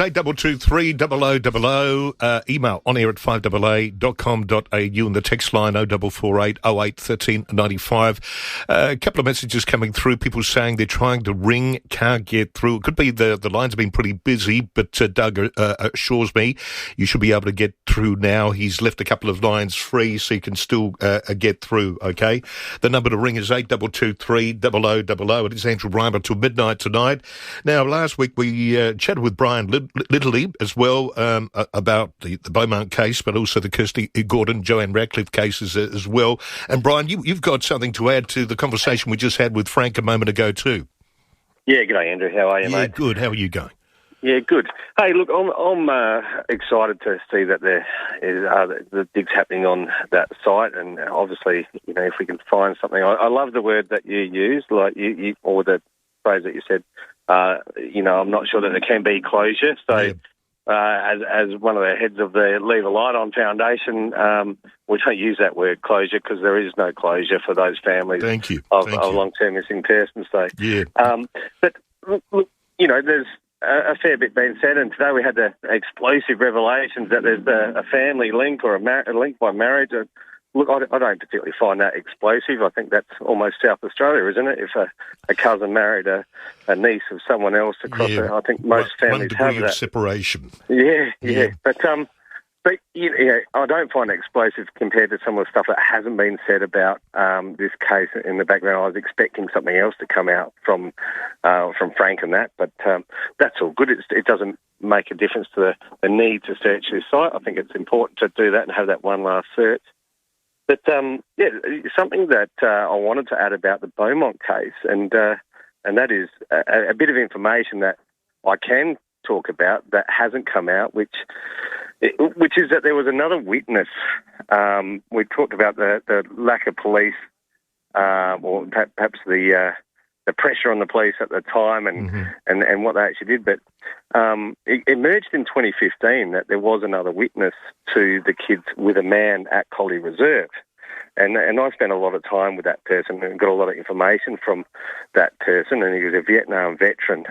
8223 email on air at 5AA.com.au and the text line 0448 08 13 95. A couple of messages coming through, people saying they're trying to ring, can't get through. It could be the lines have been pretty busy, but Doug assures me you should be able to get through now. He's left a couple of lines free so you can still get through, okay? The number to ring is 8223 0000. It is Andrew Reimer till midnight tonight. Now, last week we chatted with Brian Littley as well about the Beaumont case, but also the Kirsty Gordon, Joanne Radcliffe cases as well. And Brian, you've got something to add to the conversation we just had with Frank a moment ago too. Yeah, g'day Andrew. How are you, mate? Good. How are you going? Yeah, good. Hey, look, I'm excited to see that there is the digs happening on that site, and obviously, you know, if we can find something. I love the word that you used, like you or the phrase that you said. You know, I'm not sure that there can be closure. So, yeah. As one of the heads of the Leave a Light On Foundation, we don't use that word closure because there is no closure for those families. Thank you. Of long-term missing persons. So, yeah. But look, you know, there's a fair bit being said, and today we had the explosive revelations that there's a family link or a link by marriage. Look, I don't particularly find that explosive. I think that's almost South Australia, isn't it? If a cousin married a niece of someone else across it, I think most families have that. 1 degree of separation. Yeah. But you know, I don't find it explosive compared to some of the stuff that hasn't been said about this case in the background. I was expecting something else to come out from Frank and that, but that's all good. It doesn't make a difference to the need to search this site. I think it's important to do that and have that one last search. But, yeah, something that I wanted to add about the Beaumont case, and that is a bit of information that I can talk about that hasn't come out, which is that there was another witness. We talked about the lack of police, or perhaps the pressure on the police at the time and what they actually did. But it emerged in 2015 that there was another witness to the kids with a man at Collie Reserve. And I spent a lot of time with that person and got a lot of information from that person. And he was a Vietnam veteran.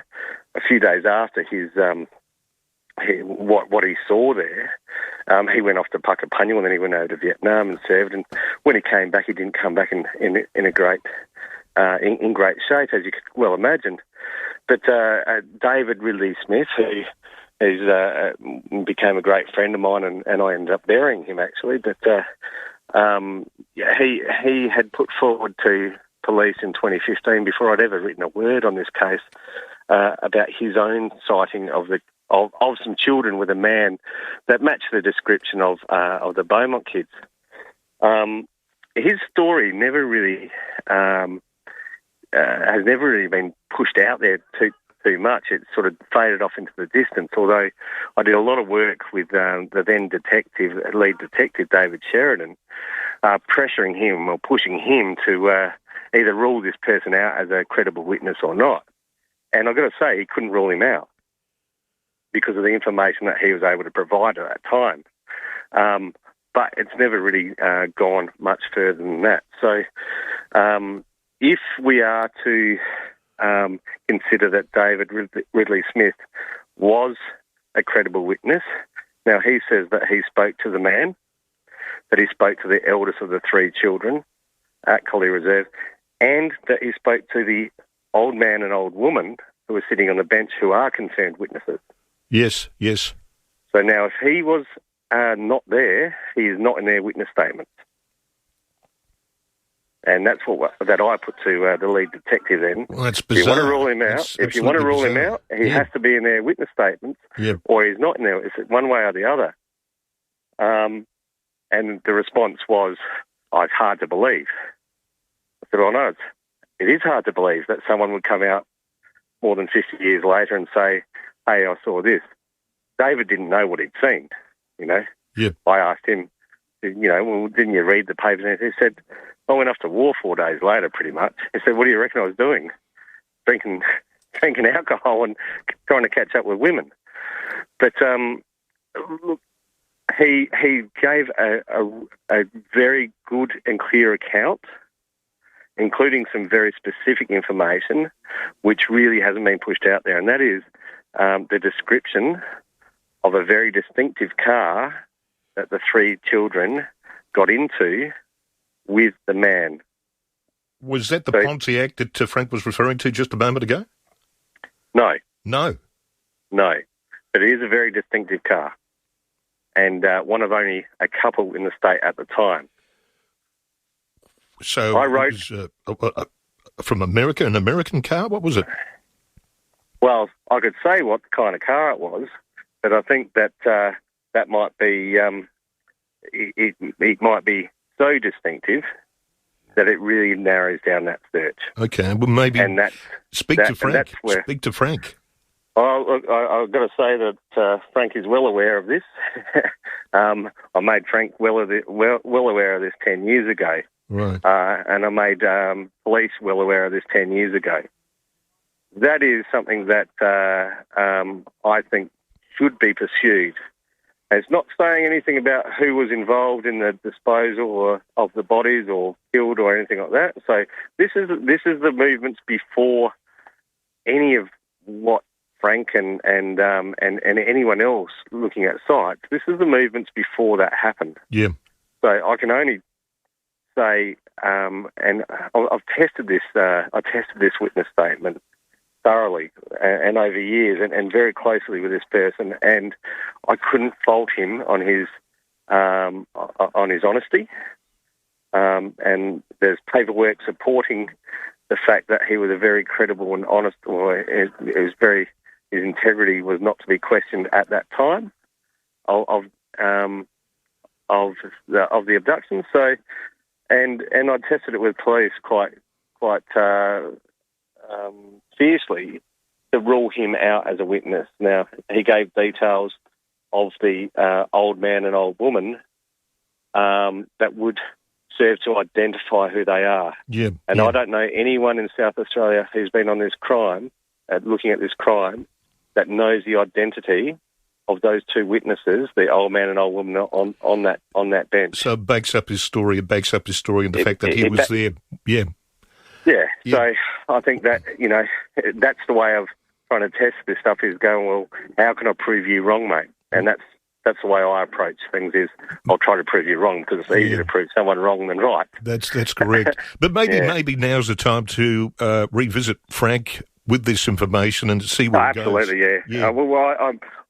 A few days after his what he saw there, he went off to Puckapunyal and then he went over to Vietnam and served. And when he came back, he didn't come back in a great in great shape, as you could well imagine. But David Ridley Smith, who became a great friend of mine, and I ended up burying him actually. But he had put forward to police in 2015, before I'd ever written a word on this case, about his own sighting of some children with a man that matched the description of the Beaumont kids. His story never really has never really been pushed out there too much. It sort of faded off into the distance, although I did a lot of work with the then lead detective David Sheridan, pressuring him or pushing him to either rule this person out as a credible witness or not. And I've got to say, he couldn't rule him out because of the information that he was able to provide at that time. But it's never really gone much further than that. So if we are to consider that David Ridley Smith was a credible witness, now he says that he spoke to the man, that he spoke to the eldest of the three children at Collie Reserve, and that he spoke to the old man and old woman who were sitting on the bench who are confirmed witnesses. Yes. So now if he was not there, he is not in their witness statements. And that's that I put to the lead detective then. Well, that's bizarre. If you want to rule him out, he has to be in their witness statements, or he's not in there. It's one way or the other. And the response was, it's hard to believe. I said, no, it is hard to believe that someone would come out more than 50 years later and say, hey, I saw this. David didn't know what he'd seen, you know. Yep. I asked him, well, didn't you read the papers? And he said, I went off to war 4 days later, pretty much. He said, what do you reckon I was doing? Drinking alcohol and trying to catch up with women. But look, he gave a very good and clear account, including some very specific information, which really hasn't been pushed out there, and that is the description of a very distinctive car that the three children got into with the man. Was that the Pontiac that Frank was referring to just a moment ago? No. No. No. But it is a very distinctive car, and one of only a couple in the state at the time. So I wrote... It was, from America, an American car? What was it? Well, I could say what kind of car it was, but I think that that might be... it might be so distinctive that it really narrows down that search. Okay, well, maybe speak to Frank. Speak to Frank. Oh, look, I've got to say that Frank is well aware of this. I made Frank well aware of this 10 years ago. Right. And I made police well aware of this 10 years ago. That is something that I think should be pursued. It's not saying anything about who was involved in the disposal of the bodies or killed or anything like that. So this is the movements before any of what Frank and anyone else looking at sites. This is the movements before that happened. Yeah. So I can only say, and I've tested this. I tested this witness statement thoroughly and over years and very closely with this person, and I couldn't fault him on his honesty. And there's paperwork supporting the fact that he was a very credible and honest, or his integrity was not to be questioned at that time of the abduction. So, and I tested it with police quite fiercely to rule him out as a witness. Now, he gave details of the old man and old woman that would serve to identify who they are. Yeah. And I don't know anyone in South Australia who's been on this crime, looking at this crime, that knows the identity of those two witnesses, the old man and old woman on that bench. So it backs up his story. It backs up his story and the fact that he was there. Yeah. Yeah. So I think that, that's the way of trying to test this stuff, is going, well, how can I prove you wrong, mate? And that's the way I approach things, is I'll try to prove you wrong, because it's easier to prove someone wrong than right. That's correct. But maybe now's the time to revisit Frank with this information and see where it goes. Absolutely, yeah.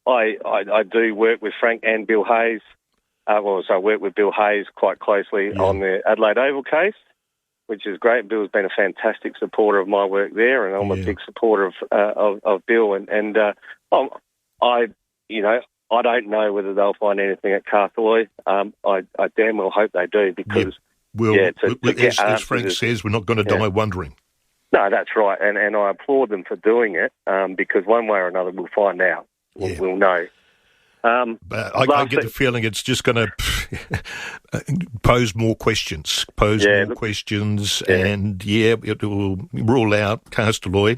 I do work with Frank and Bill Hayes. So I work with Bill Hayes quite closely on the Adelaide Oval case, which is great. Bill's been a fantastic supporter of my work there, and I'm a big supporter of Bill. And I don't know whether they'll find anything at Carthalloy. I damn well hope they do, because as Frank says, we're not going to die wondering. No, that's right, and I applaud them for doing it, because one way or another we'll find out. We'll know. But I get the feeling it's just going to pose more questions, and it will rule out Carthalloy,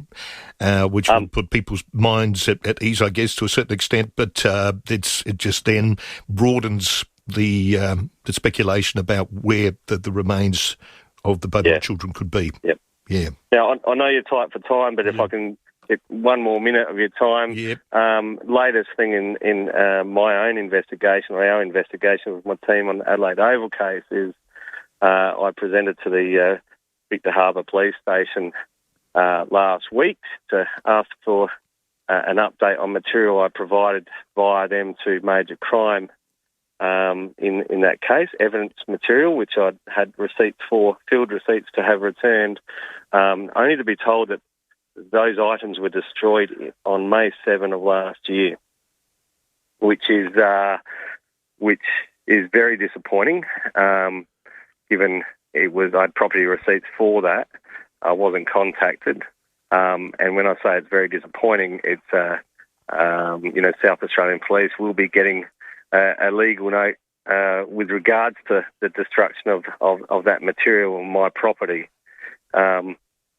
which will put people's minds at ease, I guess, to a certain extent. But it just then broadens the speculation about where the remains of the Beaumont children could be. Yep. Yeah. Now, I know you're tight for time, but if I can get one more minute of your time. Yep. Latest thing in my own investigation, or our investigation with my team on the Adelaide Oval case, is I presented to the Victor Harbour Police Station last week to ask for an update on material I provided via them to Major Crime in that case, evidence material, which I had receipts for, field receipts to have returned, only to be told that those items were destroyed on May 7 of last year, which is very disappointing, given I had property receipts for that. I wasn't contacted. And when I say it's very disappointing, it's, South Australian Police will be getting a legal note with regards to the destruction of that material on my property.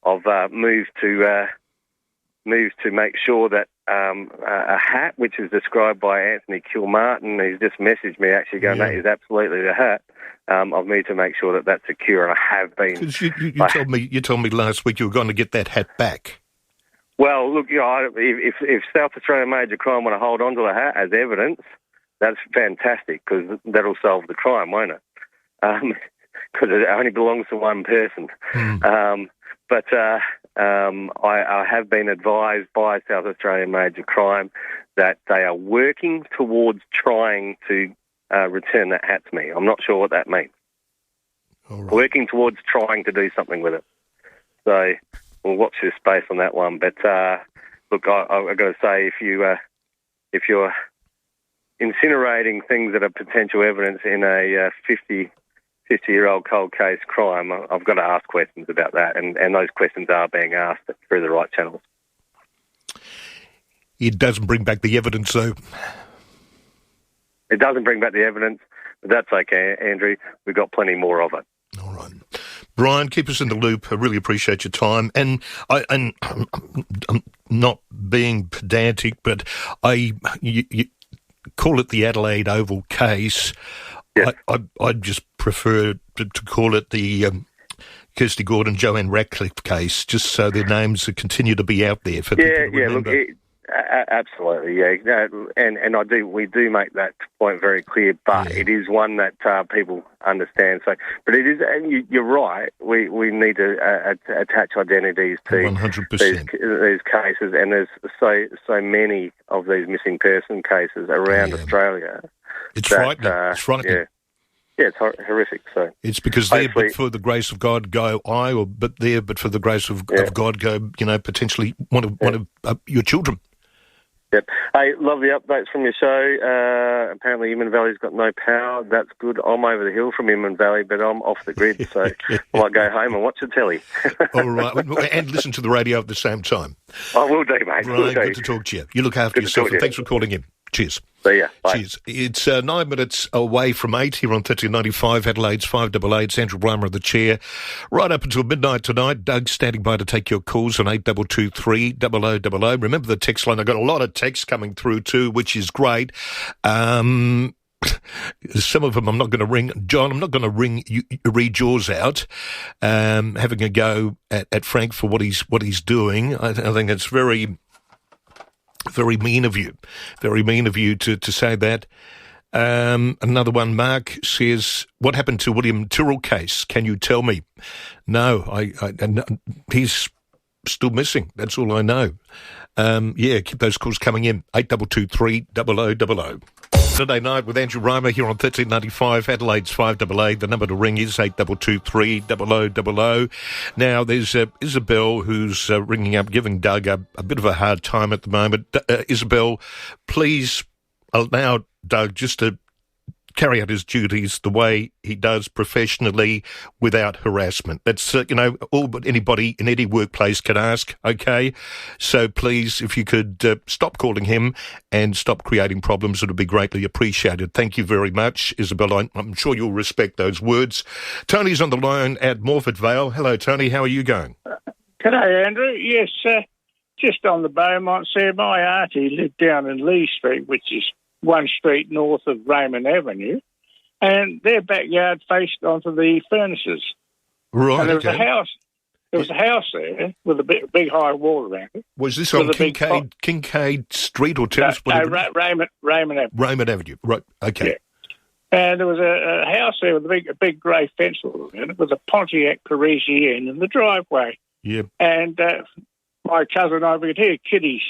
I've moved to make sure that a hat, which is described by Anthony Kilmartin, he's just messaged me actually going, that is absolutely the hat. I've moved to make sure that that's secure, and I have been. Because you told me last week you were going to get that hat back. Well, look, if South Australian Major Crime want to hold on to the hat as evidence, that's fantastic, because that'll solve the crime, won't it? Because it only belongs to one person. But I have been advised by South Australian Major Crime that they are working towards trying to return that hat to me. I'm not sure what that means. All right. Working towards trying to do something with it. So we'll watch this space on that one. But look, I've got to say, if you're incinerating things that are potential evidence in a 50-year-old cold case crime, I've got to ask questions about that, and those questions are being asked through the right channels. It doesn't bring back the evidence, though. It doesn't bring back the evidence, but that's okay, Andrew. We've got plenty more of it. All right. Brian, keep us in the loop. I really appreciate your time. And I'm not being pedantic, but you call it the Adelaide Oval case. Yes. I just prefer to call it the Kirsty Gordon, Joanne Ratcliffe case, just so their names continue to be out there for people to remember. Look, absolutely, yeah. We do make that point very clear, but it is one that people understand. So, but it is, and you're right, we need to attach identities to 100%. these cases, and there's so many of these missing person cases around Australia. It's frightening. It's frightening. Yeah, it's horrific. So it's because there, but for the grace of God, go I, but for the grace of God, go potentially one of your children. Yep. Hey, love the updates from your show. Apparently, Inman Valley's got no power. That's good. I'm over the hill from Inman Valley, but I'm off the grid, so I might go home and watch the telly. All right, and listen to the radio at the same time. I will do, mate. Right, good to talk to you. You look after yourself, and thanks for calling in. Cheers. See ya. Bye. Cheers. It's 9 minutes away from 8 here on 1395 Adelaide's 588. Andrew Reimer in the chair. Right up until midnight tonight. Doug standing by to take your calls on 8223 0000. Remember the text line. I've got a lot of texts coming through too, which is great. Some of them I'm not going to ring. John, I'm not going to read yours out. Having a go at Frank for what he's doing. I think it's very mean of you. Very mean of you to say that. Another one, Mark says, what happened to William Tyrrell case? Can you tell me? No, he's still missing. That's all I know. Keep those calls coming in. 8223 0000. Saturday night with Andrew Reimer here on 1395 Adelaide's 588. The number to ring is 8223 0000. Now, there's Isabel who's ringing up, giving Doug a bit of a hard time at the moment. Isabel, please allow Doug just to carry out his duties the way he does professionally without harassment. That's, all but anybody in any workplace can ask, okay? So please, if you could stop calling him and stop creating problems, it would be greatly appreciated. Thank you very much, Isabel. I'm sure you'll respect those words. Tony's on the line at Morford Vale. Hello, Tony. How are you going? G'day, Andrew. Yes, just on the Beaumont there, my auntie lived down in Lee Street, which is one street north of Reimer Avenue, and their backyard faced onto the furnaces. Right, and there was a house. There was a house there with a big high wall around it. Was this on Kincaid Street or Terrace? No, Reimer Avenue. Reimer Avenue, right, okay. Yeah. And there was a house there with a big grey fence around it with a Pontiac Parisienne in the driveway. Yeah. And my cousin and I, we could hear kiddies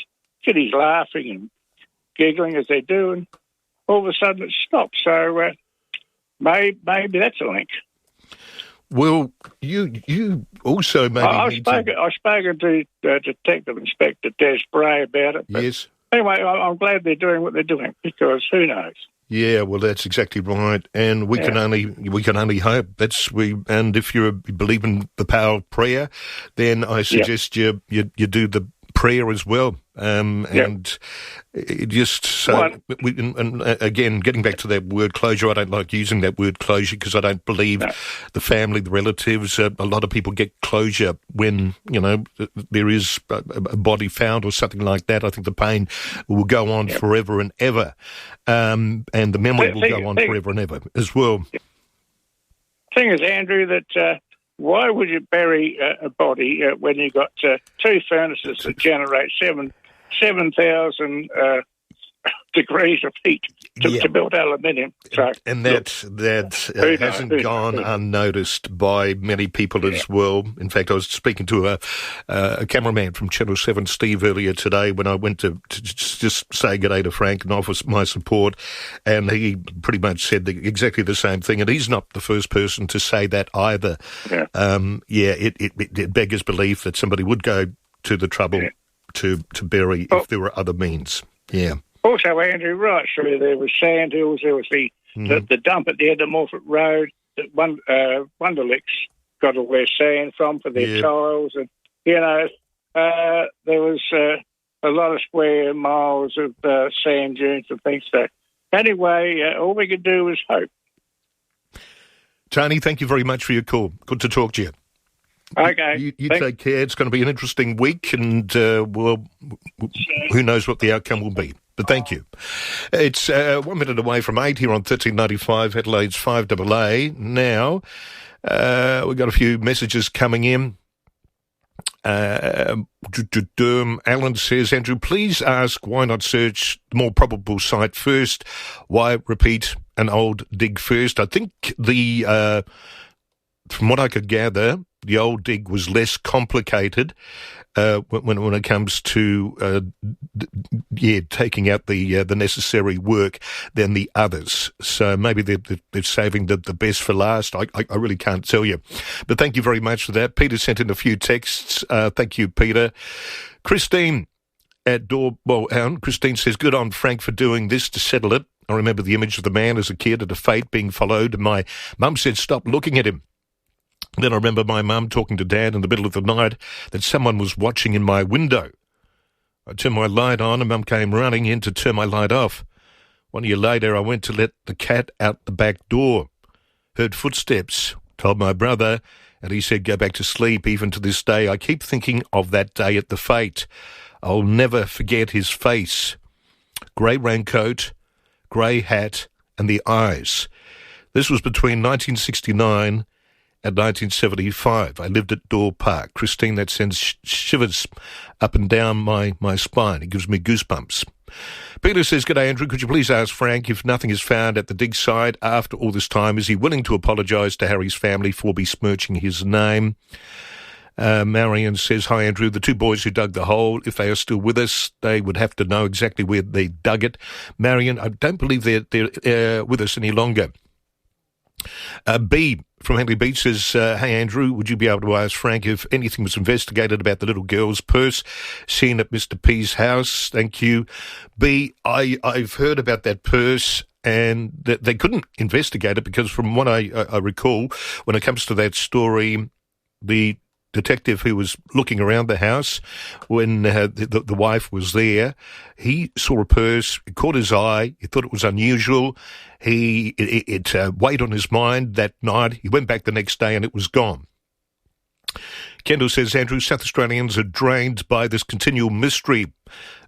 laughing and giggling as they do, and all of a sudden it stopped. So maybe that's a link. Well, you also maybe I've spoken to Detective Inspector Des Bray about it. Yes. Anyway, I'm glad they're doing what they're doing, because who knows? Yeah, well, that's exactly right, and we can only hope. And if you believe in the power of prayer, then I suggest you do the prayer as well. And it just so again, getting back to that word closure, I don't like using that word closure because I don't believe the family, the relatives, a lot of people get closure when there is a body found or something like that. I think the pain will go on forever and ever, and the memory will go on forever and ever as well. Thing is, Andrew, that why would you bury a body when you've got two furnaces that generate 7,000 degrees of heat to build aluminium? So, and that hasn't gone unnoticed by many people as well. In fact, I was speaking to a cameraman from Channel 7, Steve, earlier today when I went to just say good day to Frank and offer my support, and he pretty much said exactly the same thing, and he's not the first person to say that either. Yeah. It beggars belief that somebody would go to the trouble to bury if there were other means. Yeah. Also, Andrew, right through there was sand hills. There was the dump at the end of Morford Road that Wonderlicks got all their sand from for their tiles. And, there was a lot of square miles of sand dunes and things. So anyway, all we could do was hope. Tony, thank you very much for your call. Good to talk to you. Okay. You take care. It's going to be an interesting week, and who knows what the outcome will be. But thank you. It's 1 minute away from 8 here on 1395, Adelaide's 5AA. Now, we've got a few messages coming in. Alan says, Andrew, please ask why not search the more probable site first? Why repeat an old dig first? I think from what I could gather, the old dig was less complicated when it comes to taking out the necessary work than the others. So maybe they're saving the best for last. I really can't tell you. But thank you very much for that. Peter sent in a few texts. Thank you, Peter. Christine at Christine says, good on Frank for doing this to settle it. I remember the image of the man as a kid at a fete being followed, and my mum said, stop looking at him. Then I remember my mum talking to Dad in the middle of the night that someone was watching in my window. I turned my light on and Mum came running in to turn my light off. 1 year later, I went to let the cat out the back door. Heard footsteps, told my brother, and he said, go back to sleep. Even to this day, I keep thinking of that day at the fete. I'll never forget his face. Grey raincoat, grey hat, and the eyes. This was between 1969 and 1975. I lived at Door Park. Christine, that sends shivers up and down my spine. It gives me goosebumps. Peter says, g'day Andrew, could you please ask Frank if nothing is found at the dig site after all this time, is he willing to apologise to Harry's family for besmirching his name? Marion says, hi Andrew, the two boys who dug the hole, if they are still with us, they would have to know exactly where they dug it. Marion, I don't believe they're with us any longer. B from Henley Beach says, hey Andrew, would you be able to ask Frank if anything was investigated about the little girl's purse seen at Mr. P's house? Thank you. B, I've heard about that purse and that they couldn't investigate it because from what I recall, when it comes to that story, the detective who was looking around the house when the wife was there, he saw a purse, it caught his eye, he thought it was unusual, it weighed on his mind that night, he went back the next day and it was gone. Kendall says, Andrew, South Australians are drained by this continual mystery.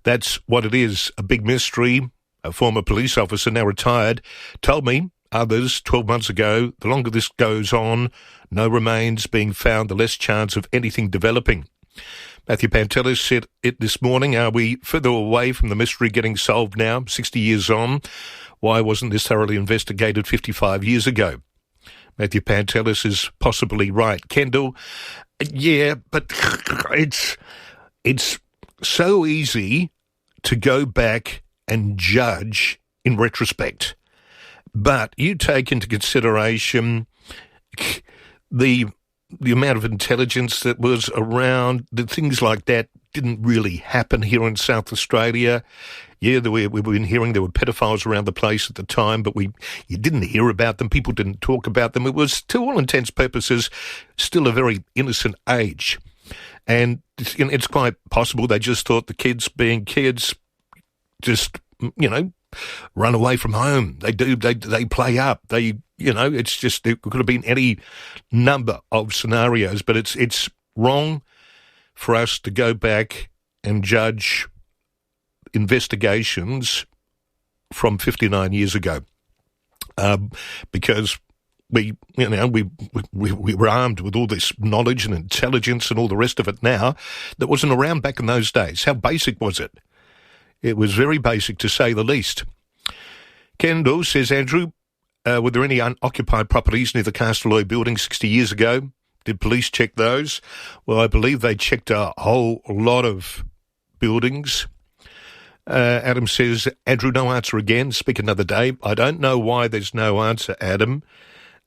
That's what it is, a big mystery. A former police officer, now retired, told me, others 12 months ago, the longer this goes on, no remains being found, the less chance of anything developing. Matthew Pantelis said it this morning, are we further away from the mystery getting solved now, 60 years on? Why wasn't this thoroughly investigated 55 years ago? Matthew Pantelis is possibly right. Kendall, yeah, but it's so easy to go back and judge in retrospect. But you take into consideration the amount of intelligence that was around, the things like that didn't really happen here in South Australia. Yeah, we've been hearing there were pedophiles around the place at the time, but you didn't hear about them. People didn't talk about them. It was, to all intents and purposes, still a very innocent age. And it's quite possible they just thought the kids being kids just, run away from home. They play up. It's just, it could have been any number of scenarios, but it's wrong for us to go back and judge investigations from 59 years ago, because we were armed with all this knowledge and intelligence and all the rest of it now that wasn't around back in those days. How basic was it? It was very basic, to say the least. Kendall says, Andrew, were there any unoccupied properties near the Castalloy building 60 years ago? Did police check those? Well, I believe they checked a whole lot of buildings. Adam says, Andrew, no answer again. Speak another day. I don't know why there's no answer, Adam.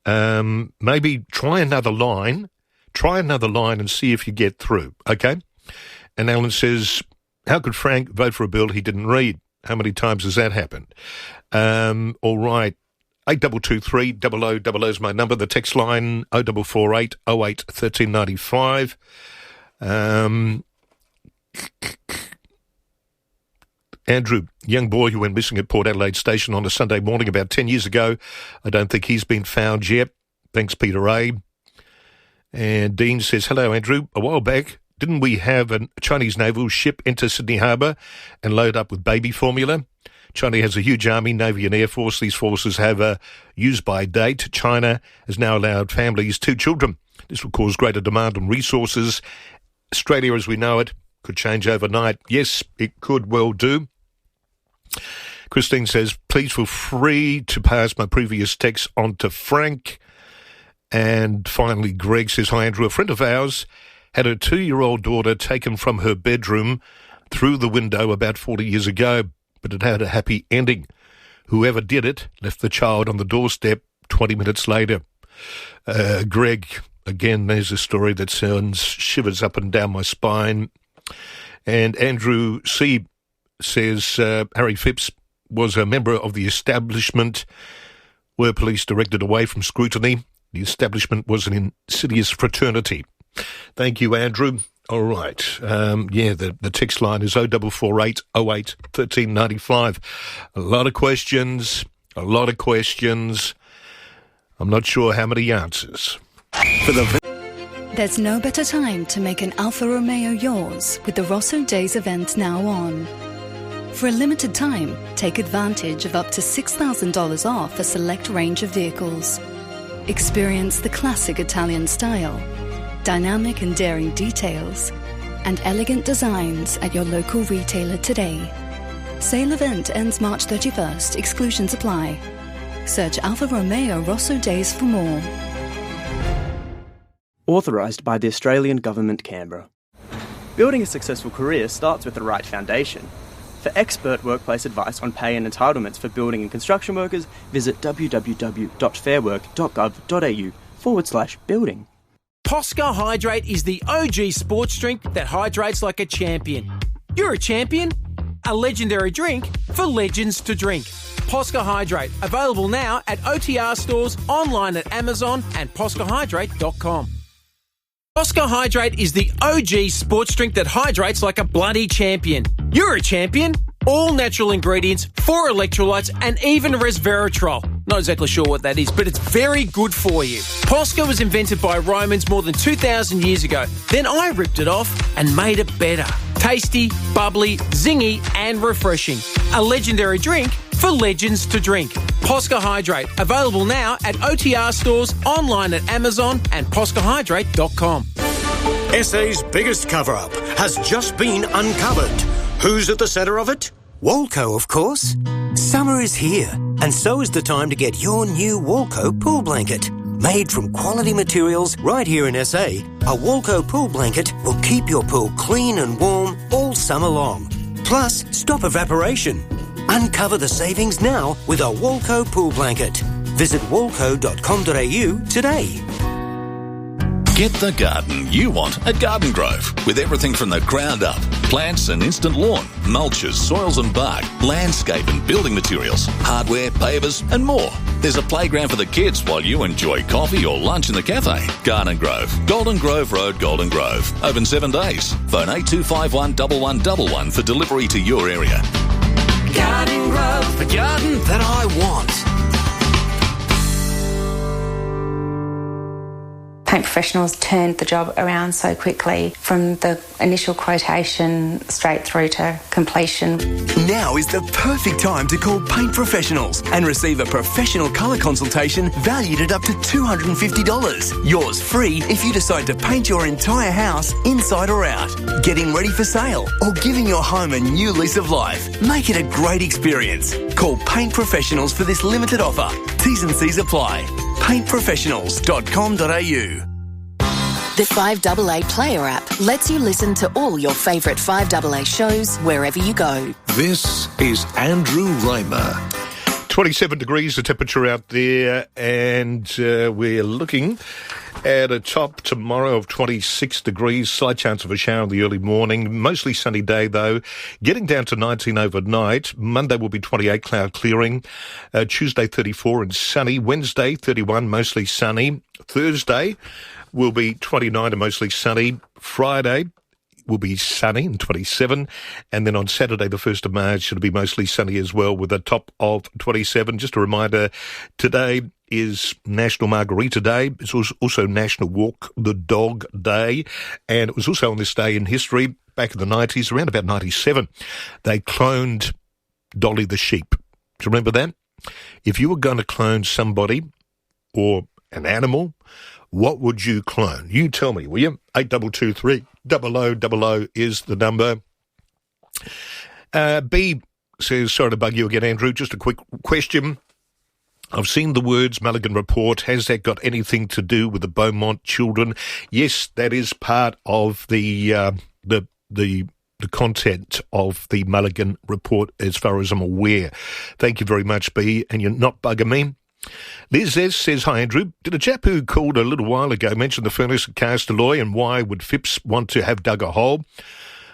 Maybe try another line and see if you get through, okay? And Alan says, how could Frank vote for a bill he didn't read? How many times has that happened? All right. 8223 0000 is my number. The text line 0448 08 1395. Andrew, young boy who went missing at Port Adelaide Station on a Sunday morning about 10 years ago. I don't think he's been found yet. Thanks, Peter A. And Dean says, hello, Andrew. A while back, didn't we have a Chinese naval ship enter Sydney Harbour and load up with baby formula? China has a huge army, navy and air force. These forces have a use-by date. China has now allowed families 2 children. This will cause greater demand on resources. Australia, as we know it, could change overnight. Yes, it could well do. Christine says, please feel free to pass my previous text on to Frank. And finally, Greg says, hi, Andrew. A friend of ours had her 2-year-old daughter taken from her bedroom through the window about 40 years ago, but it had a happy ending. Whoever did it left the child on the doorstep 20 minutes later. Greg, again, there's a story that sends shivers up and down my spine. And Andrew C. says, Harry Phipps was a member of the establishment. Were police directed away from scrutiny? The establishment was an insidious fraternity. Thank you, Andrew. All right. The text line is 0448 08 1395. A lot of questions. I'm not sure how many answers. There's no better time to make an Alfa Romeo yours with the Rosso Days event now on. For a limited time, take advantage of up to $6,000 off a select range of vehicles. Experience the classic Italian style, dynamic and daring details, and elegant designs at your local retailer today. Sale event ends March 31st. Exclusions apply. Search Alfa Romeo Rosso Days for more. Authorised by the Australian Government, Canberra. Building a successful career starts with the right foundation. For expert workplace advice on pay and entitlements for building and construction workers, visit www.fairwork.gov.au/building. Posca Hydrate is the OG sports drink that hydrates like a champion. You're a champion? A legendary drink for legends to drink. Posca Hydrate, available now at OTR stores, online at Amazon and poscahydrate.com. Posca Hydrate is the OG sports drink that hydrates like a bloody champion. You're a champion. All natural ingredients, 4 electrolytes and even resveratrol. Not exactly sure what that is, but it's very good for you. Posca was invented by Romans more than 2,000 years ago. Then I ripped it off and made it better. Tasty, bubbly, zingy and refreshing. A legendary drink for legends to drink. Posca Hydrate, available now at OTR stores, online at Amazon and poscahydrate.com. SA's biggest cover-up has just been uncovered. Who's at the centre of it? Walco, of course. Summer is here, and so is the time to get your new Walco pool blanket. Made from quality materials right here in SA, a Walco pool blanket will keep your pool clean and warm all summer long. Plus, stop evaporation. Uncover the savings now with a Walco pool blanket. Visit walco.com.au today. Get the garden you want at Garden Grove, with everything from the ground up. Plants and instant lawn, mulches, soils and bark, landscape and building materials, hardware, pavers and more. There's a playground for the kids while you enjoy coffee or lunch in the cafe. Garden Grove, Golden Grove Road, Golden Grove. Open 7 days. Phone 8251 1111 for delivery to your area. Garden Grove, the garden that I want. Paint Professionals turned the job around so quickly from the initial quotation straight through to completion. Now is the perfect time to call Paint Professionals and receive a professional colour consultation valued at up to $250. Yours free if you decide to paint your entire house inside or out, getting ready for sale, or giving your home a new lease of life. Make it a great experience. Call Paint Professionals for this limited offer. T's and C's apply. paintprofessionals.com.au. The Fiveaa Player app lets you listen to all your favourite Fiveaa shows wherever you go. This is Andrew Reimer. 27 degrees the temperature out there, and we're looking at a top tomorrow of 26 degrees, slight chance of a shower in the early morning, mostly sunny day though, getting down to 19 overnight. Monday will be 28, cloud clearing. Tuesday 34 and sunny. Wednesday 31, mostly sunny. Thursday will be 29 and mostly sunny. Friday will be sunny and 27. And then on Saturday, the 1st of March, it'll be mostly sunny as well with a top of 27. Just a reminder, today is National Margarita Day. It's also National Walk the Dog Day. And it was also on this day in history, back in the 90s, around about 97, they cloned Dolly the sheep. Do you remember that? If you were going to clone somebody or an animal, what would you clone? You tell me, will you? 8223 0000 is the number. B says, sorry to bug you again, Andrew. Just a quick question. I've seen the words Mulligan report. Has that got anything to do with the Beaumont children? Yes, that is part of the content of the Mulligan report, as far as I'm aware. Thank you very much, B, and you're not bugging me. Liz S says, hi Andrew, did a chap who called a little while ago mention the furnace at Castaloy and why would Phipps want to have dug a hole?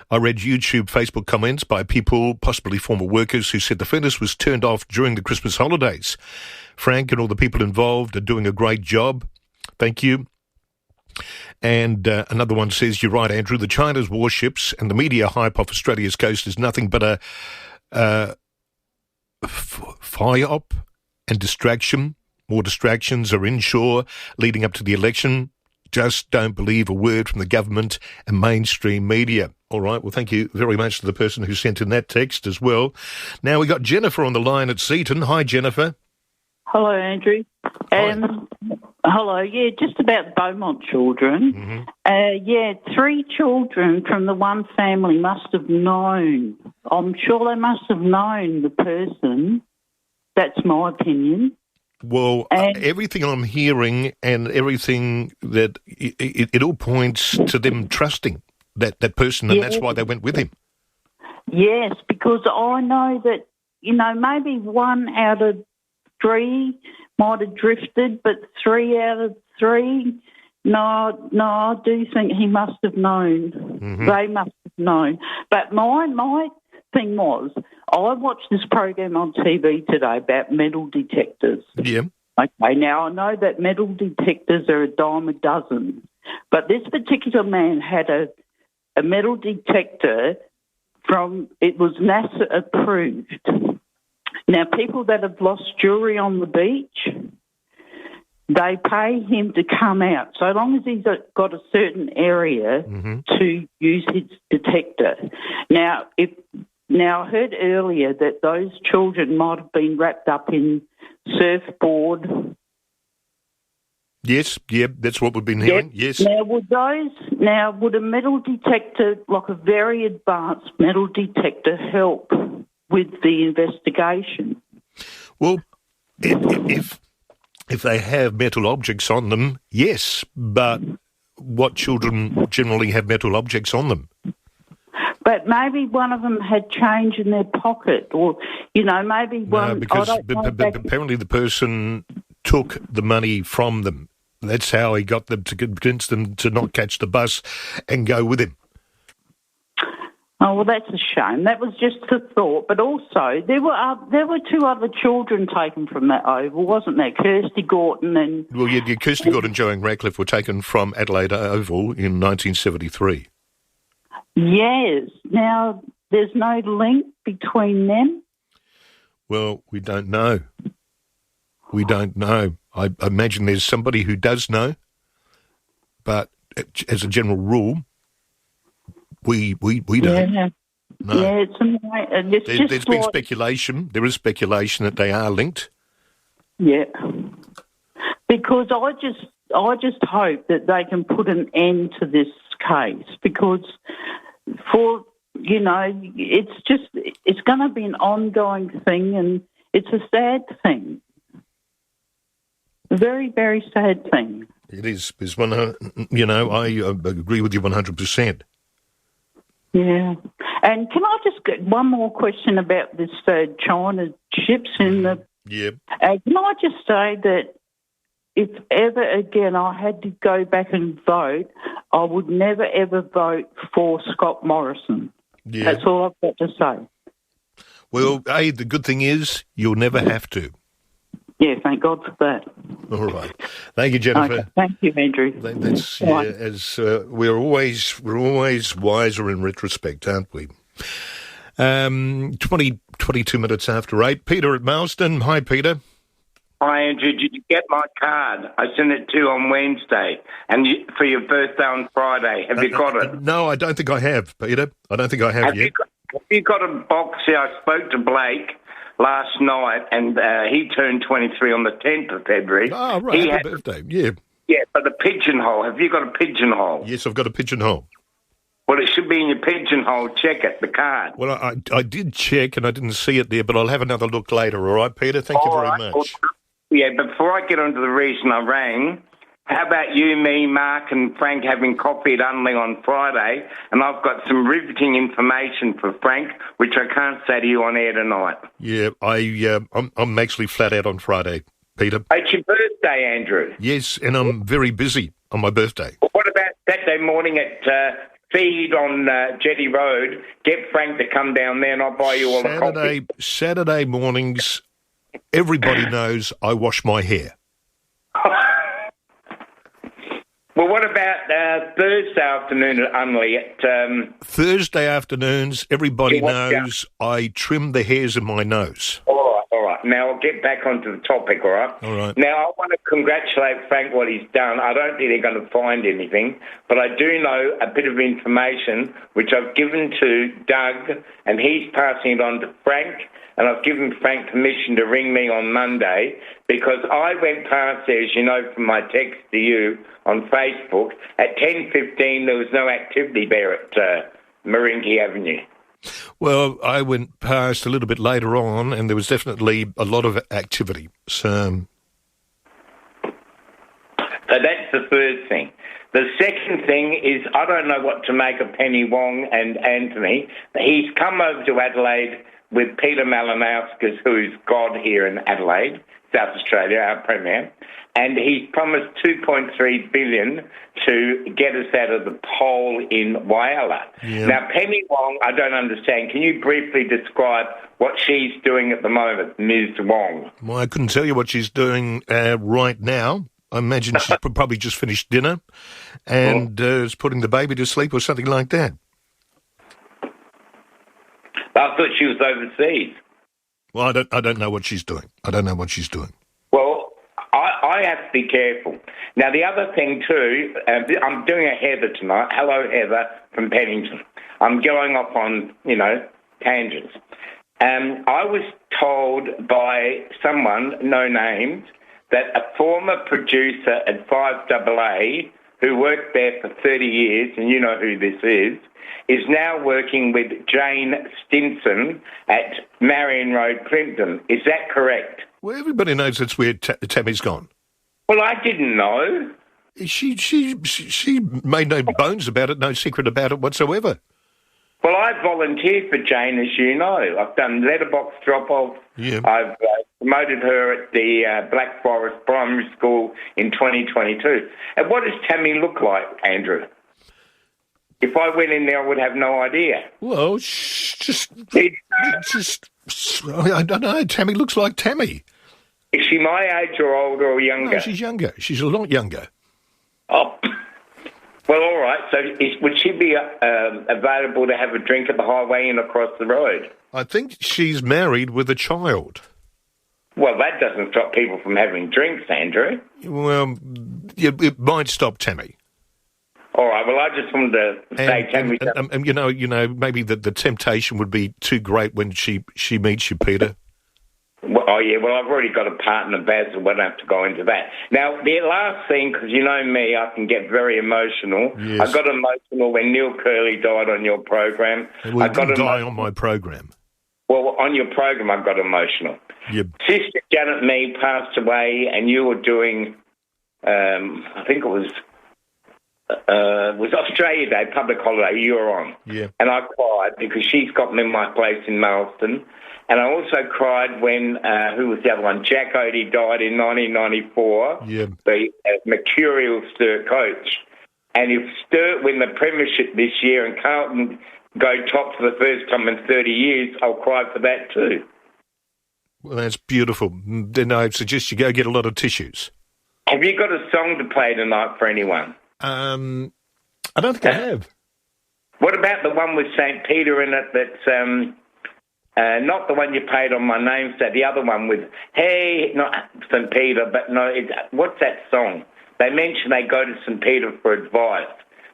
I read YouTube, Facebook comments by people, possibly former workers, who said the furnace was turned off during the Christmas holidays. Frank and all the people involved are doing a great job. Thank you. And another one says, you're right, Andrew, the China's warships and the media hype off Australia's coast is nothing but a fire-op and distraction. More distractions are inshore leading up to the election. Just don't believe a word from the government and mainstream media. All right, well, thank you very much to the person who sent in that text as well. Now, we got Jennifer on the line at Seaton. Hi, Jennifer. Hello, Andrew. Hello, yeah, just about Beaumont children. Mm-hmm. 3 children from the one family must have known. I'm sure they must have known the person. That's my opinion. Well, everything I'm hearing and everything that it all points to them trusting that person, and that's why they went with him. Yes, because I know that, maybe 1 out of 3 might have drifted, but 3 out of 3, no, I do think he must have known. Mm-hmm. They must have known. But my thing was, I watched this program on TV today about metal detectors. Yeah. Okay, now I know that metal detectors are a dime a dozen, but this particular man had a metal detector it was NASA approved. Now, people that have lost jewellery on the beach, they pay him to come out, so long as he's got a certain area to use his detector. Now, I heard earlier that those children might have been wrapped up in surfboard. Yes, that's what we've been hearing. Yes. Now would a metal detector, like a very advanced metal detector, help with the investigation? Well, if they have metal objects on them, yes, but what children generally have metal objects on them? But maybe one of them had change in their pocket, or, maybe one... No, because apparently the person took the money from them. That's how he got them to convince them to not catch the bus and go with him. Oh, well, that's a shame. That was just a thought. But also, there were 2 other children taken from that oval, wasn't there? Kirsty Gorton and... Well, yeah, Kirsty Gorton and Joanne Radcliffe were taken from Adelaide Oval in 1973. Yes. Now, there's no link between them? Well, we don't know. We don't know. I imagine there's somebody who does know, but as a general rule, we don't. Yeah. No. Yeah, There's been speculation. There is speculation that they are linked. Yeah. Because I just hope that they can put an end to this case, because it's going to be an ongoing thing, and it's a sad thing. A very, very sad thing. It is. It's one. I agree with you 100%. Yeah. And can I just get one more question about this China chips in the... Yeah. Can I just say that if ever again I had to go back and vote, I would never, ever vote for Scott Morrison. Yeah. That's all I've got to say. Well, the good thing is you'll never have to. Yeah, thank God for that. All right. Thank you, Jennifer. Okay, thank you, Andrew. That's we're always wiser in retrospect, aren't we? 22 minutes after 8. Peter at Marsden. Hi, Peter. Hi, Andrew. Did you get my card? I sent it to you on Wednesday, and for your birthday on Friday. Have you got it? No, I don't think I have, Peter. I don't think I have yet. Have you got a box here? I spoke to Blake last night, and he turned 23 on the 10th of February. Oh, right. Happy birthday. Yeah. Yeah, but the pigeonhole. Have you got a pigeonhole? Yes, I've got a pigeonhole. Well, it should be in your pigeonhole. Check it, the card. Well, I did check, and I didn't see it there, but I'll have another look later, all right, Peter? Thank you very much. Well, yeah, before I get on to the reason I rang, how about you, me, Mark and Frank having coffee at Unley on Friday, and I've got some riveting information for Frank, which I can't say to you on air tonight. Yeah, I'm actually flat out on Friday, Peter. It's your birthday, Andrew. Yes, and I'm very busy on my birthday. Well, what about Saturday morning at Feed on Jetty Road? Get Frank to come down there and I'll buy you all a coffee. Saturday mornings, everybody knows I wash my hair. Well, what about Thursday afternoon at Unley? Thursday afternoons, everybody knows I trim the hairs of my nose. All right. Now, I'll get back onto the topic, all right? All right. Now, I want to congratulate Frank what he's done. I don't think they're going to find anything, but I do know a bit of information which I've given to Doug, and he's passing it on to Frank, and I've given Frank permission to ring me on Monday because I went past there, as you know from my text to you on Facebook, at 10:15 there was no activity there at Maringi Avenue. Well, I went past a little bit later on and there was definitely a lot of activity. So that's the first thing. The second thing is I don't know what to make of Penny Wong and Anthony. He's come over to Adelaide with Peter Malinauskas, who's God here in Adelaide, South Australia, our Premier, and he's promised $2.3 billion to get us out of the pole in Whyalla. Yeah. Now, Penny Wong, I don't understand. Can you briefly describe what she's doing at the moment, Ms. Wong? Well, I couldn't tell you what she's doing right now. I imagine she's probably just finished dinner and is putting the baby to sleep or something like that. I thought she was overseas. Well, I don't know what she's doing. Well, I have to be careful. Now, the other thing too, I'm doing a Heather tonight. Hello, Heather from Pennington. I'm going off on, tangents. I was told by someone, no names, that a former producer at 5AA who worked there for 30 years, and you know who this is now working with Jane Stinson at Marion Road, Clinton. Is that correct? Well, everybody knows that's where Tammy's gone. Well, I didn't know. She made no bones about it, no secret about it whatsoever. Well, I volunteered for Jane, as you know. I've done letterbox drop-off. Yeah. I've promoted her at the Black Forest Primary School in 2022. And what does Tammy look like, Andrew? If I went in there, I would have no idea. Well, I don't know. Tammy looks like Tammy. Is she my age or older or younger? No, she's younger. She's a lot younger. Oh, well, all right. So would she be available to have a drink at the Highway Inn across the road? I think she's married with a child. Well, that doesn't stop people from having drinks, Andrew. Well, it might stop Tammy. All right. Well, I just wanted to say, and you know, maybe the temptation would be too great when she meets you, Peter. Well, well, I've already got a partner, Basil. We don't have to go into that. Now, the last thing, because you know me, I can get very emotional. Yes. I got emotional when Neil Curley died on your program. Well, he didn't die on my program. Well, on your program, I got emotional. Yep. Sister Janet Mead passed away, and you were doing, I think it was Australia Day, public holiday. You were on. Yeah. And I cried because she's got me in my place in Marston. And I also cried when, who was the other one? Jack Odie died in 1994, the mercurial Sturt coach. And if Sturt win the premiership this year and Carlton go top for the first time in 30 years, I'll cry for that too. Well, that's beautiful. Then I suggest you go get a lot of tissues. Have you got a song to play tonight for anyone? I don't think I have. What about the one with St. Peter in it that's... not the one you played on my namesake, the other one with, hey, not St. Peter, but no, what's that song? They mention they go to St. Peter for advice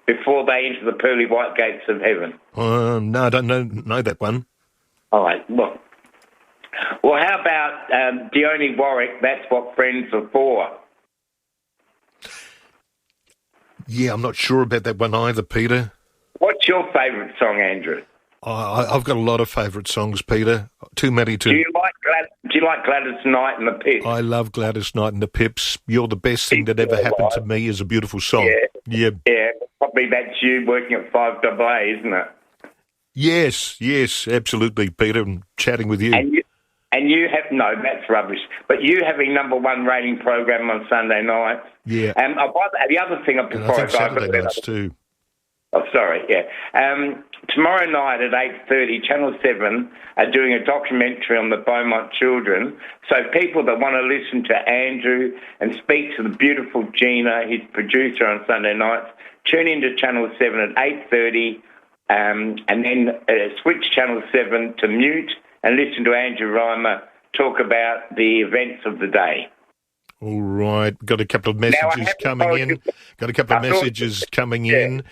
before they enter the pearly white gates of heaven. No, I don't know that one. All right, well, how about Dione Warwick, That's What Friends Are For? Yeah, I'm not sure about that one either, Peter. What's your favourite song, Andrew? I've got a lot of favourite songs, Peter. Too many to... Do you like Gladys Knight and the Pips? I love Gladys Knight and the Pips. You're the best thing that ever happened to me is a beautiful song. Yeah, probably that's you working at Fiveaa, isn't it? Yes, absolutely, Peter. I'm chatting with you. And you have... No, that's rubbish. But you having number one rating program on Sunday night. Yeah. The other thing... And I think Saturday nights too. Oh, sorry, yeah. Tomorrow night at 8:30, Channel 7 are doing a documentary on the Beaumont children. So people that want to listen to Andrew and speak to the beautiful Gina, his producer on Sunday nights, tune into Channel 7 at 8:30 and then switch Channel 7 to mute and listen to Andrew Reimer talk about the events of the day. All right. Got a couple of messages coming in.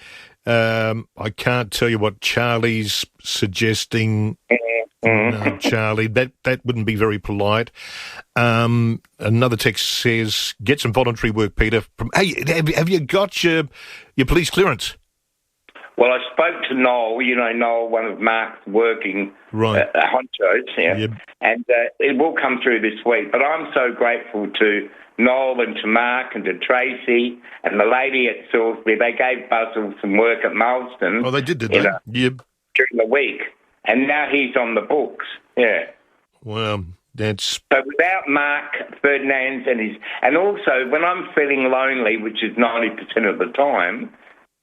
I can't tell you what Charlie's suggesting. No, Charlie, that wouldn't be very polite. Another text says, get some voluntary work, Peter. Hey, have you got your police clearance? Well, I spoke to Noel, Noel, one of Mark's working honchos, and it will come through this week. But I'm so grateful to Noel and to Mark and to Tracy and the lady at Salisbury. They gave Basil some work at Marston. Oh, they did they? During the week. And now he's on the books, Well, that's... So without Mark Ferdinand and also when I'm feeling lonely, which is 90% of the time,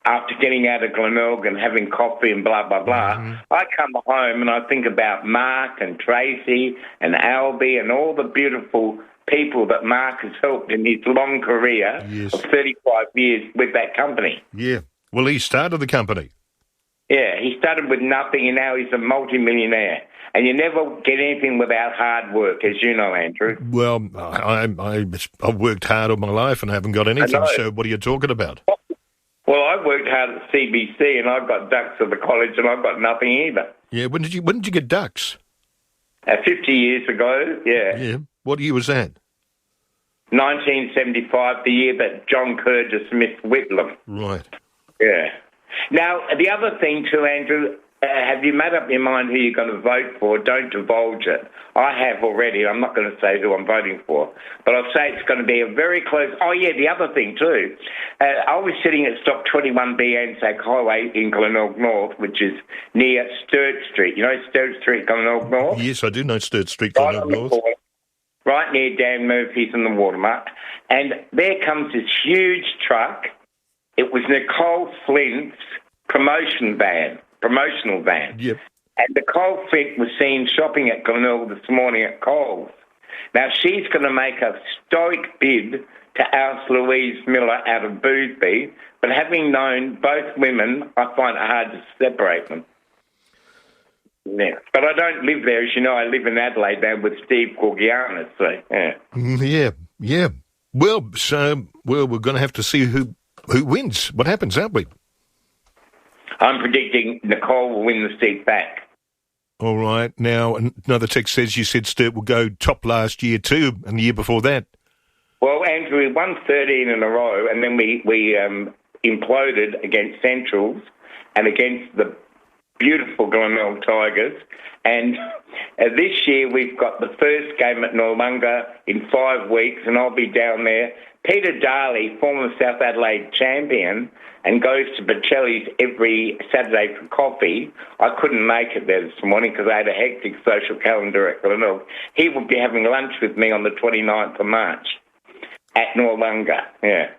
after getting out of Glenelg and having coffee and blah, blah, blah, I come home and I think about Mark and Tracy and Albie and all the beautiful people that Mark has helped in his long career of 35 years with that company. Yeah. Well, he started the company. Yeah, he started with nothing and now he's a multi-millionaire. And you never get anything without hard work, as you know, Andrew. Well, I've worked hard all my life and I haven't got anything, so what are you talking about? Well, I worked hard at CBC and I got ducks at the college and I got nothing either. Yeah, when did you get ducks? 50 years ago, Yeah. What year was that? 1975, the year that John Kerr dismissed Whitlam. Right. Yeah. Now, the other thing too, Andrew, have you made up your mind who you're going to vote for? Don't divulge it. I have already. I'm not going to say who I'm voting for. But I'll say it's going to be a very close... Oh, yeah, the other thing too. I was sitting at stop 21B Anzac Highway in Glenelg North, which is near Sturt Street. You know Sturt Street, Glenelg North? Yes, I do know Sturt Street, Glenelg North. Right near Dan Murphy's and the Watermark. And there comes this huge truck. It was Nicole Flint's promotional van. Yep. And Nicole Flint was seen shopping at Glenelg this morning at Coles. Now, she's going to make a stoic bid to oust Louise Miller out of Boothby, but having known both women, I find it hard to separate them. Yeah. But I don't live there. As you know, I live in Adelaide now with Steve Gorgianis, so, Yeah. Well, we're going to have to see who Who wins? What happens, aren't we? I'm predicting Nicole will win the seat back. All right. Now, another text says you said Sturt will go top last year too, and the year before that. Well, Andrew, we won 13 in a row, and then we imploded against Centrals and against the beautiful Glenelg Tigers. And this year we've got the first game at Noarlunga in 5 weeks, and I'll be down there. Peter Darley, former South Adelaide champion, and goes to Bocelli's every Saturday for coffee. I couldn't make it there this morning because I had a hectic social calendar at Glenelg. He will be having lunch with me on the 29th of March at Noarlunga, yeah.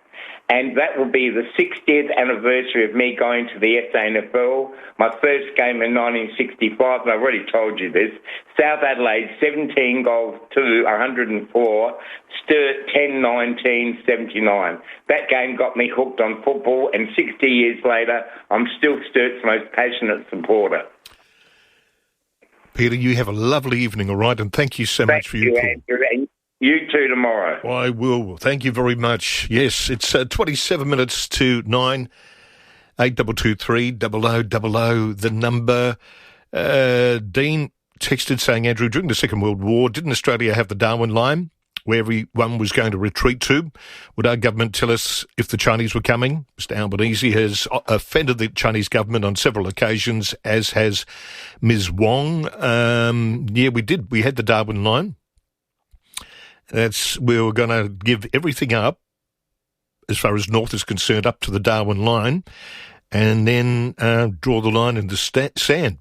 And that will be the 60th anniversary of me going to the SANFL. My first game in 1965, and I've already told you this, South Adelaide 17 goals to 104, Sturt 10-19, 79. That game got me hooked on football, and 60 years later, I'm still Sturt's most passionate supporter. Peter, you have a lovely evening, all right? And thank you so much for your call. Andrew, and you too tomorrow. I will. Thank you very much. Yes, it's 27 minutes to 9. 8223 0000, the number. Dean texted saying, Andrew, during the Second World War, didn't Australia have the Darwin line where everyone was going to retreat to? Would our government tell us if the Chinese were coming? Mr. Albanese has offended the Chinese government on several occasions, as has Ms. Wong. Yeah, we did. We had the Darwin line. We were going to give everything up, as far as North is concerned, up to the Darwin line, and then draw the line in the sand.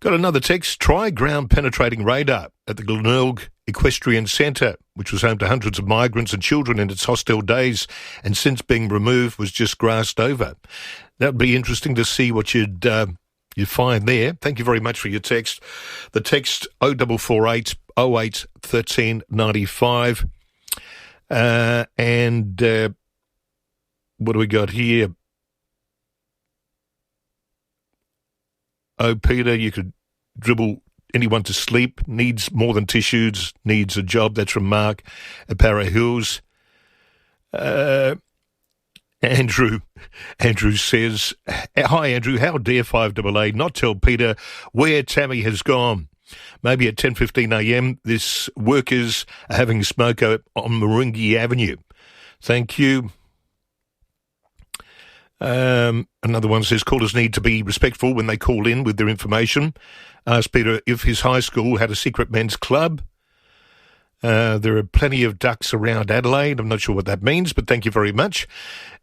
Got another text. Try ground-penetrating radar at the Glenelg Equestrian Centre, which was home to hundreds of migrants and children in its hostile days, and since being removed was just grassed over. That would be interesting to see what you'd find there. Thank you very much for your text. The text 0448 08 13 95. And what do we got here? Oh, Peter, you could dribble anyone to sleep. Needs more than tissues. Needs a job. That's from Mark at Para Hills. Andrew says, hi, Andrew, how dare 5AA not tell Peter where Tammy has gone? Maybe at 10:15am, this workers are having a smoke on Moringi Avenue. Thank you. Another one says, callers need to be respectful when they call in with their information. Ask Peter if his high school had a secret men's club. There are plenty of ducks around Adelaide. I'm not sure what that means, but thank you very much.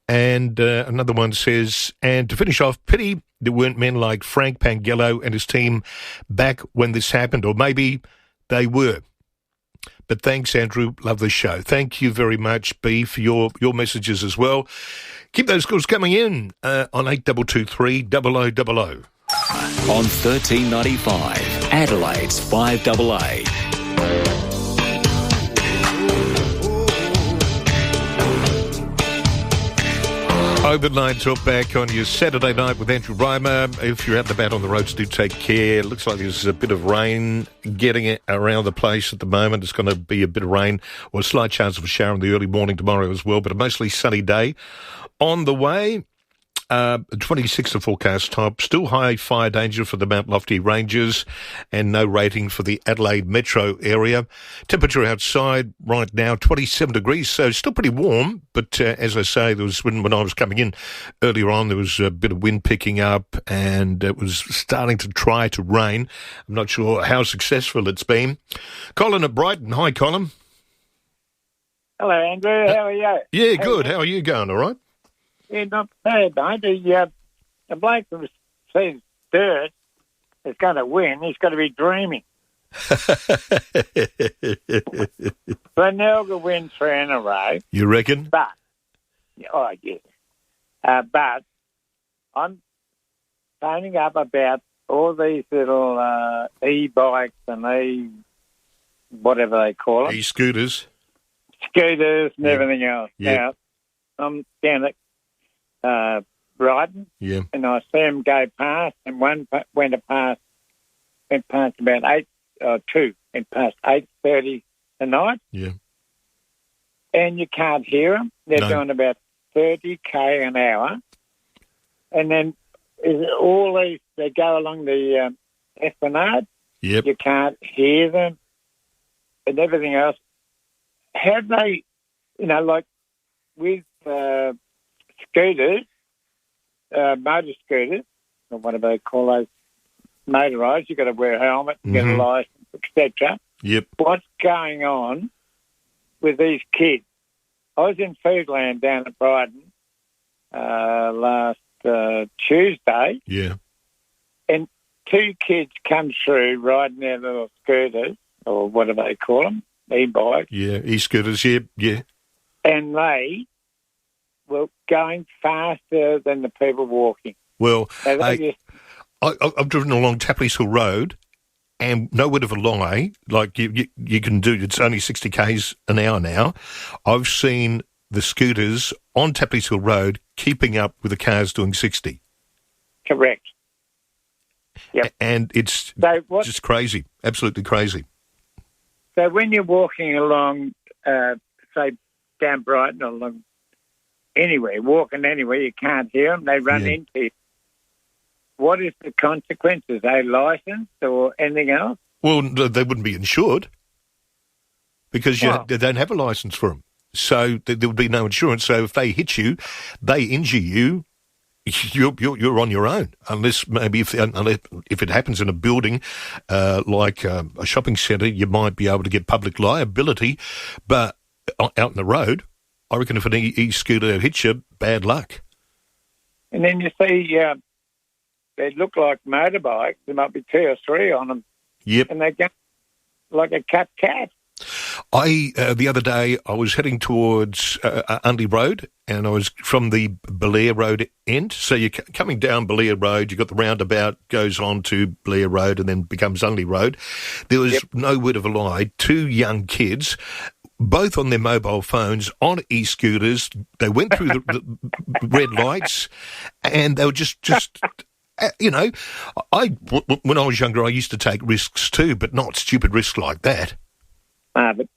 And another one says, and to finish off, pity there weren't men like Frank Pangello and his team back when this happened, or maybe they were. But thanks, Andrew. Love the show. Thank you very much, B, for your messages as well. Keep those calls coming in on 8223 0000. On 1395, Adelaide's 5AA. Open line talk back on your Saturday night with Andrew Reimer. If you're out and about on the roads, do take care. It looks like there's a bit of rain getting it around the place at the moment. It's going to be a bit of rain or a slight chance of a shower in the early morning tomorrow as well, but a mostly sunny day on the way. 26 to forecast top, still high fire danger for the Mount Lofty Ranges and no rating for the Adelaide metro area. Temperature outside right now 27 degrees, so still pretty warm, but as I say, there was when I was coming in earlier on, there was a bit of wind picking up and it was starting to try to rain. I'm not sure how successful it's been. Colin at Brighton. Hi, Colin. Hello, Andrew. How are you? Yeah, good. How are you going? All right? Yeah, not bad, mate. The bloke who says Sturt is going to win, he's got to be dreaming. Glenelg will win 3 in a row. You reckon? But, but I'm phoning up about all these little e-bikes and whatever they call them. E-scooters. Scooters and everything else. Yeah. Now, I'm down at Brighton, and I see them go past, and one went past about 2, went past 8:30 at night. Yeah. And you can't hear them. They're doing about 30k an hour, and then all these, they go along the esplanade. Yep. You can't hear them and everything else. Have they, like with scooters, motor scooters, or whatever they call those motorised, you've got to wear a helmet, get a licence, etc. Yep. What's going on with these kids? I was in Foodland down at Brighton last Tuesday. Yeah. And 2 kids come through riding their little scooters, or whatever they call them, e-bikes. Yeah, e-scooters, yeah. And they were going faster than the people walking. Well, I've driven along Tapley's Hill Road, and no word of a lie, like you can do, it's only 60 k's an hour now. I've seen the scooters on Tapley's Hill Road keeping up with the cars doing 60. Correct. Yep. And it's just crazy, absolutely crazy. So when you're walking along, say, down Brighton or along anywhere, walking anywhere, you can't hear them, they run into you. What is the consequences? Are they licensed or anything else? Well, they wouldn't be insured because they don't have a licence for them. So there would be no insurance. So if they hit you, they injure you, you're on your own. Unless maybe if it happens in a building like a shopping centre, you might be able to get public liability. But out in the road, I reckon if an e-scooter hits you, bad luck. And then you see they look like motorbikes. There might be 2 or 3 on them. Yep. And they go like a cut cat. The other day, I was heading towards Unley Road, and I was from the Belair Road end. So you're coming down Belair Road, you've got the roundabout, goes on to Belair Road and then becomes Unley Road. There was no word of a lie, 2 young kids, both on their mobile phones, on e-scooters. They went through the red lights, and they were just when I was younger, I used to take risks too, but not stupid risks like that. But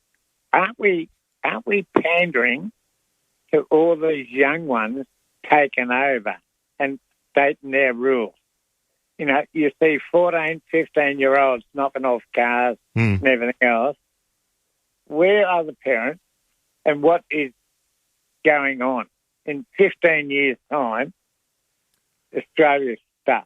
aren't we pandering to all these young ones taking over and stating their rules? You see 14, 15-year-olds knocking off cars and everything else. Where are the parents, and what is going on? In 15 years' time, Australia's stuck.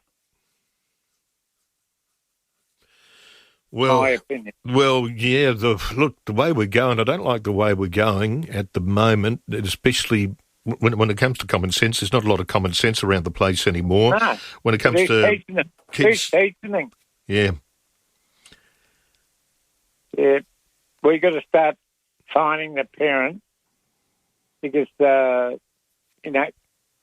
Well, my opinion. Well, yeah, the way we're going, I don't like the way we're going at the moment, especially when it comes to common sense. There's not a lot of common sense around the place anymore. No, when it comes to kids. Yeah. Yeah, we got to start fining the parents because,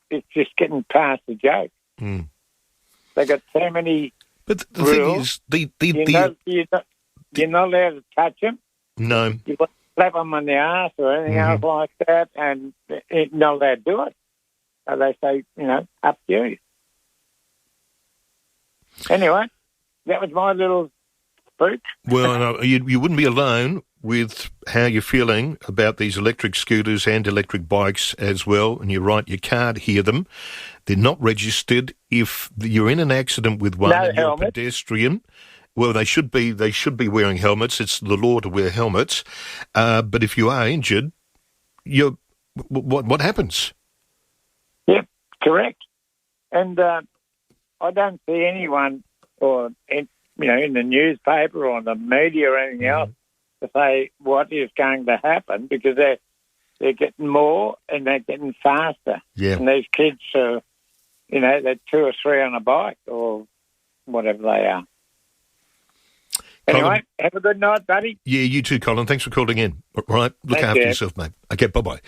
it's just getting past the joke. They got so many But the rules. thing is, you're not allowed to touch them. No. You got to slap them on the arse or anything else like that, and you're not allowed to do it. So they say, up to you. Anyway, that was my little spook. Well, no, you wouldn't be alone with how you're feeling about these electric scooters and electric bikes as well. And you're right, you can't hear them. They're not registered. If you're in an accident with one and you're a pedestrian, well, they should be wearing helmets. It's the law to wear helmets. But if you are injured, what happens? Yep, correct. And I don't see anyone in the newspaper or in the media or anything else to say what is going to happen, because they're getting more and they're getting faster. Yeah. And these kids are, they're 2 or 3 on a bike or whatever they are. Anyway, Colin, have a good night, buddy. Yeah, you too, Colin. Thanks for calling in. All right, look after yourself, mate. Okay, bye-bye.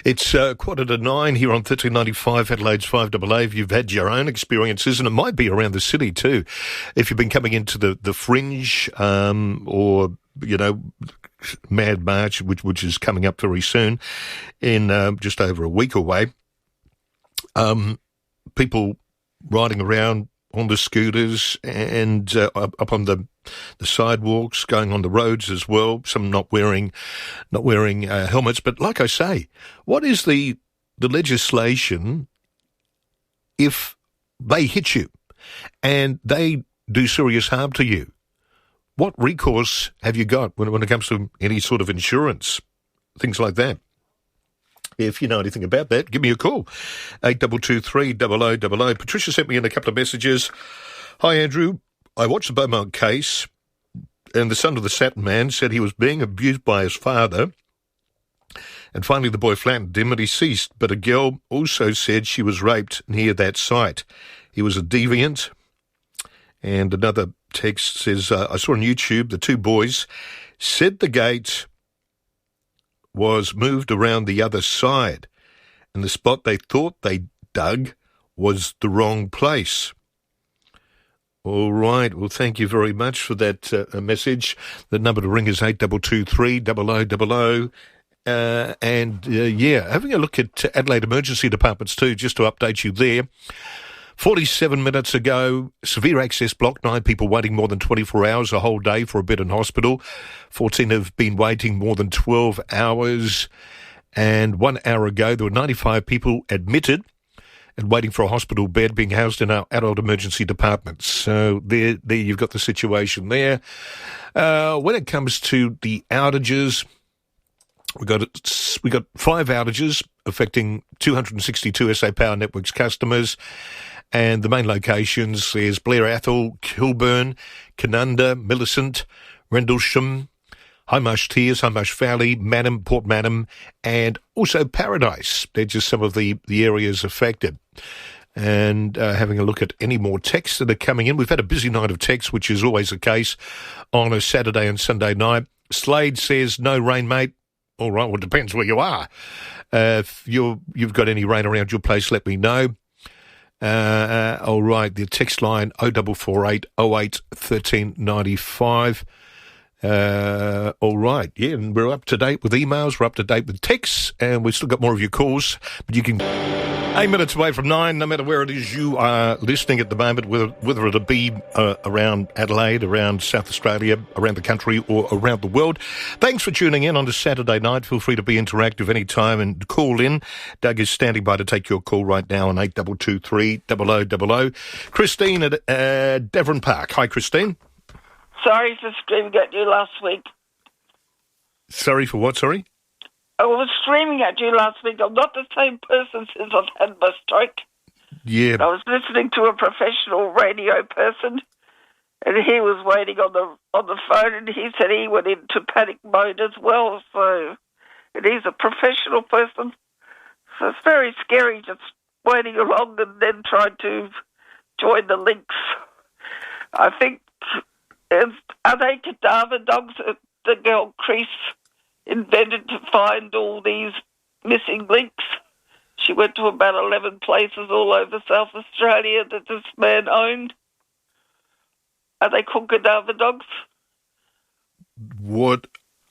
It's 8:45 here on 1395 Adelaide's 5AA. If you've had your own experiences, and it might be around the city too, if you've been coming into the fringe or, Mad March, which is coming up very soon in just over a week away, people riding around on the scooters and up on the sidewalks, going on the roads as well. Some not wearing helmets. But like I say, what is the the legislation if they hit you and they do serious harm to you? What recourse have you got when it comes to any sort of insurance, things like that? If you know anything about that, give me a call, 8223 0000. Patricia sent me in a couple of messages. Hi, Andrew. I watched the Beaumont case, and the son of the Satin man said he was being abused by his father, and finally the boy flattened him and he ceased. But a girl also said she was raped near that site. He was a deviant. And another text says, I saw on YouTube the two boys said the gate was moved around the other side, and the spot they thought they dug was the wrong place. All right. Well, thank you very much for that message. The number to ring is 8223 0000. Having a look at Adelaide Emergency Departments too, just to update you there. 47 minutes ago, severe access block, 9 people waiting more than 24 hours, a whole day for a bed in hospital. 14 have been waiting more than 12 hours. And 1 hour ago, there were 95 people admitted and waiting for a hospital bed being housed in our adult emergency departments. So there you've got the situation there. When it comes to the outages, we got 5 outages affecting 262 SA Power Networks customers. And the main locations is Blair Athol, Kilburn, Canunda, Millicent, Rendlesham, Hindmarsh Tears, Hindmarsh Valley, Mannum, Port Mannum, and also Paradise. They're just some of the areas affected. And having a look at any more texts that are coming in. We've had a busy night of texts, which is always the case on a Saturday and Sunday night. Slade says, no rain, mate. All right, well, it depends where you are. If you've got any rain around your place, let me know. All right, the text line 0448 08 1395. All right, yeah, and we're up to date with emails, we're up to date with texts, and we've still got more of your calls, but you can 8 minutes away from 9, no matter where it is you are listening at the moment, whether it be around Adelaide, around South Australia, around the country, or around the world. Thanks for tuning in on a Saturday night. Feel free to be interactive anytime and call in. Doug is standing by to take your call right now on 8223 0000. Christine at Devon Park. Hi, Christine. Sorry for screaming at you last week. Sorry for what, sorry? I was screaming at you last week. I'm not the same person since I've had my stroke. Yeah. I was listening to a professional radio person, and he was waiting on the phone, and he said he went into panic mode as well. So, and he's a professional person, so it's very scary just waiting along and then trying to join the links. I think are they cadaver dogs that the girl Chris invented to find all these missing links? She went to about 11 places all over South Australia that this man owned. Are they called cadaver dogs? What?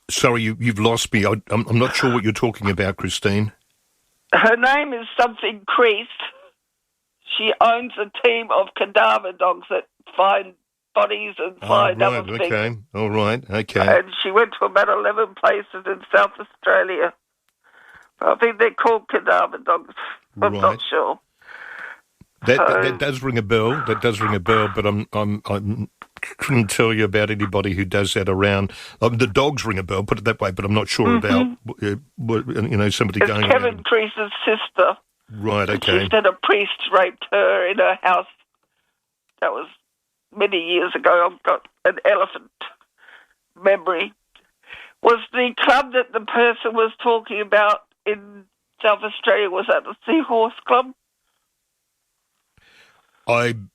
Sorry, you've lost me. I'm not sure what you're talking about, Christine. Her name is something Chris. She owns a team of cadaver dogs that find bodies and find other things. Okay. All right, okay. And she went to about 11 places in South Australia. I think they're called cadaver dogs. I'm not sure. That does ring a bell. That does ring a bell. But I couldn't tell you about anybody who does that around. The dogs ring a bell. Put it that way. But I'm not sure about somebody it's going. Kevin around. Crease's sister. Right. Okay. She said a priest raped her in her house. That was many years ago. I've got an elephant memory. Was the club that the person was talking about in South Australia, was that the Seahorse Club? I'm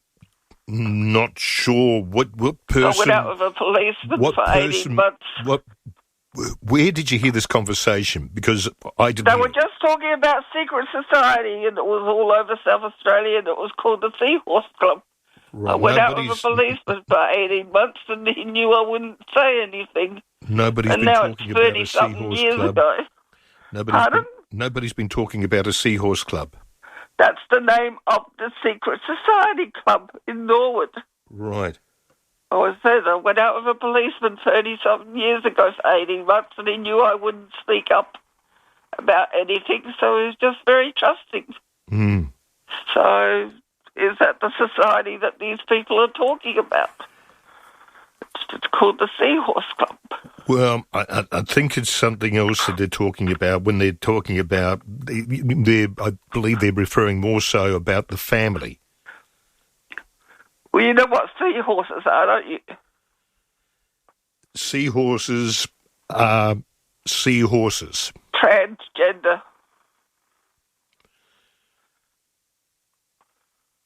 not sure what person. I went out with a policeman for 18 months. Where did you hear this conversation? Because I didn't. They were just talking about secret society, and it was all over South Australia, and it was called the Seahorse Club. Right. I went out with a policeman for 18 months, and he knew I wouldn't say anything. Nobody's been talking about a Seahorse Club. Ago. Nobody's been talking about a Seahorse Club. That's the name of the secret society club in Norwood. Right. I went out with a policeman 30-something years ago for 18 months, and he knew I wouldn't speak up. about anything, so he was just very trusting. Mm. So is that the society that these people are talking about? It's called the Seahorse Club. Well, I think it's something else that they're talking about when they're talking about, I believe they're referring more so about the family. Well, you know what seahorses are, don't you? Seahorses are seahorses. Transgender.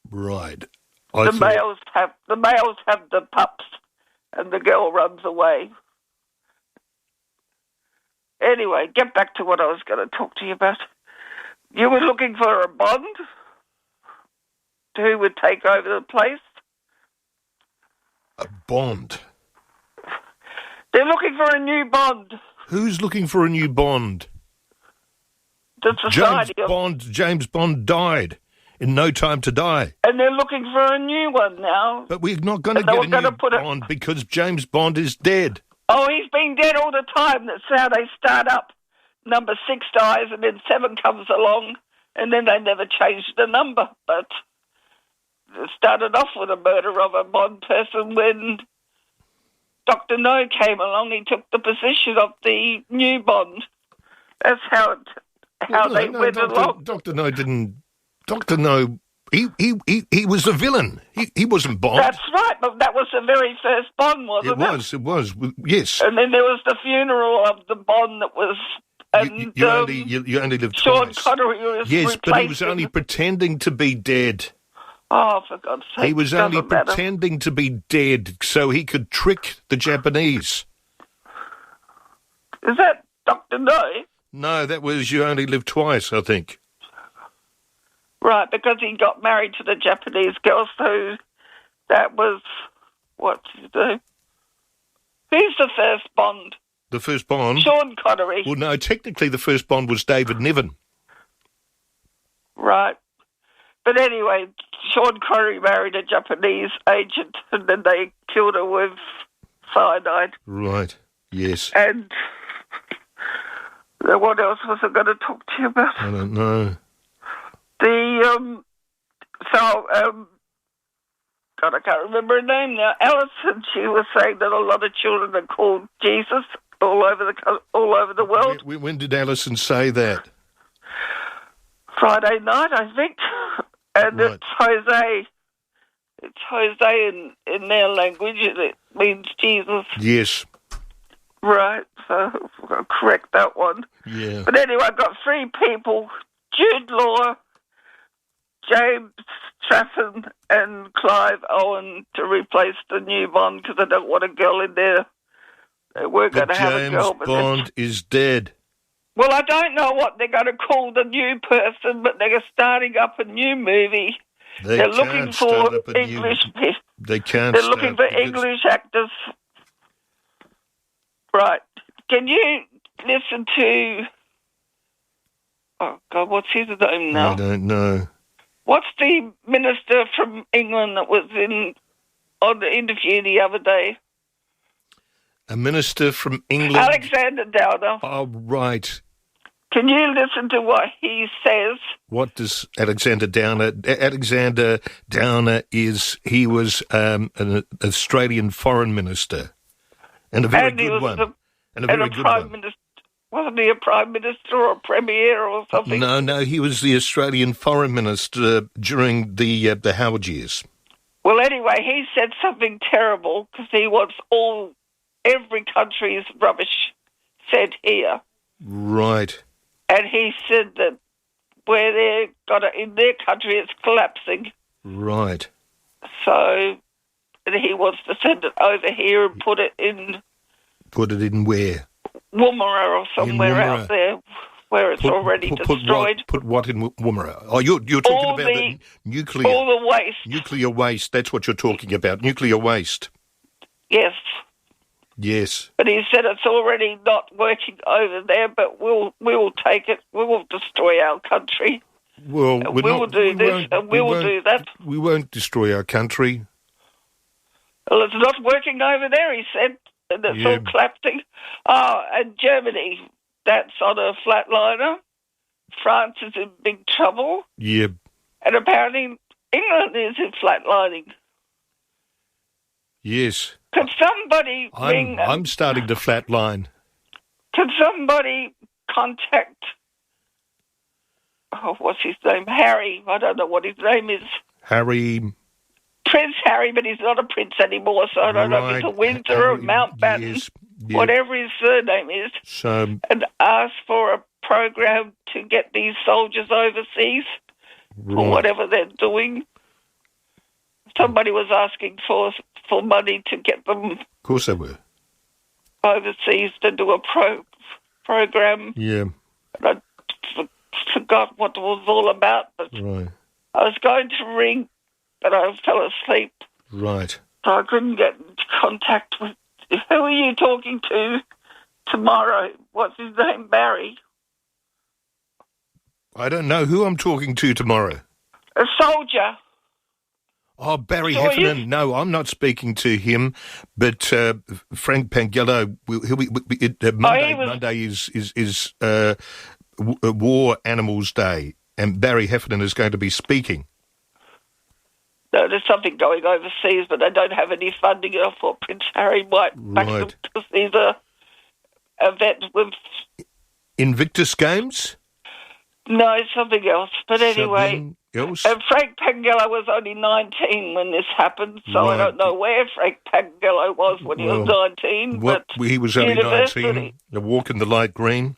Right. The males have the pups, and the girl runs away. Anyway, get back to what I was going to talk to you about. You were looking for a bond? Who would take over the place? A bond? They're looking for a new bond. Who's looking for a new bond? The society James Bond died in No Time to Die. And they're looking for a new one now. But we're not going to get a new Bond because James Bond is dead. Oh, he's been dead all the time. That's how they start up. Number 6 dies, and then 7 comes along, and then they never changed the number. But it started off with a murder of a Bond person when Dr. No came along. He took the position of the new Bond. That's how they went along. Dr. No didn't. Dr. No. He was the villain. He wasn't Bond. That's right, but that was the very first Bond, wasn't it? It was, yes. And then there was the funeral of the Bond that was... And you only lived Sean twice. Connery was Yes, but he was replacing- only pretending to be dead. Oh, for God's sake. He was only doesn't matter. pretending to be dead so he could trick the Japanese. Is that Dr. No? No, that was You Only Live Twice, I think. Right, because he got married to the Japanese girl, so that was... What did he do? Who's the first Bond? The first Bond? Sean Connery. Well, no, technically the first Bond was David Niven. Right. But anyway, Sean Connery married a Japanese agent, and then they killed her with cyanide. Right, yes. And what else was I going to talk to you about? I don't know. God, I can't remember her name now. Alison, she was saying that a lot of children are called Jesus all over the world. When did Alison say that? Friday night, I think. And Right. it's Jose. It's Jose in their language, and it means Jesus. Yes. Right, so I've got to correct that one. Yeah. But anyway, I've got 3 people, Jude Law, James Trafford, and Clive Owen to replace the new Bond because I don't want a girl in there. They were going to have a girl. James Bond is dead. Well, I don't know what they're going to call the new person, but they're starting up a new movie. They're looking for English people. They can't. They're looking for English actors. Right. Can you listen to... Oh, God, what's his name now? I don't know. What's the minister from England that was on the interview the other day? A minister from England. Alexander Downer. Oh, right. Can you listen to what he says? What does Alexander Downer... Alexander Downer he was an Australian foreign minister. And a very good one. And a very good one. Minister. Wasn't he a prime minister or a premier or something? No, he was the Australian foreign minister during the Howard years. Well, anyway, he said something terrible because he wants every country's rubbish said here. Right. And he said that where they got it in their country, it's collapsing. Right. So he wants to send it over here and put it in... Put it in where? Woomera or somewhere out there where it's already destroyed. Put what in Woomera? Oh, you're talking about the nuclear... All the waste. Nuclear waste, that's what you're talking about. Nuclear waste. Yes. Yes. But he said it's already not working over there, but we'll take it. We will destroy our country. Well, we will do this and we will do that. We won't destroy our country. Well, it's not working over there, he said, and it's all collapsing. Oh, and Germany. stats on a flatliner. France is in big trouble. Yeah. And apparently England is in flatlining. Yes. Could somebody ring... I'm starting to flatline. Could somebody contact... Oh, what's his name? Harry. I don't know what his name is. Harry... Prince Harry, but he's not a prince anymore, so I don't know if he's a Windsor or Mountbatten, yes. whatever his surname is, So, and ask for a program to get these soldiers overseas for whatever they're doing. Somebody was asking for money to get them... Of course they were. ...overseas to do a program. Yeah. And I forgot what it was all about, but Right. I was going to ring, but I fell asleep. Right. So I couldn't get into contact with... Who are you talking to tomorrow? What's his name? Barry? I don't know who I'm talking to tomorrow. A soldier. Oh, Barry So Heffernan. No, I'm not speaking to him, but Frank Pangelo. Monday is War Animals Day, and Barry Heffernan is going to be speaking. No, there's something going overseas, but they don't have any funding. I thought Prince Harry might back them because he's a vet with... Invictus Games? No, it's something else. But anyway, Something else? and Frank Pangelo was only 19 when this happened, so I don't know where Frank Pangelo was when he was 19. What, but he was only university. 19, a walk in the light green.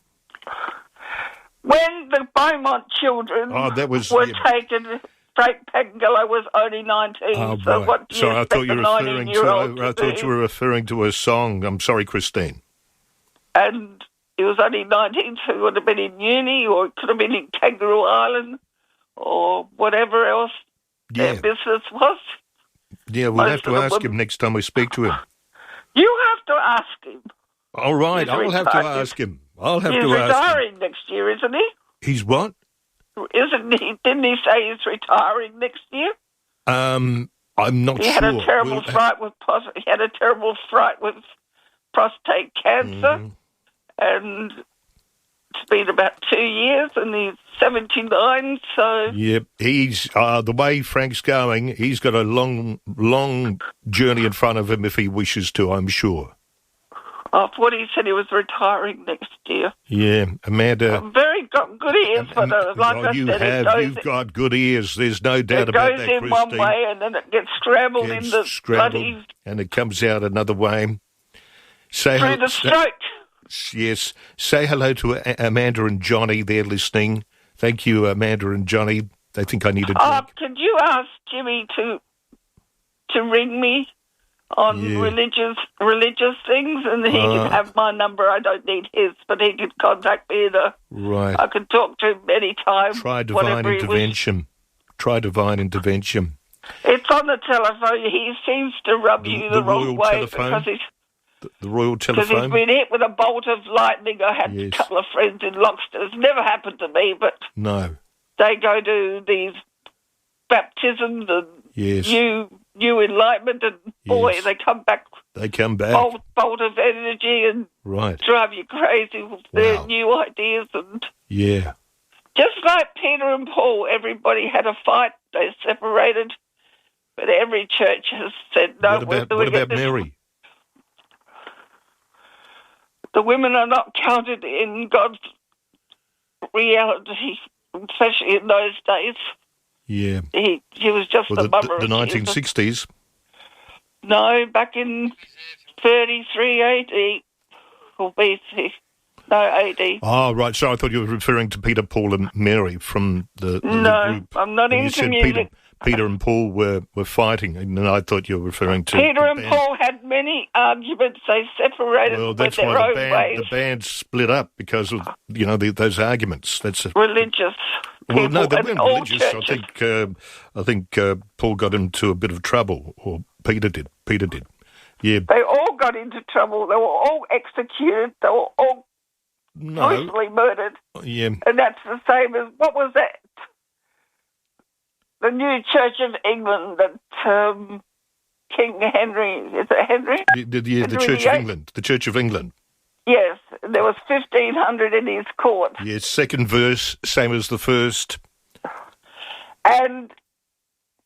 When the Beaumont children were taken... Frank Pangelo was only 19, so what do you Sorry, I thought expect you a were referring 19-year-old to. I thought you were referring to a song. I'm sorry, Christine. And he was only 19, so he would have been in uni, or it could have been in Kangaroo Island, or whatever else their business was. Yeah, we'll have to ask him next time we speak to him. You have to ask him. All right, He's I'll have to retired. ask him. I'll have He's to ask him. retiring next year, isn't he? He's what? Isn't he? Didn't he say he's retiring next year? I'm not He sure. had a terrible fright with prostate cancer, and it's been about 2 years, and he's 79. So Yep, he's the way Frank's going. He's got a long journey in front of him if he wishes to. I'm sure. I thought he said he was retiring next year. Yeah, Amanda. Very got good ears, but like I said, you've got good ears. There's no doubt it about goes that, in one Christine. way and then it gets scrambled in the bloody and it comes out another way. through the throat. Yes. Say hello to Amanda and Johnny. They're listening. Thank you, Amanda and Johnny. They think I need a drink. Could you ask Jimmy to ring me on religious things, and he can have my number. I don't need his, but he could contact me. Right. I could talk to him any time. Try divine intervention. Try divine intervention. It's on the telephone. He seems to rub you the wrong way telephone? because he's... The royal Because telephone? he's been hit with a bolt of lightning. I had a couple of friends in Loxton. It's never happened to me, but No. they go to these baptisms and new enlightenment, and boy, they come back. They come back. Bolt of energy and drive you crazy with their new ideas. And just like Peter and Paul, everybody had a fight. They separated, but every church has said no. What about Mary? The women are not counted in God's reality, especially in those days. Yeah. He was just a mother. The 1960s. No, back in 33 AD or BC. No, AD. Oh, right. So I thought you were referring to Peter, Paul and Mary from the group. I'm not And you into said music. Peter and Paul were fighting, and I thought you were referring to Peter and Paul had many arguments. They separated Well, with that's their why own ways. the band split up because of those arguments. That's Religious. Well, no, they people weren't and all religious. churches. I think Paul got into a bit of trouble, or Peter did. Yeah. They all got into trouble. They were all executed. They were all brutally murdered. Yeah. And that's the same as, what was that? The new Church of England that King Henry, is it Henry? The Church of England. The Church of England. Yes, there was 1,500 in his court. Yes, second verse, same as the first. And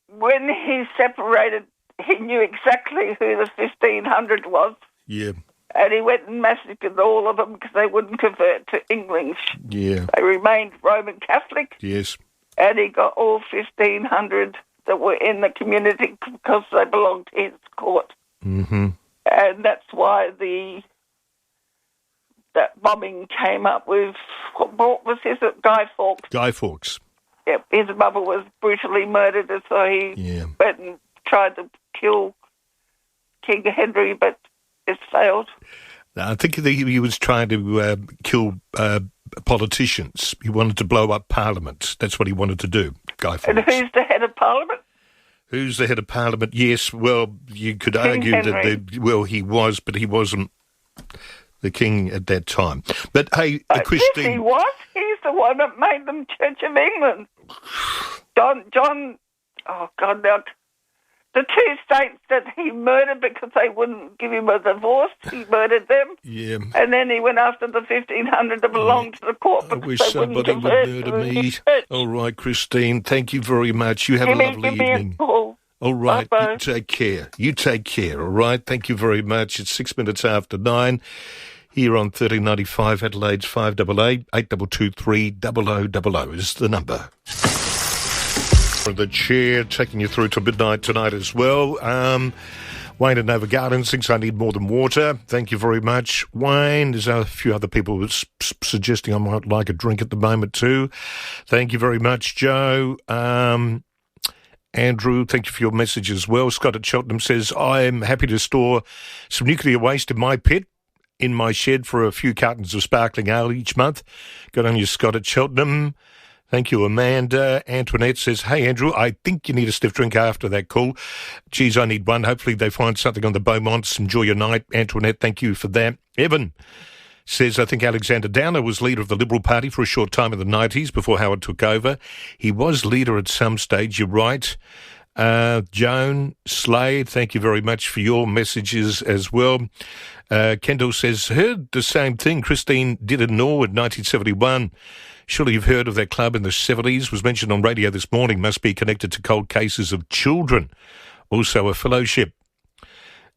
when he separated, he knew exactly who the 1,500 was. Yeah. And he went and massacred all of them because they wouldn't convert to English. Yeah. They remained Roman Catholic. Yes. And he got all 1,500 that were in the community because they belonged to his court. Mm-hmm. And that's why that bombing came up with, what was his, Guy Fawkes. Guy Fawkes. Yep, his mother was brutally murdered, and so he went and tried to kill King Henry, but it failed. I think he was trying to kill politicians. He wanted to blow up Parliament. That's what he wanted to do, Guy Fawkes. And who's the head of Parliament? Who's the head of Parliament? Yes, well, you could argue that, he was, but he wasn't the king at that time. But, hey, Christine... Yes, he was. He's the one that made them Church of England. John... Oh, God, now... The two states that he murdered because they wouldn't give him a divorce, he murdered them. Yeah. And then he went after the 1,500 that belonged to the court because I wish they somebody wouldn't would murder me. All right, Christine, thank you very much. You have a lovely give me evening. A call. All right, Bye-bye. You take care. You take care, all right? Thank you very much. It's 6 minutes after 9 here on 1395 Adelaide's 5AA, 8223 0000 is the number. The chair taking you through to midnight tonight as well. Wayne at Nova Gardens thinks I need more than water. Thank you very much, Wayne. There's a few other people suggesting I might like a drink at the moment too. Thank you very much, Joe. Andrew, thank you for your message as well. Scott at Cheltenham says, I'm happy to store some nuclear waste in my pit, in my shed for a few cartons of sparkling ale each month. Good on you, Scott at Cheltenham. Thank you, Amanda. Antoinette says, hey, Andrew, I think you need a stiff drink after that call. Geez, I need one. Hopefully they find something on the Beaumonts. Enjoy your night. Antoinette, thank you for that. Evan says, I think Alexander Downer was leader of the Liberal Party for a short time in the 90s before Howard took over. He was leader at some stage, you're right. Joan Slade, thank you very much for your messages as well. Kendall says, heard the same thing Christine did in Norwood, 1971. Surely you've heard of that club in the 70s, was mentioned on radio this morning, must be connected to cold cases of children, also a fellowship.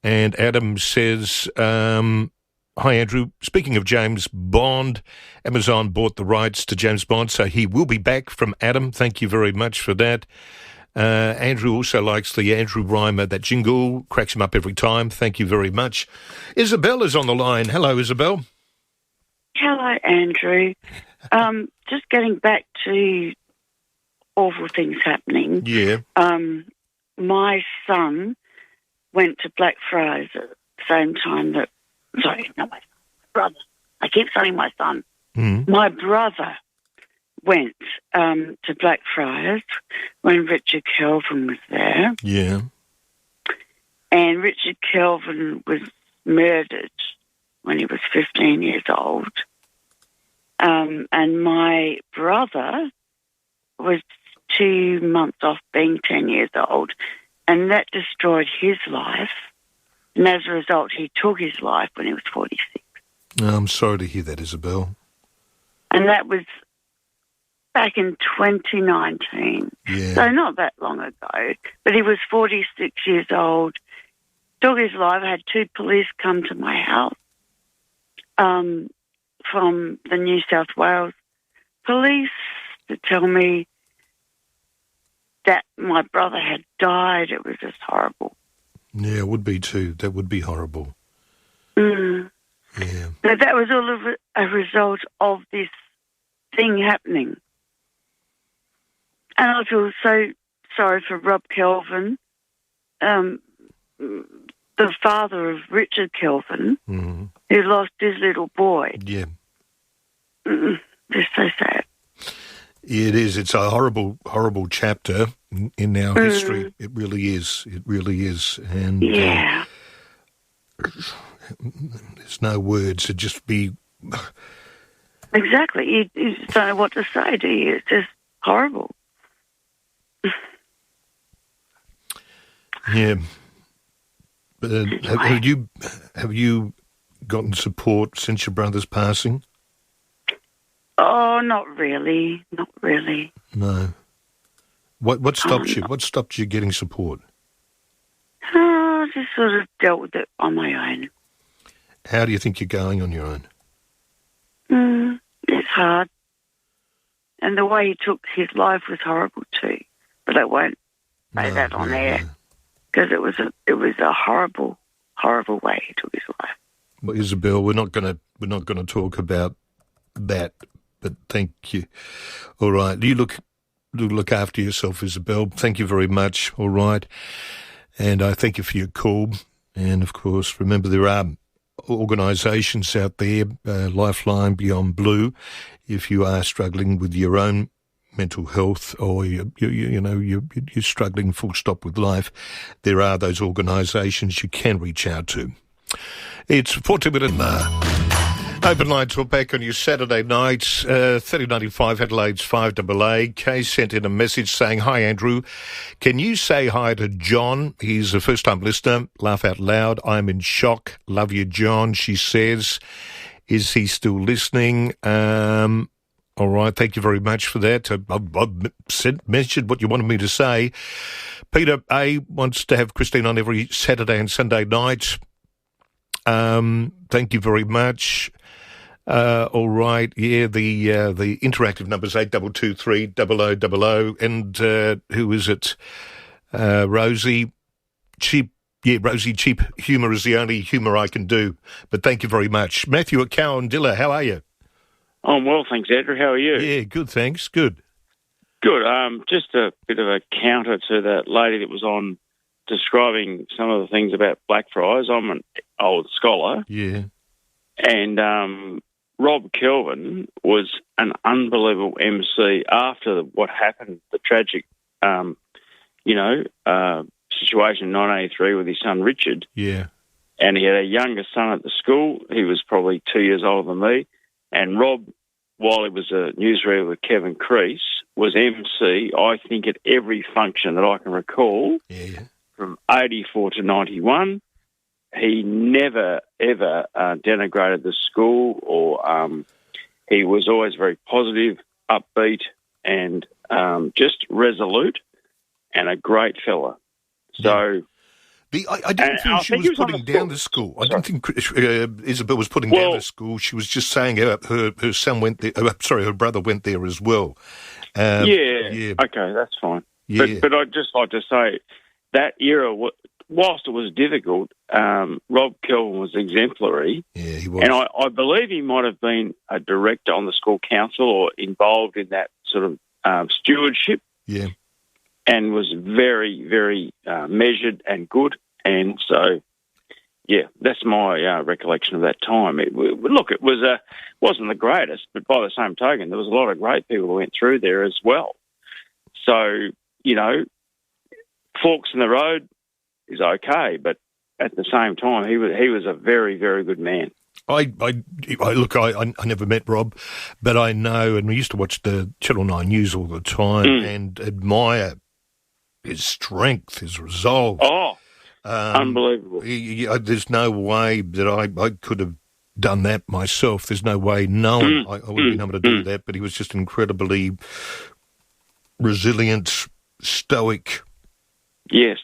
And Adam says, hi Andrew, speaking of James Bond, Amazon bought the rights to James Bond, so he will be back from Adam. Thank you very much for that. Andrew also likes the Andrew Reimer, that jingle, cracks him up every time. Thank you very much. Isabel is on the line. Hello, Isabel. Hello, Andrew. Just getting back to awful things happening. Yeah. My son went to Blackfriars at the same time that... Sorry, not my son, my brother. I keep saying my son. Mm. My brother went to Blackfriars when Richard Kelvin was there. Yeah. And Richard Kelvin was murdered when he was 15 years old. And my brother was 2 months off being 10 years old, and that destroyed his life. And as a result, he took his life when he was 46. I'm sorry to hear that, Isabel. And that was back in 2019. Yeah. So not that long ago. But he was 46 years old, took his life. I had 2 police come to my house from the New South Wales police to tell me that my brother had died. It was just horrible. Yeah, it would be too. That would be horrible. Mm. Yeah. But that was all of a result of this thing happening. And I feel so sorry for Rob Kelvin, the father of Richard Kelvin, who lost his little boy. Yeah. Just so sad. It is. It's a horrible, horrible chapter in our history. It really is. It really is. And yeah. There's no words. It'd just be... Exactly. You just don't know what to say, do you? It's just horrible. Yeah. But have you gotten support since your brother's passing? Oh, not really. Not really. No. What stopped you? What stopped you getting support? I just sort of dealt with it on my own. How do you think you're going on your own? It's hard. And the way he took his life was horrible too. But I won't say that on air because it was a horrible, horrible way he took his life. Well, Isabel, we're not going to talk about that. But thank you. All right, you look after yourself, Isabel. Thank you very much. All right, and I thank you for your call. And of course, remember there are organisations out there, Lifeline, Beyond Blue. If you are struggling with your own mental health or you're struggling full stop with life, there are those organisations you can reach out to. It's 40 minutes. Open line talk back on your Saturday nights, 3095 Adelaide's 5AA. Kay sent in a message saying, "Hi Andrew, can you say hi to John? He's a first-time listener. Laugh out loud. I'm in shock. Love you, John," she says. Is he still listening? All right, thank you very much for that. I've mentioned what you wanted me to say. Peter A. wants to have Christine on every Saturday and Sunday night. Thank you very much. All right, yeah, the interactive number's 8223 0000, and who is it? Rosie. Cheap humour is the only humour I can do. But thank you very much. Matthew at Cowandilla, how are you? I'm well, thanks, Andrew. How are you? Yeah, good, thanks. Good. Good. Just a bit of a counter to that lady that was on describing some of the things about Blackfriars. I'm an old scholar. Yeah. And Rob Kelvin was an unbelievable MC after what happened, the tragic, situation in 1983 with his son Richard. Yeah. And he had a younger son at the school. He was probably 2 years older than me. And Rob, while he was a newsreader with Kevin Crease, was MC, I think, at every function that I can recall. Yeah. From 84 to 91. He never, ever denigrated the school, or he was always very positive, upbeat, and just resolute, and a great fella. So, I didn't think she was putting down the school. I didn't think Isabel was putting down the school. She was just saying her son went there. Her brother went there as well. Yeah. Okay, that's fine. Yeah. But I'd just like to say that era, whilst it was difficult, Rob Kelvin was exemplary. Yeah, he was. And I believe he might have been a director on the school council or involved in that sort of stewardship. Yeah. And was very, very measured and good. And so, yeah, that's my recollection of that time. It wasn't the greatest, but by the same token, there was a lot of great people who went through there as well. So, forks in the road is okay, but at the same time, he was a very, very good man. I never met Rob, but I know, and we used to watch the Channel 9 News all the time and admire his strength, his resolve. Oh, unbelievable. There's no way that I could have done that myself. There's no way I would have been able to do that, but he was just incredibly resilient, stoic. Yes.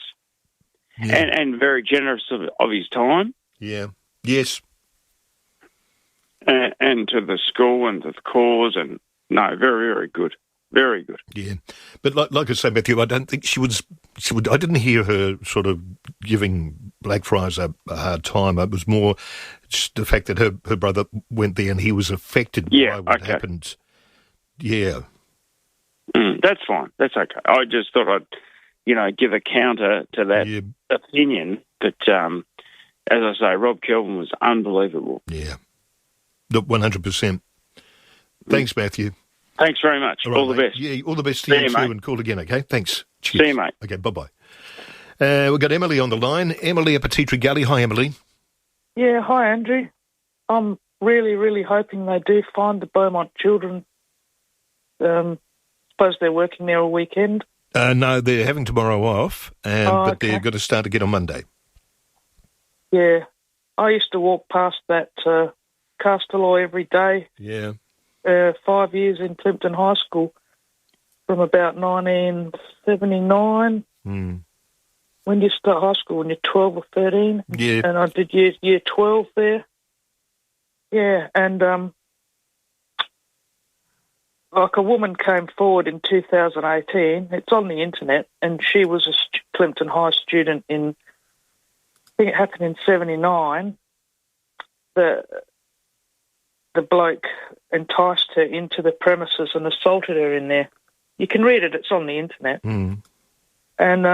Yeah. And very generous of his time. Yeah. Yes. And to the school and to the cause, and very, very good. Very good. Yeah. But like I say, Matthew, I don't think she would, I didn't hear her sort of giving Blackfriars a hard time. It was more just the fact that her brother went there and he was affected by what happened. Yeah. That's fine. That's okay. I just thought I'd, give a counter to that opinion that, as I say, Rob Kelvin was unbelievable. Yeah. 100%. Thanks, Matthew. Thanks very much. All the best. Yeah, all the best to you too, and call again, okay? Thanks. Cheers. See you, mate. Okay, bye-bye. We've got Emily on the line. Emily at Petrie Gully. Hi, Emily. Yeah, hi, Andrew. I'm really, really hoping they do find the Beaumont children. Suppose they're working there all weekend. No, they're having tomorrow off, but they're going to start again on Monday. Yeah. I used to walk past that Castelloy every day. Yeah. 5 years in Plimpton High School from about 1979. When do you start high school? When you're 12 or 13? Yeah. And I did year 12 there. Yeah, and like a woman came forward in 2018. It's on the internet, and she was a Plimpton High student in, I think it happened in 79. The bloke enticed her into the premises and assaulted her in there. You can read it, it's on the internet. And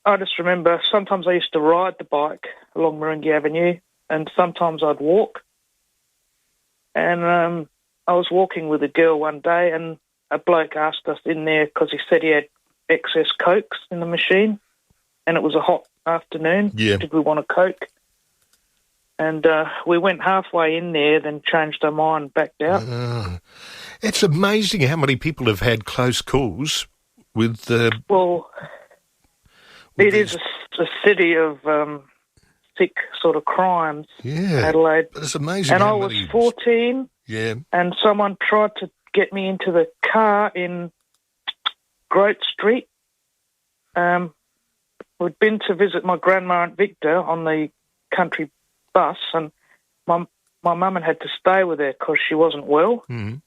I just remember sometimes I used to ride the bike along Moringi Avenue, and sometimes I'd walk. And I was walking with a girl one day, and a bloke asked us in there because he said he had excess Cokes in the machine, and it was a hot afternoon. Yeah. Did we want a Coke? And we went halfway in there, then changed our mind, backed out. It's amazing how many people have had close calls with... well, it is a city of sick sort of crimes, Adelaide. It's amazing and how I was many... 14, and someone tried to get me into the car in Grote Street. We'd been to visit my grandma and Victor on the country bus, and my mum had to stay with her because she wasn't well, and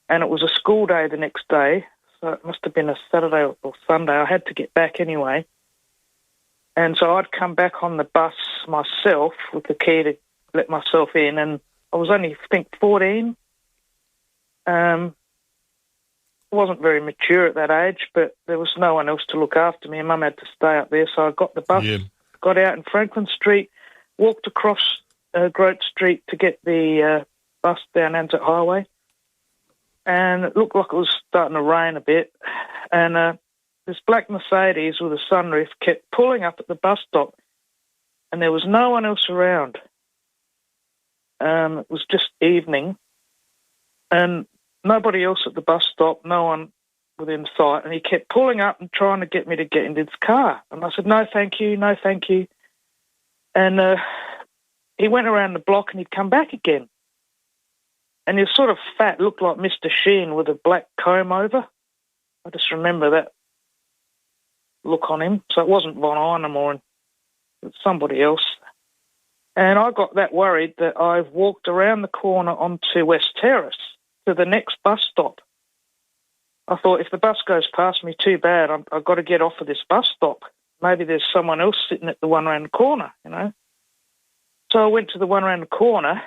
it was a school day the next day, so it must have been a Saturday or Sunday. I had to get back anyway. And so I'd come back on the bus myself with the key to let myself in, and I was only, I think, 14. I wasn't very mature at that age, but there was no one else to look after me, and Mum had to stay up there. So I got the bus, got out in Franklin Street, walked across Grote Street to get the bus down Anzac Highway, and it looked like it was starting to rain a bit, and this black Mercedes with a sunroof kept pulling up at the bus stop, and there was no one else around. It was just evening, and nobody else at the bus stop, no one within sight, and he kept pulling up and trying to get me to get into his car. And I said, no, thank you, no, thank you. And he went around the block and he'd come back again. And he was sort of fat, looked like Mr. Sheen with a black comb over. I just remember that look on him. So it wasn't Von Einem or it was somebody else. And I got that worried that I've walked around the corner onto West Terrace to the next bus stop. I thought, if the bus goes past me, too bad. I've got to get off of this bus stop. Maybe there's someone else sitting at the one around the corner, you know. So I went to the one around the corner,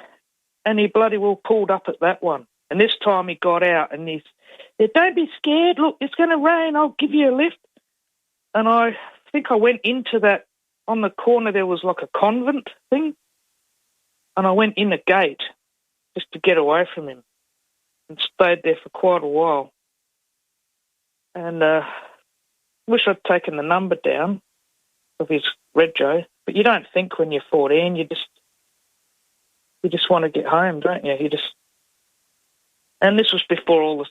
and he bloody well pulled up at that one. And this time he got out, and he said, don't be scared. Look, it's going to rain. I'll give you a lift. And I think I went into that. On the corner there was like a convent thing, and I went in the gate just to get away from him and stayed there for quite a while. And wish I'd taken the number down of his rego, but you don't think when you're 14, you just want to get home, don't you? And this was before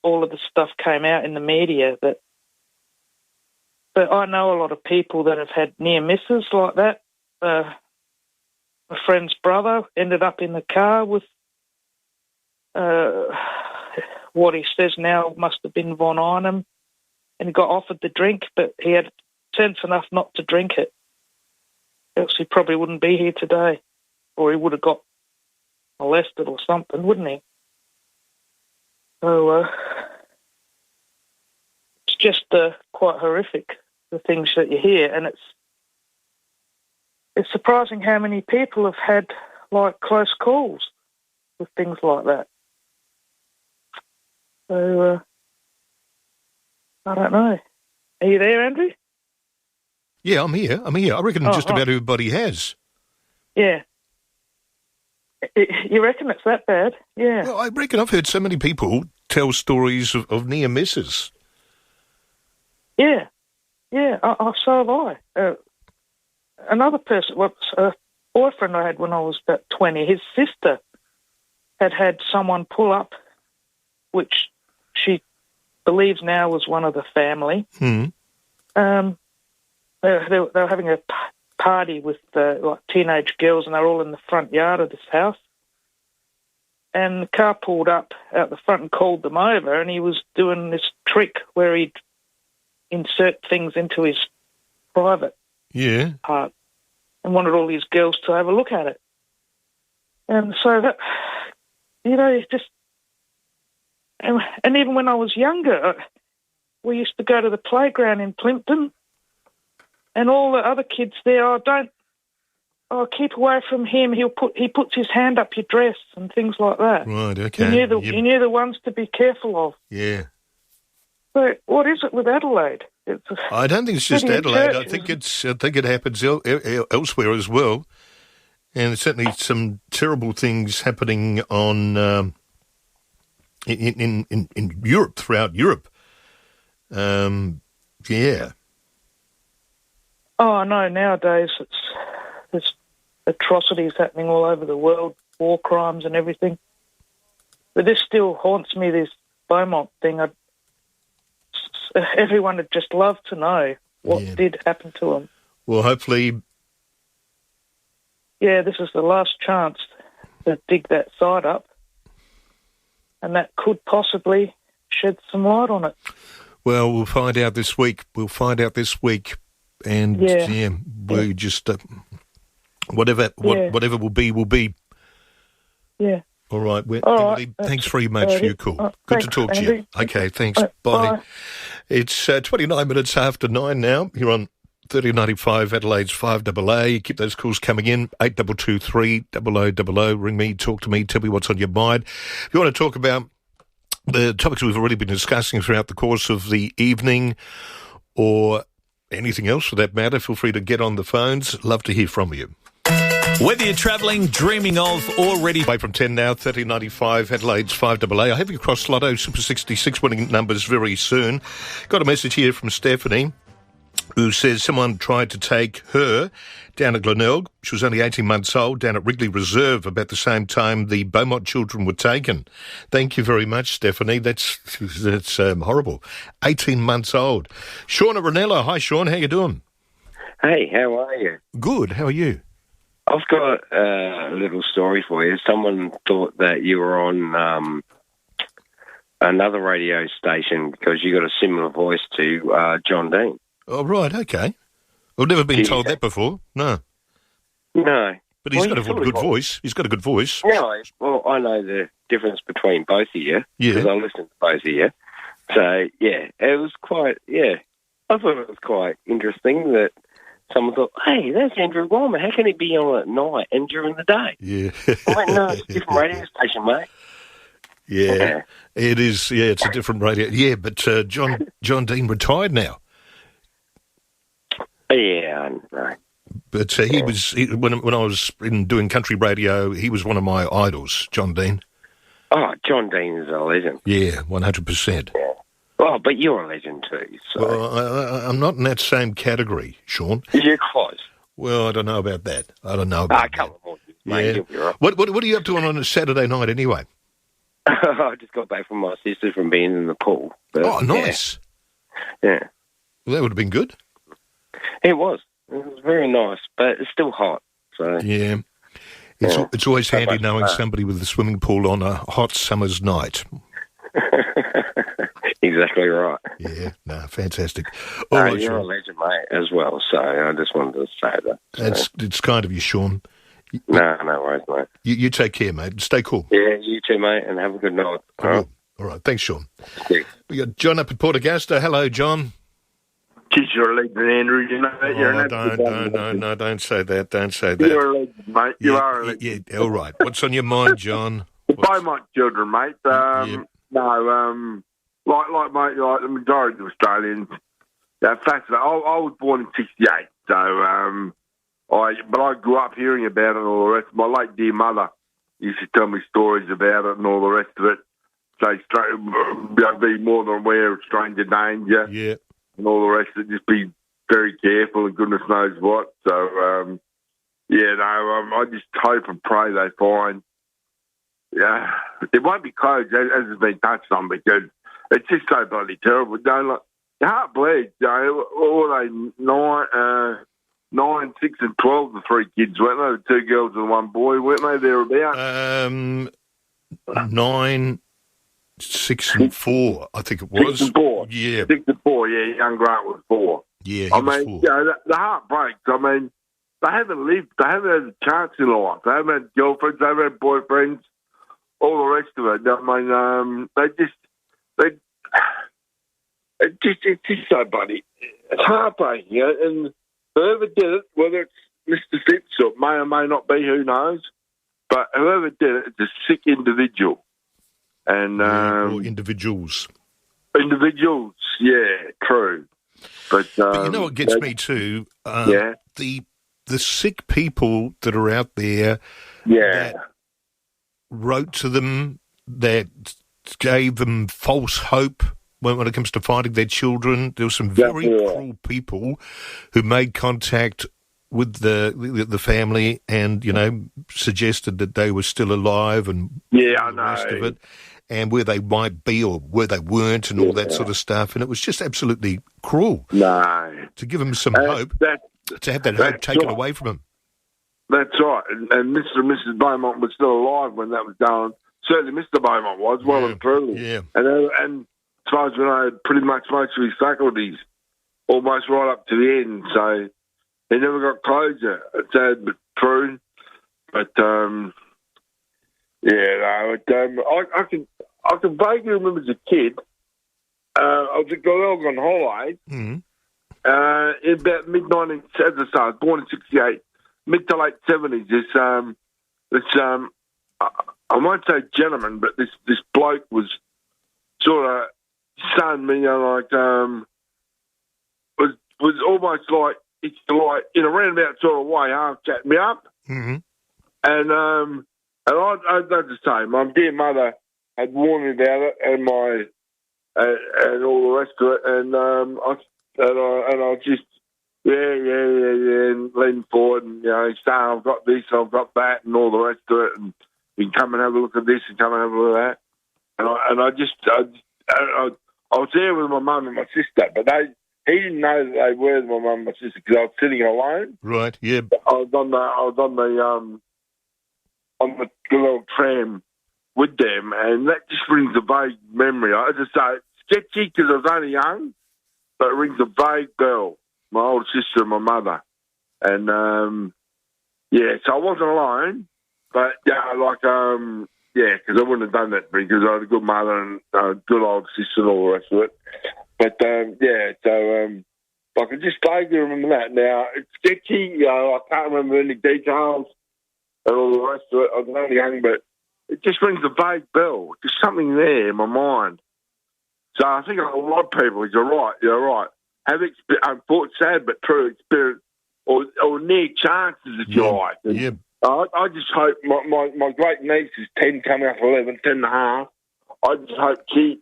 all of the stuff came out in the media. But I know a lot of people that have had near misses like that. My friend's brother ended up in the car with what he says now must have been Von Einem, and he got offered the drink, but he had sense enough not to drink it. Else he probably wouldn't be here today, or he would have got molested or something, wouldn't he? So it's just quite horrific, the things that you hear, and it's surprising how many people have had like close calls with things like that. So I don't know. Are you there, Andrew? Yeah, I'm here. I reckon just about everybody has. Yeah. You reckon it's that bad? Yeah. Well, I reckon I've heard so many people tell stories of near misses. Yeah. Yeah, so have I. Another person, a boyfriend I had when I was about 20, his sister had someone pull up, which she believes now was one of the family. They were having a party with like teenage girls, and they're all in the front yard of this house. And the car pulled up out the front and called them over, and he was doing this trick where he'd insert things into his private part and wanted all these girls to have a look at it. And so that, just... And even when I was younger, we used to go to the playground in Plimpton, and all the other kids there, keep away from him. He puts his hand up your dress and things like that. Right, okay. You knew the ones to be careful of. Yeah. So what is it with Adelaide? I don't think it's just Adelaide. I think it happens elsewhere as well, and there's certainly some terrible things happening on in Europe, throughout Europe. Yeah. Oh no! Nowadays, there's atrocities happening all over the world, war crimes and everything. But this still haunts me. This Beaumont thing. Everyone would just love to know what did happen to them. Well, hopefully. Yeah, this is the last chance to dig that site up, and that could possibly shed some light on it. Well, we'll find out this week. And we just whatever will be will be. Yeah. All right. Emily, thanks very much for your call. Good to talk to you. Okay, thanks. Bye. It's 29 minutes after 9 now. You're on 3095 Adelaide's 5AA. Keep those calls coming in. 8223 0000. Ring me, talk to me, tell me what's on your mind. If you want to talk about the topics we've already been discussing throughout the course of the evening, or anything else for that matter, feel free to get on the phones. Love to hear from you. Whether you're travelling, dreaming of, or ready... Away from 10 now, 3095 Adelaide's 5AA. I have you across Lotto Super 66 winning numbers very soon. Got a message here from Stephanie, who says someone tried to take her down at Glenelg. She was only 18 months old, down at Wrigley Reserve about the same time the Beaumont children were taken. Thank you very much, Stephanie. That's horrible. 18 months old. Sean at Ranello. Hi, Sean. How you doing? Hey, how are you? Good. How are you? I've got a little story for you. Someone thought that you were on another radio station because you got a similar voice to John Dean. Oh, right, okay. I've never been told that before, no. No. But he's got a good voice. He's got a good voice. No, well, I know the difference between both of you because I listen to both of you. So, yeah, it was quite, I thought it was quite interesting that someone thought, hey, that's Andrew Reimer. How can he be on at night and during the day? Yeah. I went, no, it's a different radio station, mate. Yeah, it is. Yeah, it's a different radio. Yeah, but John Dean retired now. Yeah, I know. But he was, when I was doing country radio, he was one of my idols, John Dean. Oh, John Dean is a legend. Yeah, 100%. Yeah. Oh, but you're a legend too. So. Well, I'm not in that same category, Sean. You're close. Well, I don't know about that. Come on, mate. You'll be right. What are you up to on a Saturday night anyway? I just got back from my sister from being in the pool. But, nice. Yeah. Well, that would have been good. It was. It was very nice, but it's still hot. So yeah. It's always handy knowing somebody with a swimming pool on a hot summer's night. Exactly right. Yeah, no, fantastic. All right, you're a legend, mate, as well, so I just wanted to say that. So. It's kind of you, Sean. No worries, mate. You take care, mate. Stay cool. Yeah, you too, mate, and have a good night. All right. Thanks, Sean. Yeah. We got John up at Port Augusta. Hello, John. Geez, you're a legend, Andrew. You know that. No, don't say that. Don't say that. You're a legend, mate. You are a legend. Yeah, all right. What's on your mind, John? Beaumont children, mate. Like the majority of Australians, they're fascinated. I was born in '68, so I grew up hearing about it and all the rest. My late dear mother used to tell me stories about it and all the rest of it. So be more than aware of stranger danger, and all the rest of it. Just be very careful and goodness knows what. So I just hope and pray they find. Yeah, it won't be closed as has been touched on because it's just so bloody terrible. Your heart bleeds. All they 9, 6 and 12, the three kids, weren't they? The 2 girls and 1 boy, weren't they, thereabouts? 9, 6 and 4, I think it was. 6 and 4. Yeah. 6 and 4, yeah. Young Grant was 4. Yeah, he I was mean, 4. you know, the heart breaks. I mean, they haven't lived. They haven't had a chance in life. They haven't had girlfriends. They haven't had boyfriends. All the rest of it. I mean, it's just so bloody. It's heartbreaking, you know, and whoever did it, whether it's Mr. Phipps or may or may not be, who knows, but whoever did it, it's a sick individual. And or individuals. Individuals, yeah, true. But you know what gets me too? The sick people that are out there that wrote to them, that gave them false hope when it comes to finding their children. There were some very cruel people who made contact with the family and, you know, suggested that they were still alive and I the rest of it, and where they might be or where they weren't and all that sort of stuff. And it was just absolutely cruel. No. To give them some hope, to have that hope taken away from them. That's right. And Mr. and Mrs. Beaumont was still alive when that was done. Certainly Mr. Beaumont was, well and truly. Yeah. And as far as we know, pretty much most of his faculties, almost right up to the end. So he never got closure. It's sad but true. But, I can vaguely remember as a kid, I was at Gallagher on holidays, in about mid-19, as I say, I was born in 68, mid to late 70s, this I won't say gentleman, but this bloke was sort of saying me, you know, like, was almost like, it's like, in a roundabout sort of way, half chatting me up. Mm-hmm. And I did the same. My dear mother had warned me about it, and and all the rest of it, and I just and lean forward and, you know, saying I've got this, I've got that, and all the rest of it, and you can come and have a look at this and come and have a look at that. And I was there with my mum and my sister, but he didn't know that they were my mum and my sister because I was sitting alone. Right. Yeah. I was on the little tram with them, and that just brings a vague memory. As I say, it's sketchy because I was only young, but it rings a vague bell. My older sister and my mother, and so I wasn't alone, but because I wouldn't have done that because I had a good mother and a good older sister and all the rest of it. But I can just vaguely remember that. Now it's sketchy. I can't remember any details and all the rest of it. I was only young, but it just rings a vague bell. There's something there in my mind. So I think a lot of people, you're right, have unfortunate, sad but true experience or near chances, if you like. And I just hope my great niece is 10, coming up 11, 10 and a half. I just hope she...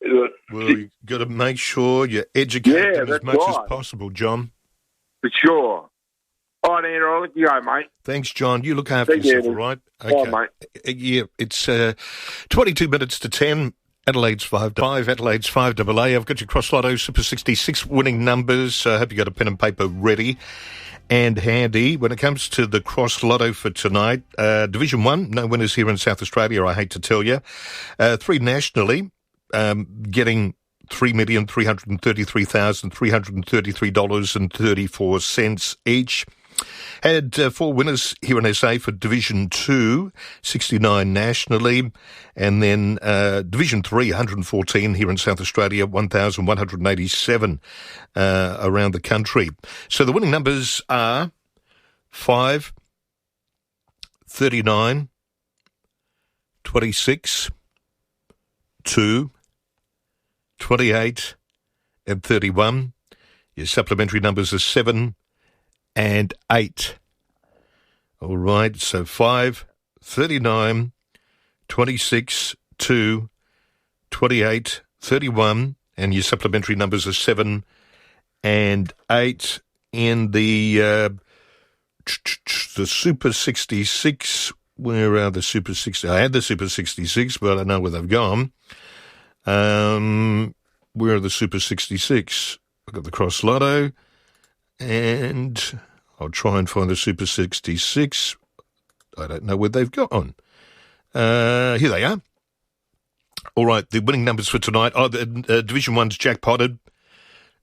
you've got to make sure you educate them as much as possible, John. For sure. All right, Andrew, I'll let you go, mate. Thanks, John. You look after yourself, all right? Okay. Bye, mate. Yeah, it's 22 minutes to 10. Adelaide's 5 Adelaide's 5AA. I've got your Cross Lotto Super 66 winning numbers. I hope you got a pen and paper ready and handy. When it comes to the Cross Lotto for tonight, Division 1, no winners here in South Australia, I hate to tell you. 3 nationally, getting $3,333,333.34 each. Had 4 winners here in SA for Division 2, 69 nationally, and then Division 3, 114 here in South Australia, 1,187 around the country. So the winning numbers are 5, 39, 26, 2, 28, and 31. Your supplementary numbers are 7 and 8. All right, so 5, 39, 26, 2, 28, 31, and your supplementary numbers are 7 and 8 in the Super 66. Where are the Super 60? I had the Super 66, but I don't know where they've gone. Where are the Super 66? I've got the Cross Lotto. And I'll try and find the Super 66. I don't know where they've gone. Here they are. All right, the winning numbers for tonight. Division 1's jackpotted.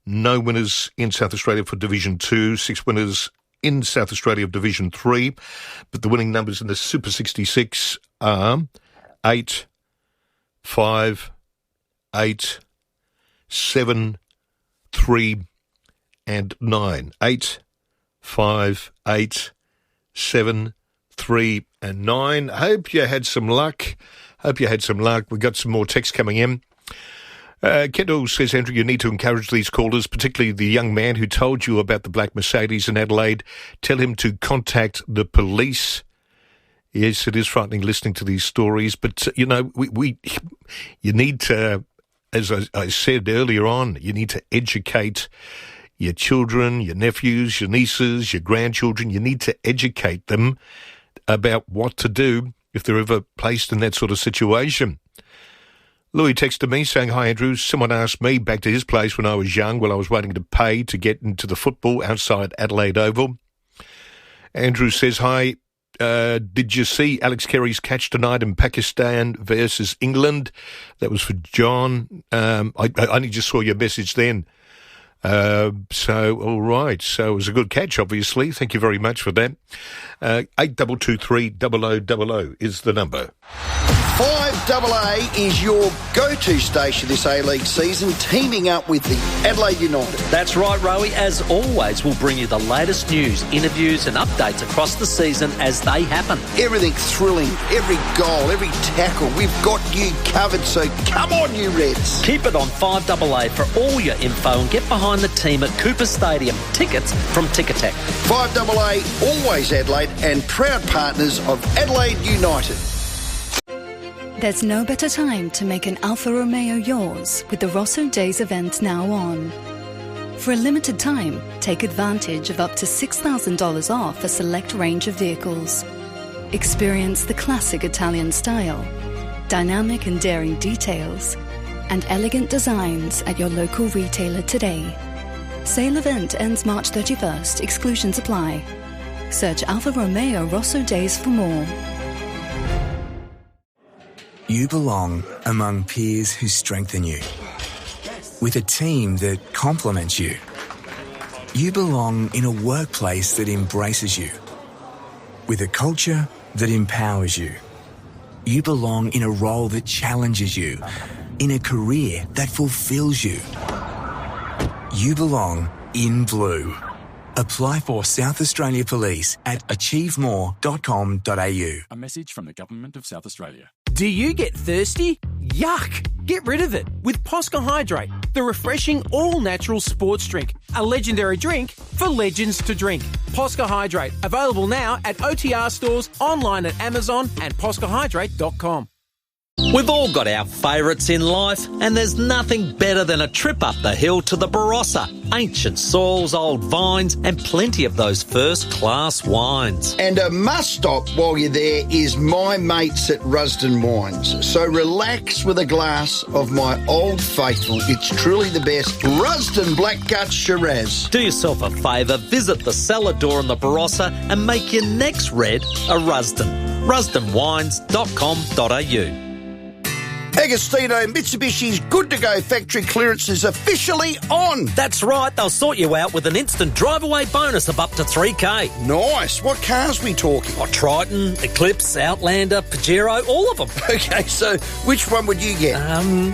No winners in South Australia for Division 2. 6 winners in South Australia of Division 3. But the winning numbers in the Super 66 are 8, 5, 8, 7, 3, and 9. 8, 5, 8, 7, 3, and 9. Hope you had some luck. We've got some more texts coming in. Kendall says, Andrew, you need to encourage these callers, particularly the young man who told you about the black Mercedes in Adelaide. Tell him to contact the police. Yes, it is frightening listening to these stories, but, you need to, as I said earlier on, you need to educate your children, your nephews, your nieces, your grandchildren. You need to educate them about what to do if they're ever placed in that sort of situation. Louis texted me saying, hi, Andrew. Someone asked me back to his place when I was young while I was waiting to pay to get into the football outside Adelaide Oval. Andrew says, hi, did you see Alex Carey's catch tonight in Pakistan versus England? That was for John. I only just saw your message then. All right. So it was a good catch, obviously. Thank you very much for that. 8223 0000 is the number. Fiveaa is your go-to station this A-League season, teaming up with the Adelaide United. That's right, Rowie. As always, we'll bring you the latest news, interviews and updates across the season as they happen. Everything thrilling, every goal, every tackle, we've got you covered, so come on, you Reds. Keep it on 5AA for all your info and get behind the team at Cooper Stadium. Tickets from Ticketek. 5AA, always Adelaide, and proud partners of Adelaide United. There's no better time to make an Alfa Romeo yours with the Rosso Days event now on. For a limited time, take advantage of up to $6,000 off a select range of vehicles. Experience the classic Italian style, dynamic and daring details, and elegant designs at your local retailer today. Sale event ends March 31st. Exclusions apply. Search Alfa Romeo Rosso Days for more. You belong among peers who strengthen you, with a team that complements you. You belong in a workplace that embraces you, with a culture that empowers you. You belong in a role that challenges you, in a career that fulfills you. You belong in blue. Apply for South Australia Police at achievemore.com.au. A message from the Government of South Australia. Do you get thirsty? Yuck! Get rid of it with Posca Hydrate, the refreshing all-natural sports drink. A legendary drink for legends to drink. Posca Hydrate, available now at OTR stores, online at Amazon and poscahydrate.com. We've all got our favourites in life, and there's nothing better than a trip up the hill to the Barossa. Ancient soils, old vines, and plenty of those first-class wines. And a must-stop while you're there is my mates at Rusden Wines. So relax with a glass of my Old Faithful. It's truly the best Rusden Black Gut Shiraz. Do yourself a favour, visit the cellar door in the Barossa and make your next red a Rusden. RusdenWines.com.au. Agostino Mitsubishi's Good To Go factory clearance is officially on. That's right, they'll sort you out with an instant drive-away bonus of up to $3,000. Nice. What cars we talking? Triton, Eclipse, Outlander, Pajero, all of them. Okay, so which one would you get?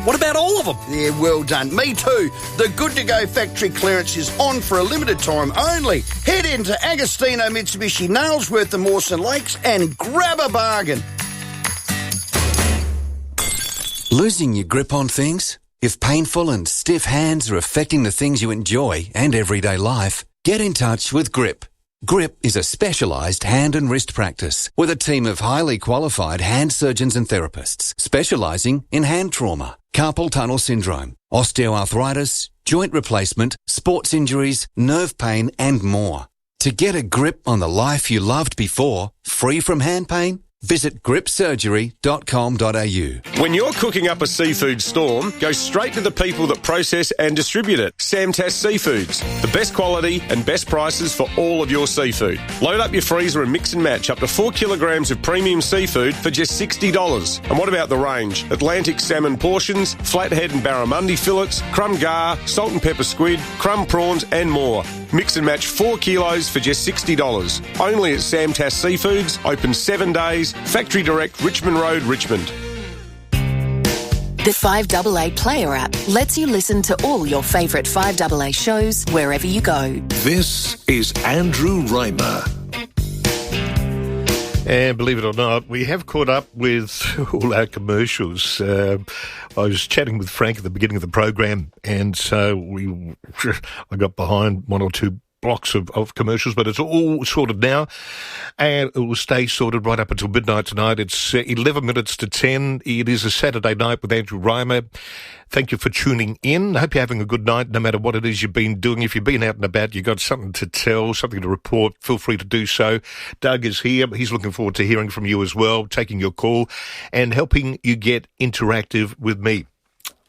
What about all of them? Yeah, well done. Me too. The Good To Go factory clearance is on for a limited time only. Head into Agostino Mitsubishi, Nailsworth and Mawson Lakes and grab a bargain. Losing your grip on things? If painful and stiff hands are affecting the things you enjoy and everyday life, get in touch with Grip. Grip is a specialised hand and wrist practice with a team of highly qualified hand surgeons and therapists specialising in hand trauma, carpal tunnel syndrome, osteoarthritis, joint replacement, sports injuries, nerve pain and more. To get a grip on the life you loved before, free from hand pain, Visit gripsurgery.com.au. When you're cooking up a seafood storm, go straight to the people that process and distribute it. Samtas Seafoods. The best quality and best prices for all of your seafood. Load up your freezer and mix and match up to 4 kilograms of premium seafood for just $60. And what about the range? Atlantic salmon portions, flathead and barramundi fillets, crumb gar, salt and pepper squid, crumb prawns and more. Mix and match 4 kilos for just $60. Only at Samtas Seafoods, open 7 days, Factory Direct, Richmond Road, Richmond. The Fiveaa Player app lets you listen to all your favourite Fiveaa shows wherever you go. This is Andrew Reimer. And believe it or not, we have caught up with all our commercials. I was chatting with Frank at the beginning of the program, and so I got behind one or two blocks of commercials, but it's all sorted now, and it will stay sorted right up until midnight tonight. It's 11 minutes to 10. It is a Saturday night with Andrew Reimer. Thank you for tuning in. I hope you're having a good night, no matter what it is you've been doing. If you've been out and about, you've got something to tell, something to report, feel free to do so. Doug is here. He's looking forward to hearing from you as well, taking your call and helping you get interactive with me.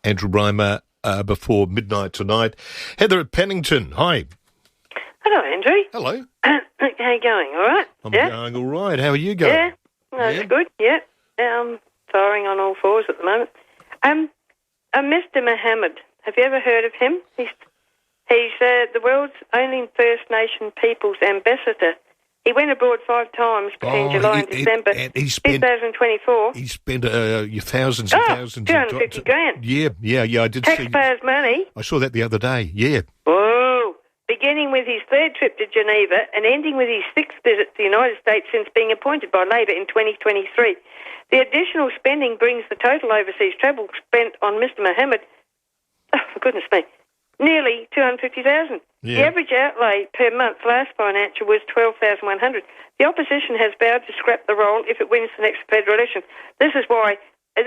Andrew Reimer before midnight tonight. Heather at Pennington, hi. Hello, Andrew. Hello. How you going? All right? I'm going all right. How are you going? Yeah, that's good. Yeah, I'm firing on all fours at the moment. Mr. Mohammed, have you ever heard of him? He's the world's only First Nation people's ambassador. He went abroad 5 times between July and December 2024. He spent thousands and thousands of $250,000. Yeah, I did see. Taxpayers' money. I saw that the other day, yeah. Whoa. Beginning with his 3rd trip to Geneva and ending with his 6th visit to the United States since being appointed by Labor in 2023. The additional spending brings the total overseas travel spent on Mr. Mohammed, for goodness me, nearly $250,000. Yeah. The average outlay per month last financial was $12,100. The opposition has vowed to scrap the role if it wins the next federal election. This is why I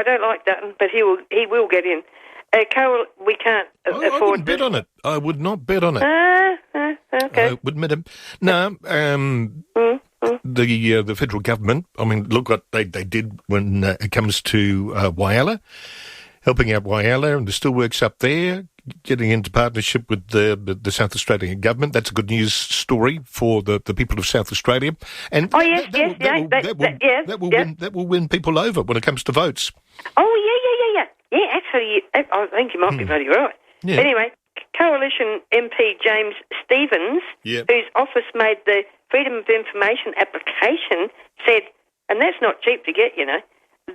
don't like Dutton, but he will get in. We can't afford. I wouldn't bet on it. I would not bet on it. Okay. I would admit him. No, the federal government, I mean, look what they did when it comes to Whyalla, helping out Whyalla and the steelworks up there, getting into partnership with the South Australian government. That's a good news story for the people of South Australia. And that will win people over when it comes to votes. Oh, yeah. Yeah, actually, I think you might be very right. Yeah. Anyway, Coalition MP James Stevens, whose office made the Freedom of Information application, said, and that's not cheap to get, you know,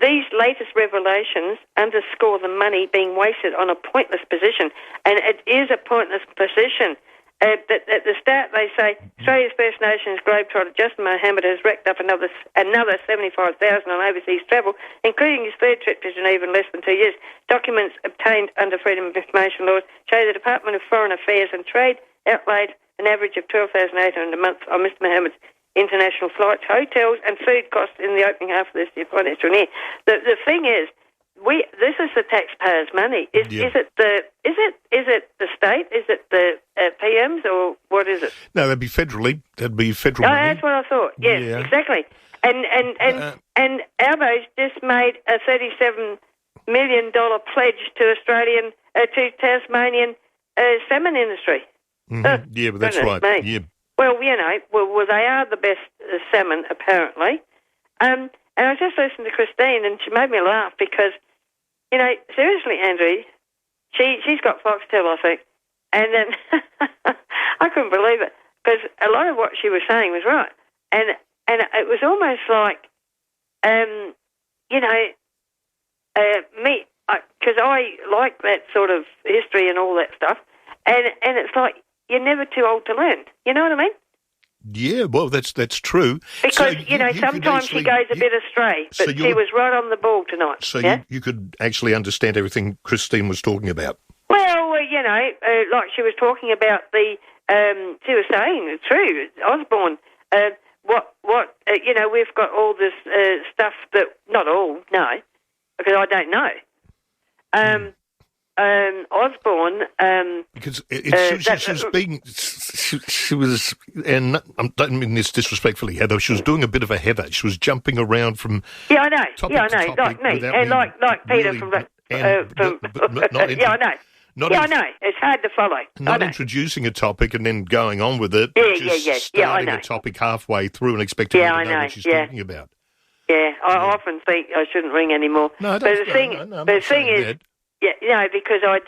these latest revelations underscore the money being wasted on a pointless position, and it is a pointless position. At the start, they say Australia's First Nations globetrotter Justin Mohammed has racked up another $75,000 on overseas travel, including his 3rd trip to Geneva in less than 2 years. Documents obtained under Freedom of Information laws show the Department of Foreign Affairs and Trade outlaid an average of $12,800 a month on Mr. Mohammed's international flights, hotels, and food costs in the opening half of this financial year. The thing is, this is the taxpayers' money. Is it the state? Is it the PMs, or what is it? No, that'd be federally. That'd be federal. Oh, money. that's what I thought. Yes, Yeah. exactly. And Albo's just made a $37 million pledge to to Tasmanian salmon industry. Mm-hmm. Yeah, but that's right. Me. Yeah. Well, you know, they are the best salmon, apparently. And I was just listening to Christine, and she made me laugh because, you know, seriously, Andrew, she's got foxtail, I think. And then I couldn't believe it because a lot of what she was saying was right. And it was almost like, you know, me, because I like that sort of history and all that stuff. And it's like you're never too old to learn. You know what I mean? Yeah, well, that's true. Because, so sometimes she goes a bit astray, but she was right on the ball tonight. So you could actually understand everything Christine was talking about. Well, you know, like she was talking about she was saying, it's true, Osborne, you know, we've got all this stuff that, not all, no, because I don't know. Osborne. Because she was, and I don't mean this disrespectfully, Heather. She was doing a bit of a Heather. She was jumping around from I know. topic to topic like me, and like Peter really, from. I know. I know. It's hard to follow. Not introducing a topic and then going on with it. Starting a topic halfway through and expecting you to know what she's talking about. Yeah, I often think I shouldn't ring anymore. No, but the thing is, because I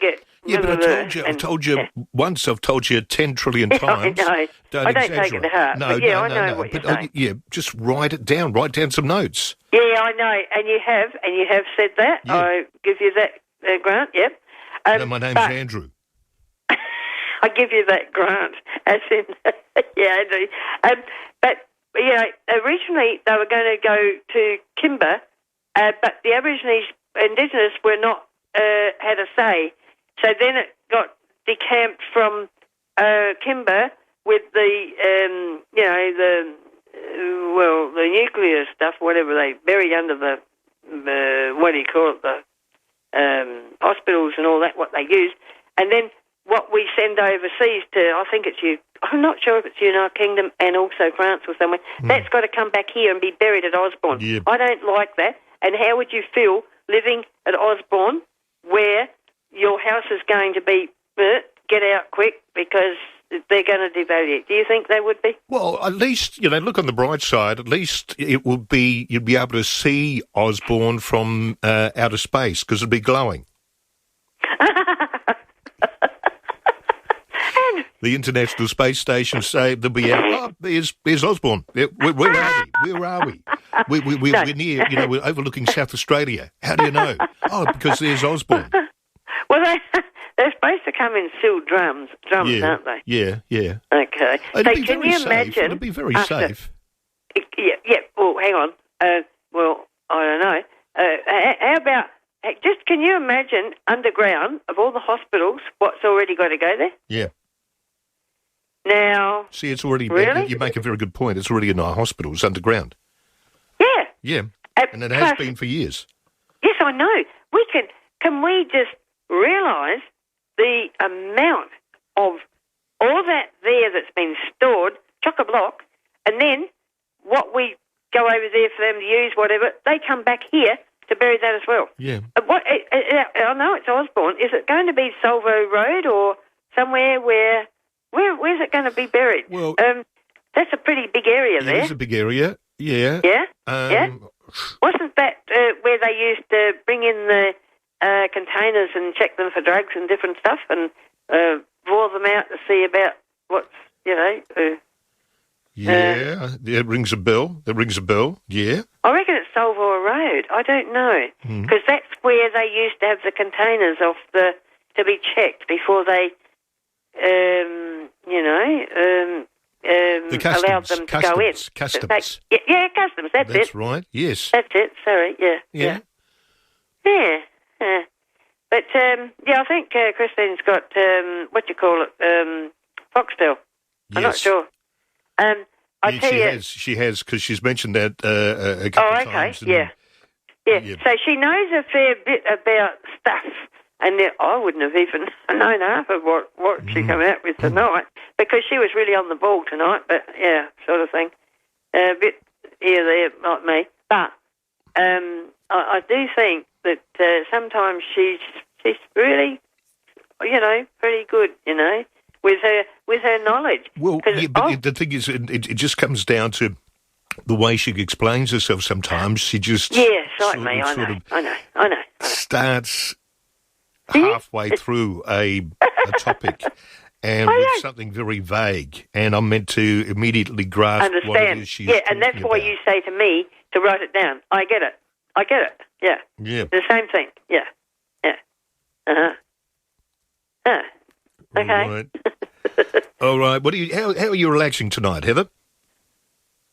get. Yeah, but I've told you once. I've told you 10 trillion times. I know. I don't take it to heart. No, I know what you're saying. Just write it down. Write down some notes. Yeah, I know, and you have said that. Yeah. I give you that, Grant. Yep. No, my name's Andrew. I give you that, Grant. As in, I do. But originally they were going to go to Kimber, but the Indigenous were not had a say. So then it got decamped from Kimber with the nuclear stuff, whatever they buried under the hospitals and all that, what they use, and then what we send overseas to, I think it's I'm not sure if it's United Kingdom and also France or somewhere. That's got to come back here and be buried at Osborne. Yeah. I don't like that. And how would you feel living at Osborne where your house is going to be get out quick because they're going to devalue it? Do you think they would be? Well, at least, look on the bright side, at least it will be, you'd be able to see Osborne from outer space because it'd be glowing. The International Space Station say they'll be out. There's Osborne. Where are we? Where are we? We're near, we're overlooking South Australia. How do you know? Oh, because there's Osborne. Well, they're supposed to come in sealed drums, aren't they? Yeah. Okay. It'd be can very you safe. imagine? It'd be very safe. Yeah. Well, hang on. I don't know. How about can you imagine underground of all the hospitals? What's already got to go there? Yeah. Now, see, it's already. Really? You make a very good point. It's already in our hospitals underground. Yeah. Yeah. And it has been for years. Yes, I know. Can we just realise the amount of all that there that's been stored, chock-a-block, and then what we go over there for them to use, whatever, they come back here to bury that as well. Yeah. I know it's Osborne. Is it going to be Solvo Road or somewhere where's it going to be buried? Well, that's a pretty big area there. It is a big area, yeah. Yeah? Wasn't that where they used to bring in the containers and check them for drugs and different stuff and draw them out to see about what's, it rings a bell. Yeah. I reckon it's Solvo Road. I don't know. Because that's where they used to have the containers to be checked before they allowed them to go in. Customs. Customs. That's it. That's right. Yes. That's it. Sorry. Yeah. But I think Christine's got Foxtel. I'm not sure. She has because she's mentioned that a couple of times. Yeah. So she knows a fair bit about stuff. And I wouldn't have even known half of what she came out with tonight because she was really on the ball tonight, but sort of thing. A bit here, there, like me. But I do think that sometimes she's really, pretty good, with her knowledge. Well, but the thing is, it just comes down to the way she explains herself sometimes. She just... Yes, like me, I know. Starts... halfway through a topic and with something very vague, and I'm meant to immediately grasp what it is she's talking and that's why about. you say to me to write it down. I get it. Yeah. The same thing. Yeah. Okay. All right. What how are you relaxing tonight, Heather?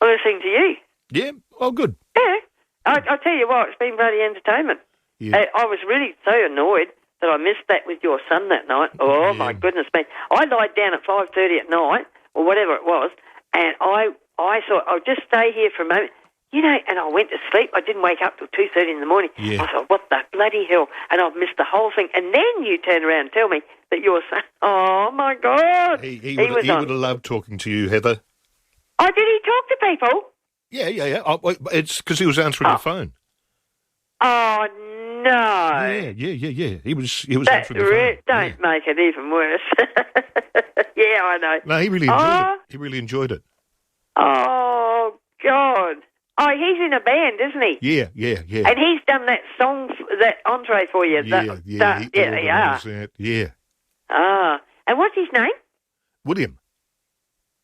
I'm listening to you. Yeah. Oh, good. Yeah. I'll tell you what. It's been bloody entertainment. Yeah. I was really so annoyed that I missed that with your son that night. Oh, my goodness me. I lied down at 5:30 at night, or whatever it was, and I thought, I'll just stay here for a moment. you know, and I went to sleep. I didn't wake up till 2:30 in the morning. Yeah. I thought, what the bloody hell? And I've missed the whole thing. And then you turn around and tell me that you're saying, oh, my God. He would have loved talking to you, Heather. Oh, did he talk to people? Yeah. Oh, it's because he was answering the phone. Oh, no. Yeah. He was answering the phone. Don't make it even worse. Yeah, I know. No, he really enjoyed it. He really enjoyed it. Oh, God. Oh, he's in a band, isn't he? Yeah. And he's done that song, that entree for you. Yeah. Ah. And what's his name? William.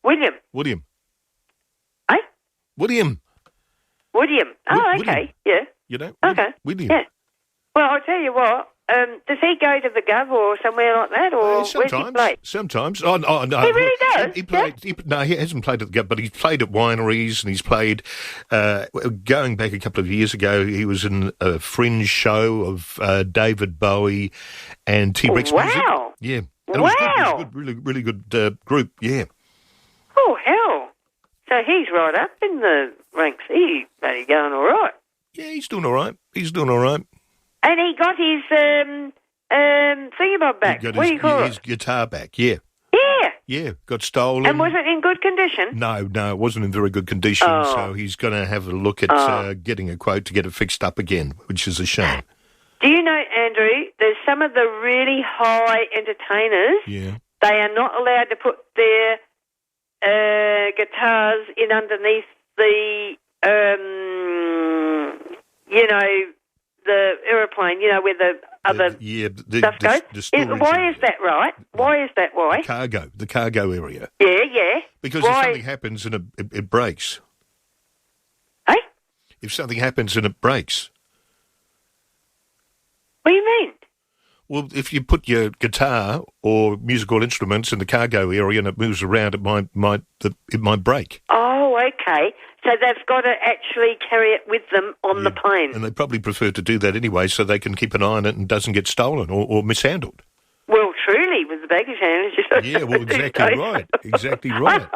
Eh? William. Oh, okay. Yeah. You know? Okay. William. Yeah. Well, I'll tell you what. Does he go to the Gov or somewhere like that, or where's he play? Sometimes. Oh, no. He really does? He played. He hasn't played at the Gov, but he's played at wineries, and he's played. Going back a couple of years ago, he was in a fringe show of David Bowie and T-Rex music. Wow. Yeah. And it was good, really good group. Yeah. Oh, hell. So he's right up in the ranks. He's going all right. Yeah, he's doing all right. And he got his thingy-bob back. What do you call it? His guitar back, yeah. Yeah, got stolen. And was it in good condition? No, it wasn't in very good condition, so he's going to have a look at getting a quote to get it fixed up again, which is a shame. Do you know, Andrew, there's some of the really high entertainers, they are not allowed to put their guitars in underneath the, the aeroplane, where the other stuff goes. Why is that right? Why is that why? The cargo area. Yeah. Because if something happens and it breaks. Hey? If something happens and it breaks. What do you mean? Well, if you put your guitar or musical instruments in the cargo area and it moves around, it might break. Oh, okay. So they've got to actually carry it with them on the plane. And they probably prefer to do that anyway so they can keep an eye on it and doesn't get stolen or mishandled. Well, truly, with the baggage handlers. Yeah, well, exactly right. Exactly right.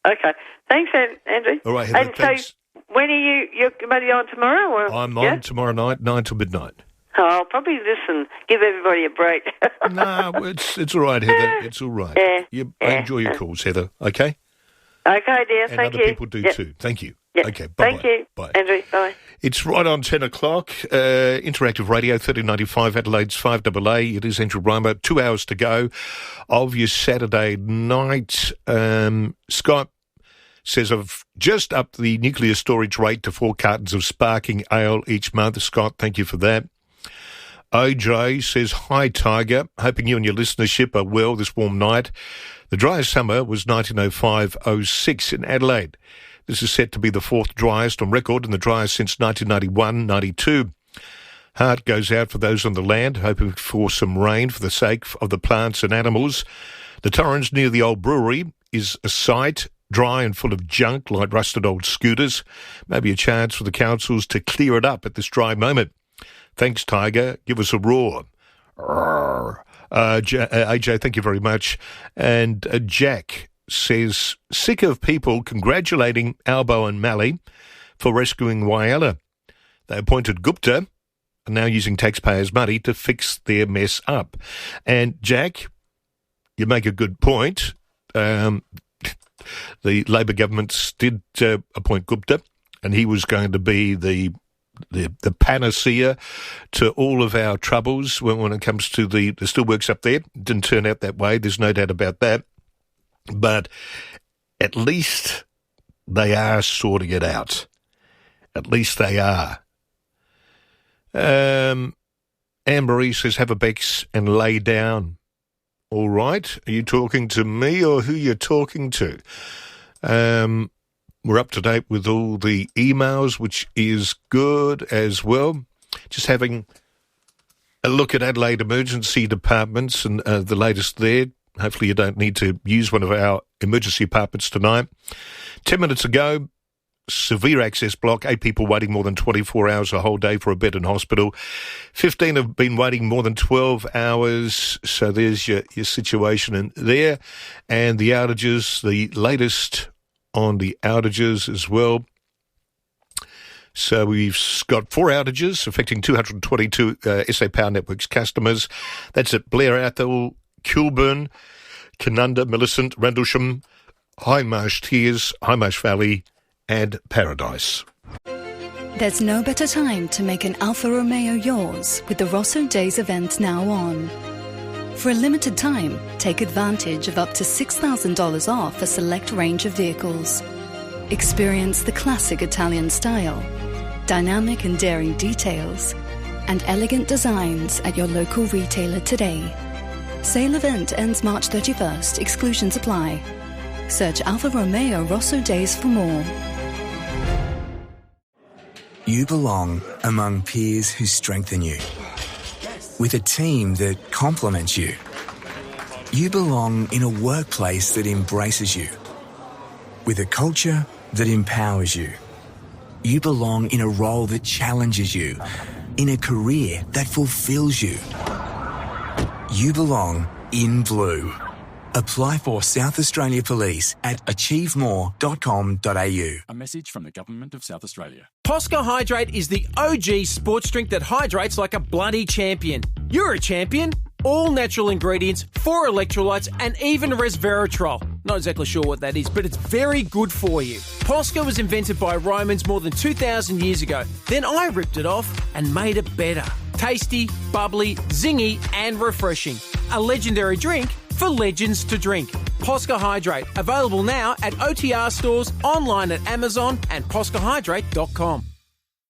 Okay. Thanks, Andrew. All right, Heather, thanks. So when are you're maybe on tomorrow? Or? I'm on tomorrow night, 9 till midnight. Oh, I'll probably listen, give everybody a break. No, it's all right, Heather. It's all right. I enjoy your calls, Heather, okay? Okay, dear. And Thank you. other people do too. Thank you. Yep. Okay, bye-bye. Thank you. Bye. Andrew, bye. It's right on 10 o'clock. Interactive Radio, 1395 Adelaide's 5AA. It is Andrew Reimer. 2 hours to go of your Saturday night. Scott says, I've just upped the nuclear storage rate to 4 cartons of sparkling ale each month. Scott, thank you for that. OJ says, hi, Tiger. Hoping you and your listenership are well this warm night. The driest summer was 1905-06 in Adelaide. This is set to be the 4th driest on record and the driest since 1991-92. Heart goes out for those on the land, hoping for some rain for the sake of the plants and animals. The Torrens near the old brewery is a sight, dry and full of junk like rusted old scooters. Maybe a chance for the councils to clear it up at this dry moment. Thanks, Tiger. Give us a roar. AJ, thank you very much. And Jack says, sick of people congratulating Albo and Malley for rescuing Whyalla. They appointed Gupta and now using taxpayers' money to fix their mess up. And Jack, you make a good point. The Labor governments did appoint Gupta, and he was going to be the panacea to all of our troubles when it comes to the steelworks up there. It didn't turn out that way. There's no doubt about that. But at least they are sorting it out. At least they are. Anne-Marie says, have a Bex and lay down. All right. Are you talking to me or who you're talking to? We're up to date with all the emails, which is good as well. Just having a look at Adelaide Emergency Departments and the latest there. Hopefully you don't need to use one of our emergency departments tonight. 10 minutes ago, severe access block, 8 people waiting more than 24 hours a whole day for a bed in hospital. 15 have been waiting more than 12 hours. So there's your situation in there. And the outages, the latest on the outages as well. So we've got 4 outages affecting 222 SA Power Networks customers. That's at Blair Athol, Kilburn, Canunda, Millicent, Rendlesham, High Marsh Tears, High Marsh Valley and Paradise. There's no better time to make an Alfa Romeo yours with the Rosso Days event now on. For a limited time, take advantage of up to $6,000 off a select range of vehicles. Experience the classic Italian style, dynamic and daring details, and elegant designs at your local retailer today. Sale event ends March 31st. Exclusions apply. Search Alfa Romeo Rosso Days for more. You belong among peers who strengthen you, with a team that complements you. You belong in a workplace that embraces you, with a culture that empowers you. You belong in a role that challenges you, in a career that fulfills you. You belong in blue. Apply for South Australia Police at achievemore.com.au. A message from the Government of South Australia. Posca Hydrate is the OG sports drink that hydrates like a bloody champion. You're a champion. All natural ingredients, 4 electrolytes and even resveratrol. Not exactly sure what that is, but it's very good for you. Posca was invented by Romans more than 2,000 years ago. Then I ripped it off and made it better. Tasty, bubbly, zingy and refreshing. A legendary drink for legends to drink. Posca Hydrate, available now at OTR stores, online at Amazon and poscahydrate.com.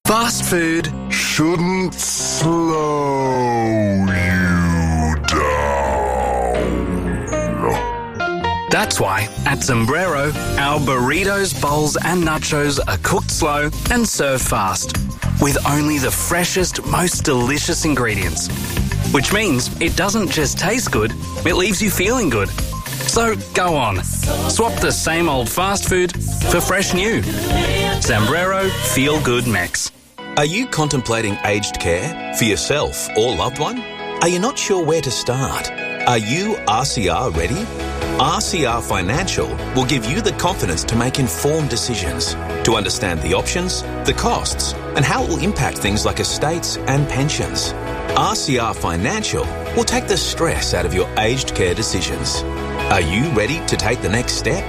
Fast food shouldn't slow you down. That's why at Sombrero, our burritos, bowls and nachos are cooked slow and served fast, with only the freshest, most delicious ingredients. Which means it doesn't just taste good, it leaves you feeling good. So go on, swap the same old fast food for fresh new. Sombrero Feel Good Mix. Are you contemplating aged care for yourself or loved one? Are you not sure where to start? Are you RCR ready? RCR Financial will give you the confidence to make informed decisions, to understand the options, the costs, and how it will impact things like estates and pensions. RCR Financial will take the stress out of your aged care decisions. Are you ready to take the next step?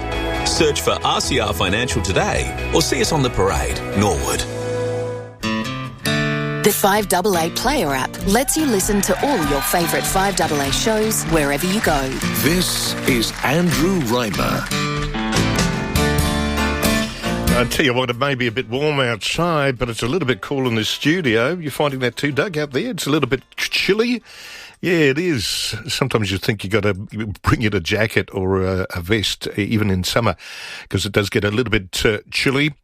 Search for RCR Financial today or see us on the parade, Norwood. The Fiveaa Player app lets you listen to all your favourite Fiveaa shows wherever you go. This is Andrew Reimer. I tell you what, it may be a bit warm outside, but it's a little bit cool in the studio. You're finding that too, Doug, out there? It's a little bit chilly. Yeah, it is. Sometimes you think you got to bring in a jacket or a vest, even in summer, because it does get a little bit chilly.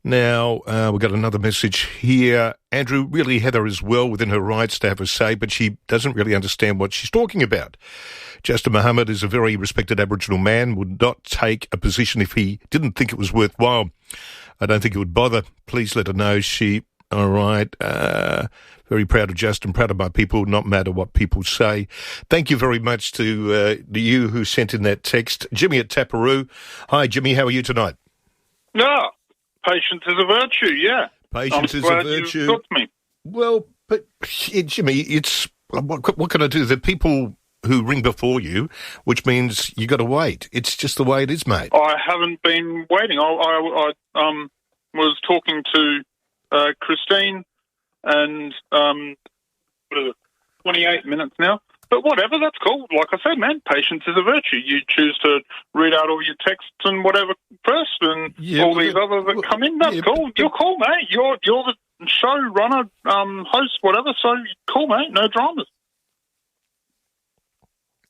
Now, we've got another message here. Andrew, really, Heather is well within her rights to have a say, but she doesn't really understand what she's talking about. Justin Muhammad is a very respected Aboriginal man, would not take a position if he didn't think it was worthwhile. I don't think it would bother. Please let her know. All right. Very proud of Justin, proud of my people, not matter what people say. Thank you very much to you who sent in that text. Jimmy at Taparoo. Hi, Jimmy. How are you tonight? No, patience is a virtue, yeah. Patience is a virtue. Got me. Well, but Jimmy, it's what can I do? The people who ring before you, which means you got to wait. It's just the way it is, mate. I haven't been waiting. I was talking to Christine, and 28 minutes now. But whatever, that's cool. Like I said, man, patience is a virtue. You choose to read out all your texts and whatever first, and all these others that come in. That's cool. You're cool, mate. You're the showrunner, host, whatever. So cool, mate. No dramas.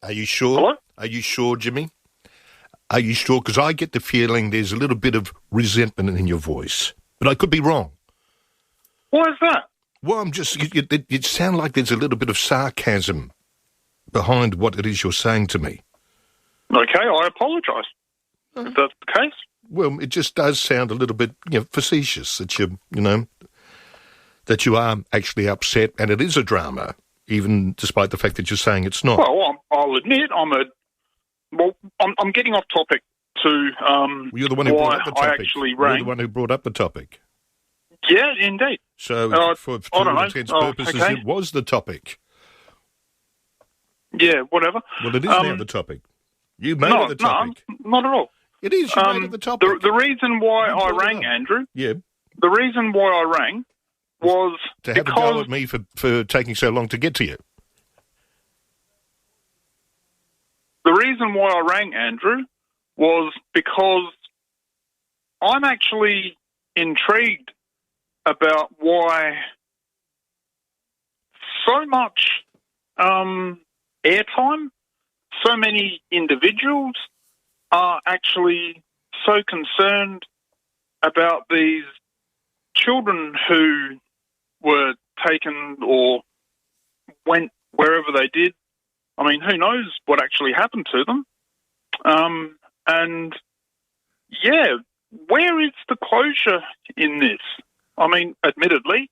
Are you sure? Hello? Are you sure, Jimmy? Are you sure? Because I get the feeling there's a little bit of resentment in your voice, but I could be wrong. Why is that? Well, I'm just. It sounds like there's a little bit of sarcasm behind what it is you're saying to me. Okay, I apologise. If that's the case. Well, it just does sound a little bit, facetious that that you are actually upset, and it is a drama, even despite the fact that you're saying it's not. Well, I'll admit I'm getting off topic to you're the one who brought up the topic. I actually rang. You're the one who brought up the topic. Yeah, indeed. So, for all intents and purposes, it was the topic. Yeah, whatever. Well, it is now the topic. You made it the topic. No, not at all. It is. You made it the topic. The reason why I rang, Andrew... Yeah. The reason why I rang was to have a go at me for taking so long to get to you. The reason why I rang, Andrew, was because I'm actually intrigued about why so much airtime, so many individuals are actually so concerned about these children who were taken or went wherever they did. I mean, who knows what actually happened to them? And, yeah, where is the closure in this? I mean, admittedly,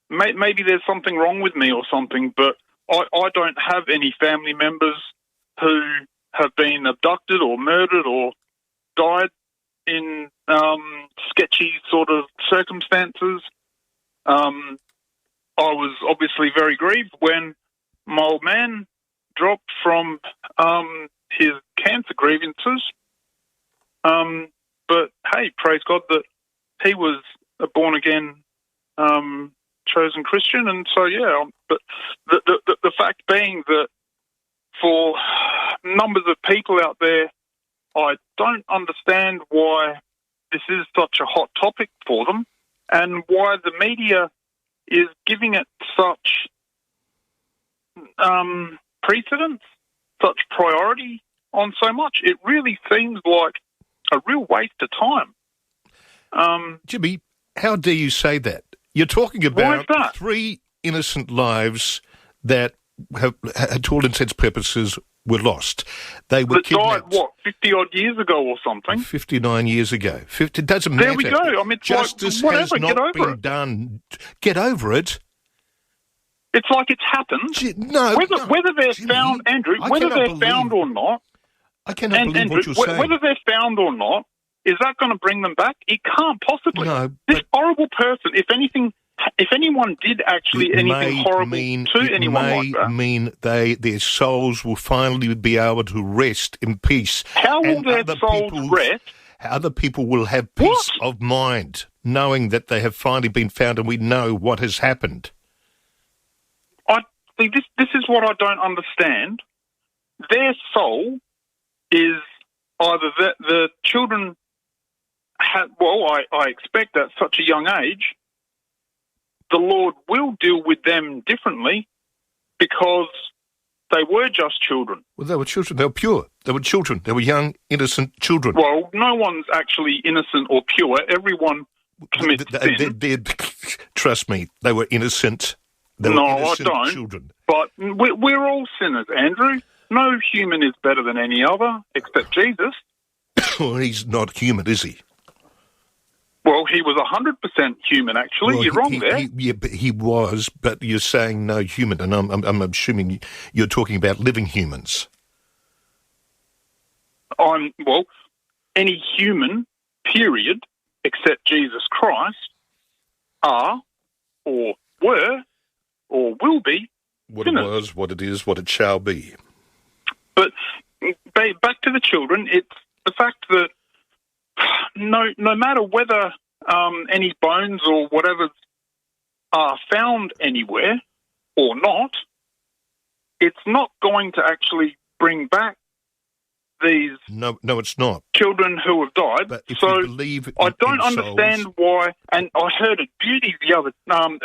maybe there's something wrong with me or something, but I don't have any family members who have been abducted or murdered or died in sketchy sort of circumstances. I was obviously very grieved when my old man dropped from his cancer grievances. But, hey, praise God that he was a born-again chosen Christian. And so, yeah, but the fact being that for numbers of people out there, I don't understand why this is such a hot topic for them and why the media is giving it such precedence, such priority on so much. It really seems like a real waste of time. Jimmy, how dare you say that? You're talking about 3 innocent lives that have, to all intents and purposes, were lost. They were kidnapped. Died, 50-odd years ago or something? 59 years ago. It doesn't matter. There we go. I mean, justice has not been done. Get over it. It's like it's happened. No. Whether they're found, Andrew, whether they're found or not. I cannot believe what you're saying. Whether they're found or not, is that going to bring them back? It can't possibly. No. This horrible person, if anyone did actually anything horrible to anyone like that, mean their souls will finally be able to rest in peace. How will their souls rest? Other people will have peace of mind, knowing that they have finally been found and we know what has happened. I think this is what I don't understand. Their soul is either that the children had, I expect at such a young age, the Lord will deal with them differently because they were just children. Well, they were children. They were pure. They were children. They were young, innocent children. Well, no one's actually innocent or pure. Everyone commits sin. Trust me, they were innocent. They were innocent I don't. Children. But we're all sinners, Andrew. No human is better than any other, except Jesus. Well, he's not human, is he? Well, he was 100% human, actually. You're wrong there. He was, but you're saying no human, and I'm assuming you're talking about living humans. Any human, period, except Jesus Christ, are, or were, or will be what sinners. It was, what it is, what it shall be. But back to the children, it's the fact that no matter whether any bones or whatever are found anywhere or not, it's not going to actually bring back these no, it's not. Children who have died. But if so you believe I don't understand why. And I heard a beauty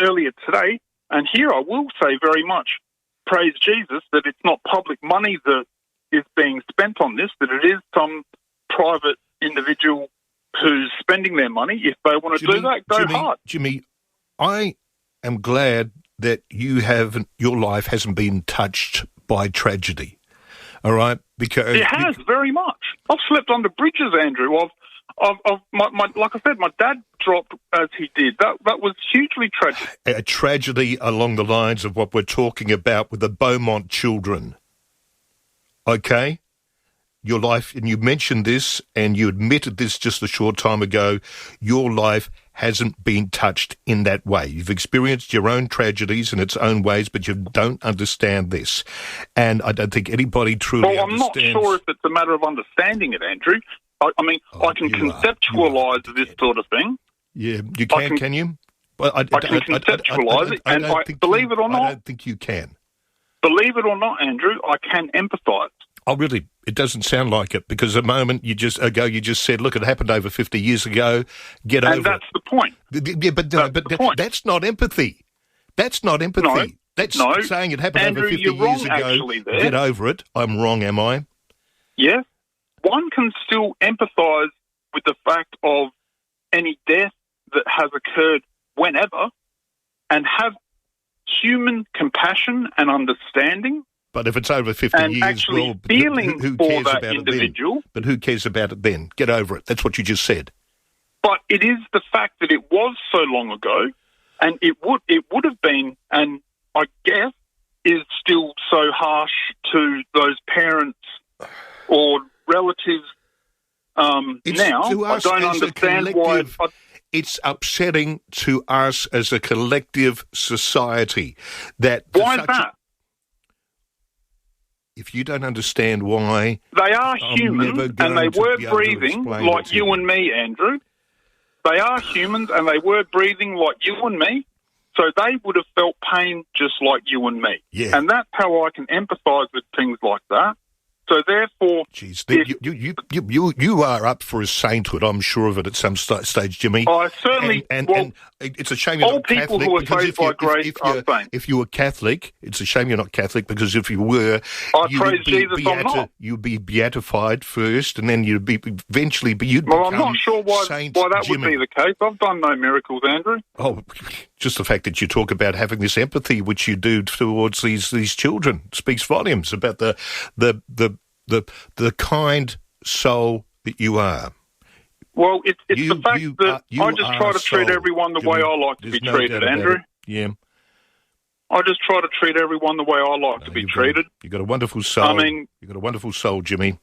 earlier today, and here I will say very much, praise Jesus, that it's not public money that is being spent on this, that it is some private individual who's spending their money. If they want to do that, go hard. Jimmy, I am glad that your life hasn't been touched by tragedy. All right, because it has very much. I've slept under bridges, Andrew. Like I said, my dad dropped as he did. That was hugely tragic. A tragedy along the lines of what we're talking about with the Beaumont children. Okay, your life, and you mentioned this, and you admitted this just a short time ago. Your life hasn't been touched in that way. You've experienced your own tragedies in its own ways, but you don't understand this. And I don't think anybody truly understands... I'm not sure if it's a matter of understanding it, Andrew. I can conceptualise this sort of thing. Yeah, you can you? Well, I can conceptualise it, and believe it or not... I don't think you can. Believe it or not, Andrew, I can empathise. Oh, really? It doesn't sound like it, because the moment you just said, look, it happened over 50 years ago, get over it. And that's the point. Yeah, but that's not empathy. That's not empathy. No, that's saying it happened Andrew, over 50 you're wrong, years ago, actually, there. Get over it. I'm wrong, am I? Yes. One can still empathise with the fact of any death that has occurred whenever and have human compassion and understanding. But if it's over 50 and years, actually well, feeling who for cares that about individual. It then? But who cares about it then? Get over it. That's what you just said. But it is the fact that it was so long ago, and it would have been, and I guess is still so harsh to those parents or relatives now. I don't understand why. It's upsetting to us as a collective society that. Why is that? If you don't understand why, they are human and they were breathing like you and me, Andrew. They are humans and they were breathing like you and me, so they would have felt pain just like you and me. Yeah. And that's how I can empathise with things like that. So therefore, you are up for a sainthood. I'm sure of it at some stage, Jimmy. I certainly. And it's a shame you're not Catholic. All people who are saved by grace are saints. If you were Catholic, it's a shame you're not Catholic, because if you were, you'd be beatified first, and then you'd be eventually. Well, I'm not sure why that would be the case. I've done no miracles, Andrew. Oh, just the fact that you talk about having this empathy, which you do towards these children, speaks volumes about the kind soul that you are. Well, it's the fact that I just try to treat everyone the way I like to be treated, Andrew. Yeah. I just try to treat everyone the way I like to be treated. You've got a wonderful soul. I mean, you've got a wonderful soul, Jimmy.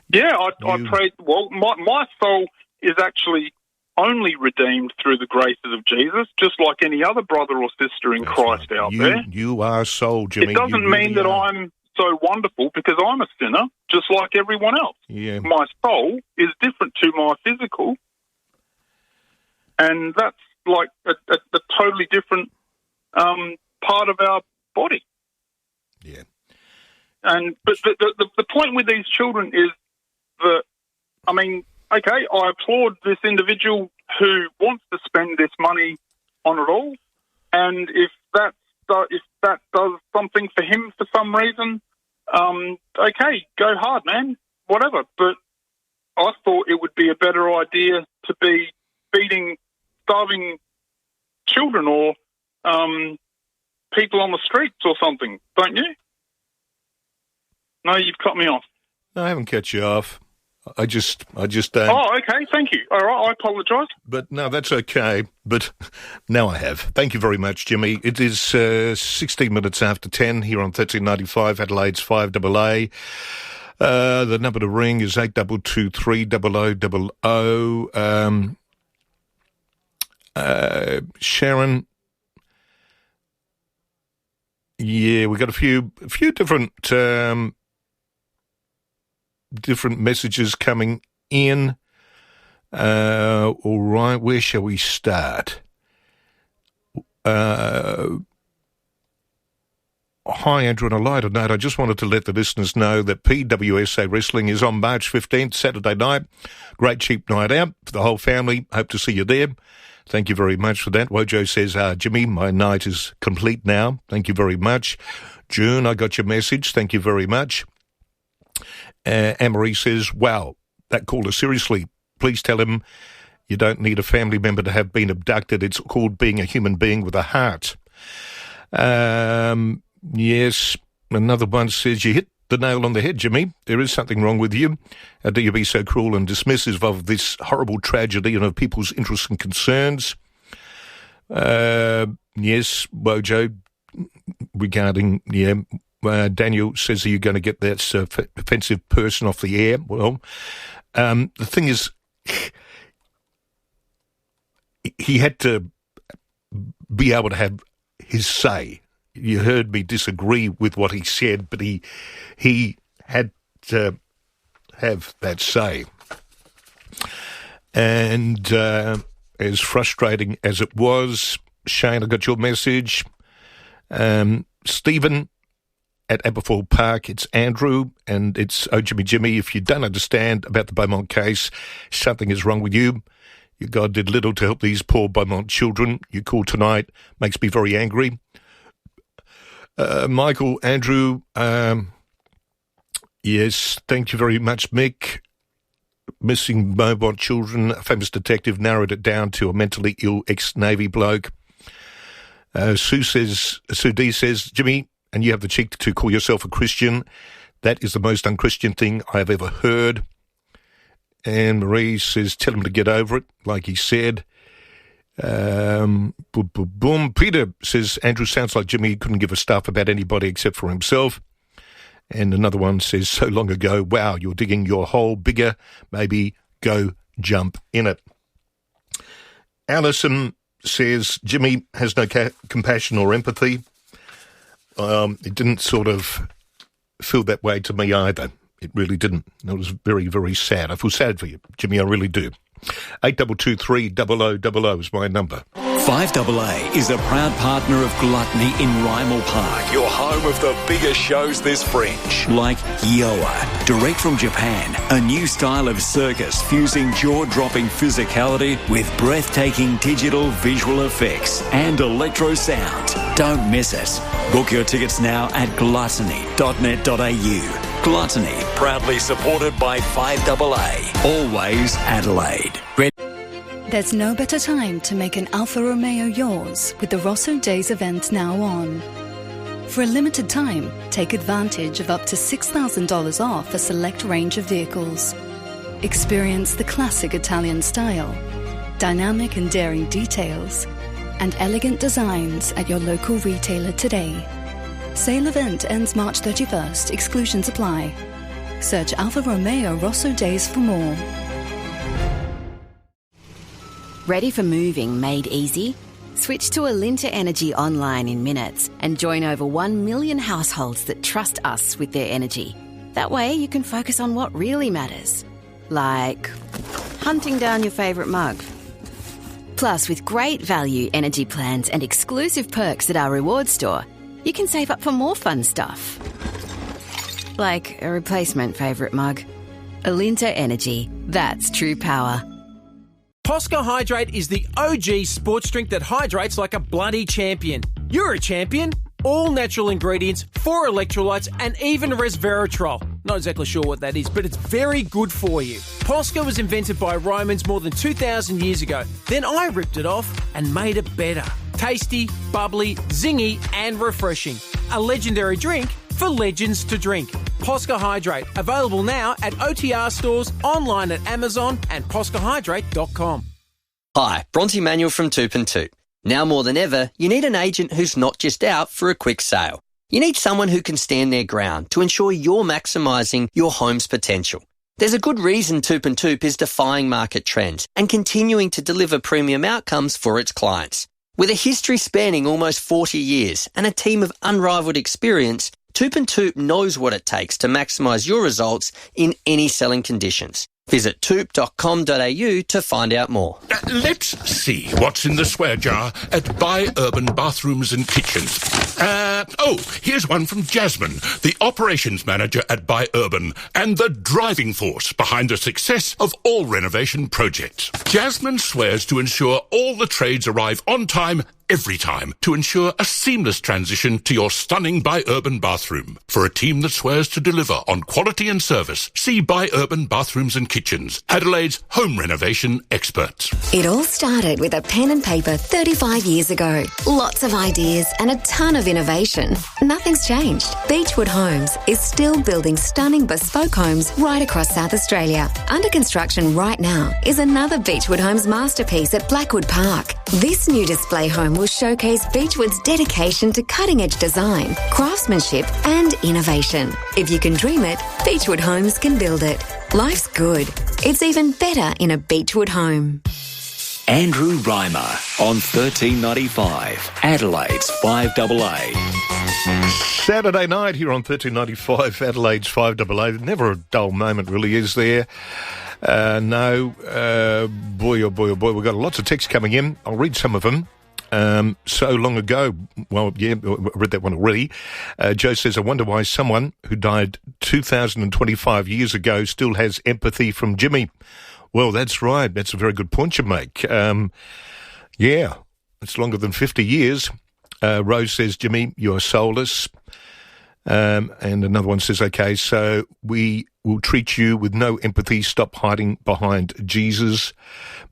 Yeah, I pray. Well, my soul is actually only redeemed through the graces of Jesus, just like any other brother or sister in Christ out there. You are soul, Jimmy. It doesn't mean that I'm so wonderful, because I'm a sinner, just like everyone else. Yeah. My soul is different to my physical, and that's like a totally different part of our body. Yeah. But the point with these children is that, I mean, okay, I applaud this individual who wants to spend this money on it all, and if that does something for him for some reason, okay, go hard, man, whatever. But I thought it would be a better idea to be feeding starving children or people on the streets or something, don't you? No, you've cut me off. No, I haven't cut you off. I just don't. Oh, okay, thank you. All right, I apologise. But no, that's okay. But now I have. Thank you very much, Jimmy. It is 16 minutes after 10 here on 1395 Adelaide's 5AA. The number to ring is 8223 0000. Sharon. Yeah, we got a few different messages coming in. All right, where shall we start? Hi, Andrew. On a lighter note, I just wanted to let the listeners know that PWSA Wrestling is on March 15th, Saturday night. Great cheap night out for the whole family. Hope to see you there. Thank you very much for that. Wojo says, Jimmy, my night is complete now. Thank you very much. June, I got your message. Thank you very much. Anne-Marie says, wow, that caller, seriously, please tell him you don't need a family member to have been abducted. It's called being a human being with a heart. Yes, another one says, you hit the nail on the head, Jimmy. There is something wrong with you. How do you be so cruel and dismissive of this horrible tragedy and of people's interests and concerns? Yes, Wojo, regarding, Daniel says, are you going to get that offensive person off the air? Well, the thing is, he had to be able to have his say. You heard me disagree with what he said, but he had to have that say. And as frustrating as it was, Shane, I got your message. Stephen at Aberfoyle Park, it's Andrew, and it's Oh Jimmy. If you don't understand about the Beaumont case, something is wrong with you. Your God did little to help these poor Beaumont children. Your call tonight makes me very angry. Michael, Andrew, yes, thank you very much, Mick. Missing Beaumont children, a famous detective narrowed it down to a mentally ill ex-Navy bloke. Sue D says, Jimmy, and you have the cheek to call yourself a Christian. That is the most unchristian thing I have ever heard. And Marie says, tell him to get over it, like he said. Peter says, Andrew sounds like Jimmy couldn't give a stuff about anybody except for himself. And another one says, so long ago, wow, you're digging your hole bigger. Maybe go jump in it. Alison says, Jimmy has no compassion or empathy. It didn't sort of feel that way to me either. It really didn't. It was very, very sad. I feel sad for you, Jimmy, I really do. 8223 0000 is my number. Fiveaa is a proud partner of Gluttony in Reimer Park, your home of the biggest shows this fringe. Like Yoa, direct from Japan, a new style of circus fusing jaw-dropping physicality with breathtaking digital visual effects and electro sound. Don't miss it. Book your tickets now at gluttony.net.au. Gluttony, proudly supported by Fiveaa, always Adelaide. There's no better time to make an Alfa Romeo yours with the Rosso Days event now on. For a limited time, take advantage of up to $6,000 off a select range of vehicles. Experience the classic Italian style, dynamic and daring details, and elegant designs at your local retailer today. Sale event ends March 31st. Exclusions apply. Search Alfa Romeo Rosso Days for more. Ready for moving made easy? Switch to Alinta Energy online in minutes and join over 1 million households that trust us with their energy. That way you can focus on what really matters, like hunting down your favourite mug. Plus, with great value energy plans and exclusive perks at our reward store, you can save up for more fun stuff, like a replacement favourite mug. Alinta Energy, that's true power. Posca Hydrate is the OG sports drink that hydrates like a bloody champion. You're a champion. All natural ingredients, 4 electrolytes, and even resveratrol. Not exactly sure what that is, but it's very good for you. Posca was invented by Romans more than 2,000 years ago. Then I ripped it off and made it better. Tasty, bubbly, zingy, and refreshing. A legendary drink for legends to drink. Posca Hydrate, available now at OTR stores, online at Amazon and poscahydrate.com. Hi, Bronte Manuel from Toop and Toop. Now more than ever, you need an agent who's not just out for a quick sale. You need someone who can stand their ground to ensure you're maximising your home's potential. There's a good reason Toop and Toop is defying market trends and continuing to deliver premium outcomes for its clients. With a history spanning almost 40 years and a team of unrivaled experience, Toop and Toop knows what it takes to maximise your results in any selling conditions. Visit toop.com.au to find out more. Let's see what's in the swear jar at Buy Urban Bathrooms and Kitchens. Here's one from Jasmine, the operations manager at Buy Urban and the driving force behind the success of all renovation projects. Jasmine swears to ensure all the trades arrive on time every time to ensure a seamless transition to your stunning Buy Urban bathroom. For a team that swears to deliver on quality and service, see Buy Urban Bathrooms and Kitchens, Adelaide's home renovation experts. It all started with a pen and paper 35 years ago. Lots of ideas and a ton of innovation. Nothing's changed. Beechwood Homes is still building stunning bespoke homes right across South Australia. Under construction right now is another Beechwood Homes masterpiece at Blackwood Park. This new display home will showcase Beechwood's dedication to cutting-edge design, craftsmanship and innovation. If you can dream it, Beechwood Homes can build it. Life's good. It's even better in a Beechwood home. Andrew Reimer on 1395, Adelaide's 5AA. Saturday night here on 1395, Adelaide's 5AA. Never a dull moment, really, is there? No. Boy, oh boy, oh boy. We've got lots of texts coming in. I'll read some of them. So long ago, well, yeah, I read that one already. Joe says, I wonder why someone who died 2,025 years ago still has empathy from Jimmy. Well, that's right. That's a very good point you make. Yeah, it's longer than 50 years. Rose says, Jimmy, you're soulless. And another one says, okay, so we will treat you with no empathy. Stop hiding behind Jesus.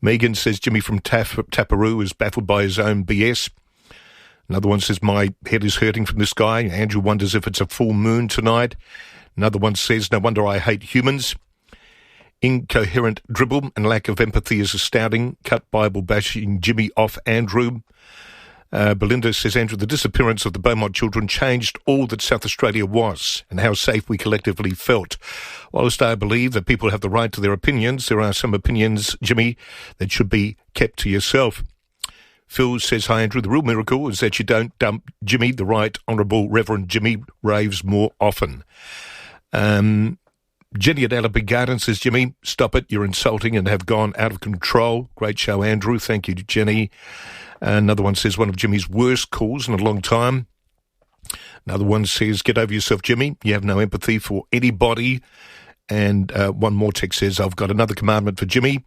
Megan says, Jimmy from Taparoo is baffled by his own BS. Another one says, my head is hurting from this guy. Andrew wonders if it's a full moon tonight. Another one says, no wonder I hate humans. Incoherent dribble and lack of empathy is astounding. Cut Bible bashing Jimmy off Andrew. Belinda says, Andrew, the disappearance of the Beaumont children changed all that South Australia was and how safe we collectively felt. Whilst I believe that people have the right to their opinions, there are some opinions, Jimmy, that should be kept to yourself. Phil says, hi, Andrew, the real miracle is that you don't dump Jimmy. The Right Honourable Reverend Jimmy raves more often. Jenny at Allaby Garden says, Jimmy, stop it. You're insulting and have gone out of control. Great show, Andrew. Thank you, Jenny. Another one says, one of Jimmy's worst calls in a long time. Another one says, get over yourself, Jimmy. You have no empathy for anybody. And one more text says, I've got another commandment for Jimmy.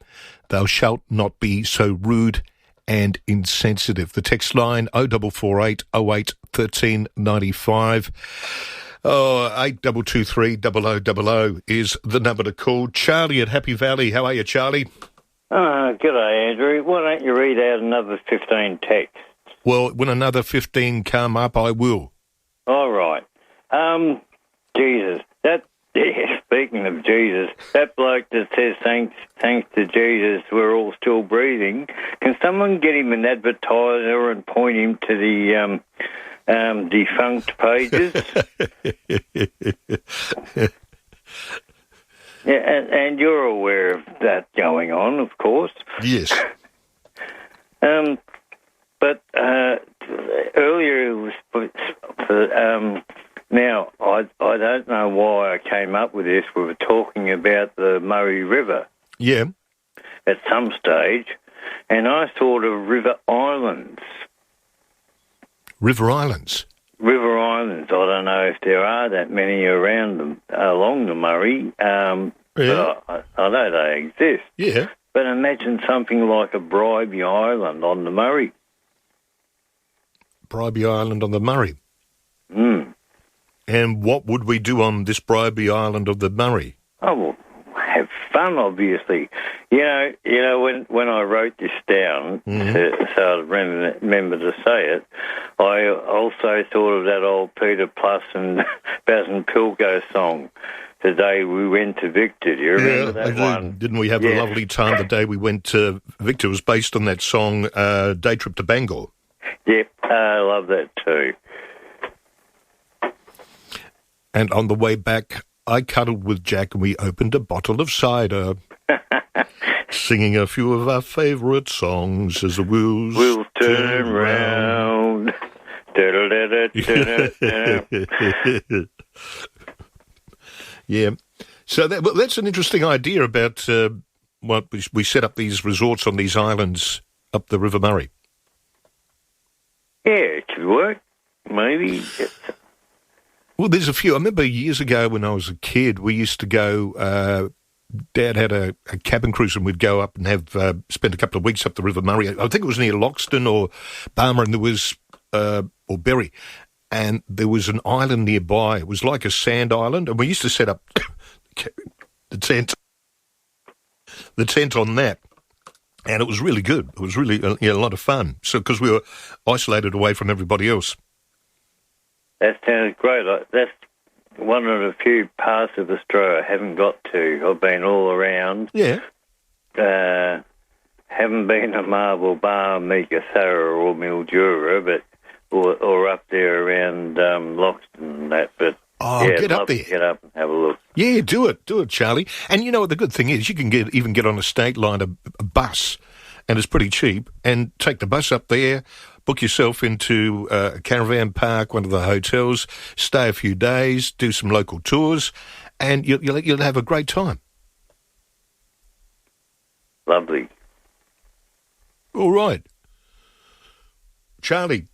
Thou shalt not be so rude and insensitive. The text line 0448 08 1395. 8223 0000 is the number to call. Charlie at Happy Valley. How are you, Charlie? G'day, Andrew. Why don't you read out another 15 texts? Well, when another 15 come up, I will. All right. Jesus. Speaking of Jesus, that bloke that says thanks to Jesus we're all still breathing, can someone get him an advertiser and point him to the defunct pages? Yeah, and you're aware of that going on, of course. Yes. But earlier it was now I don't know why I came up with this. We were talking about the Murray River. Yeah. At some stage, and I thought of River Islands. River Islands? River Islands. I don't know if there are that many around them, along the Murray, but I know they exist. Yeah. But imagine something like a Bribey Island on the Murray. Bribey Island on the Murray? Mm. And what would we do on this Bribey Island of the Murray? Oh, well, have fun, obviously. You know, when I wrote this down, so I remember to say it, I also thought of that old Peter Plus and Baz and Pilko song, The Day We Went to Victor. Do you remember that one? Didn't we have a lovely time the day we went to Victor? It was based on that song, Day Trip to Bangor. Yep, I love that too. And on the way back, I cuddled with Jack and we opened a bottle of cider, singing a few of our favourite songs as the wheels turn round. Yeah. So that's an interesting idea about what we set up these resorts on these islands up the River Murray. Yeah, it could work, maybe. Well, there's a few. I remember years ago when I was a kid, we used to go, Dad had a cabin cruise and we'd go up and have spend a couple of weeks up the River Murray. I think it was near Loxton or Barmer, and there was, or Berry, and there was an island nearby. It was like a sand island, and we used to set up the tent on that. And it was really good. It was really a lot of fun. So because we were isolated away from everybody else. That sounds great. That's one of the few parts of Australia I haven't got to. I've been all around. Yeah. Haven't been to Marble Bar, Meekatharra or Mildura, but or up there around Loxton and that. But get up there. Get up and have a look. Yeah, do it, Charlie. And you know what the good thing is? You can even get on a state line, a bus, and it's pretty cheap, and take the bus up there, book yourself into a caravan park, one of the hotels, stay a few days, do some local tours, and you'll have a great time. Lovely. All right. Charlie,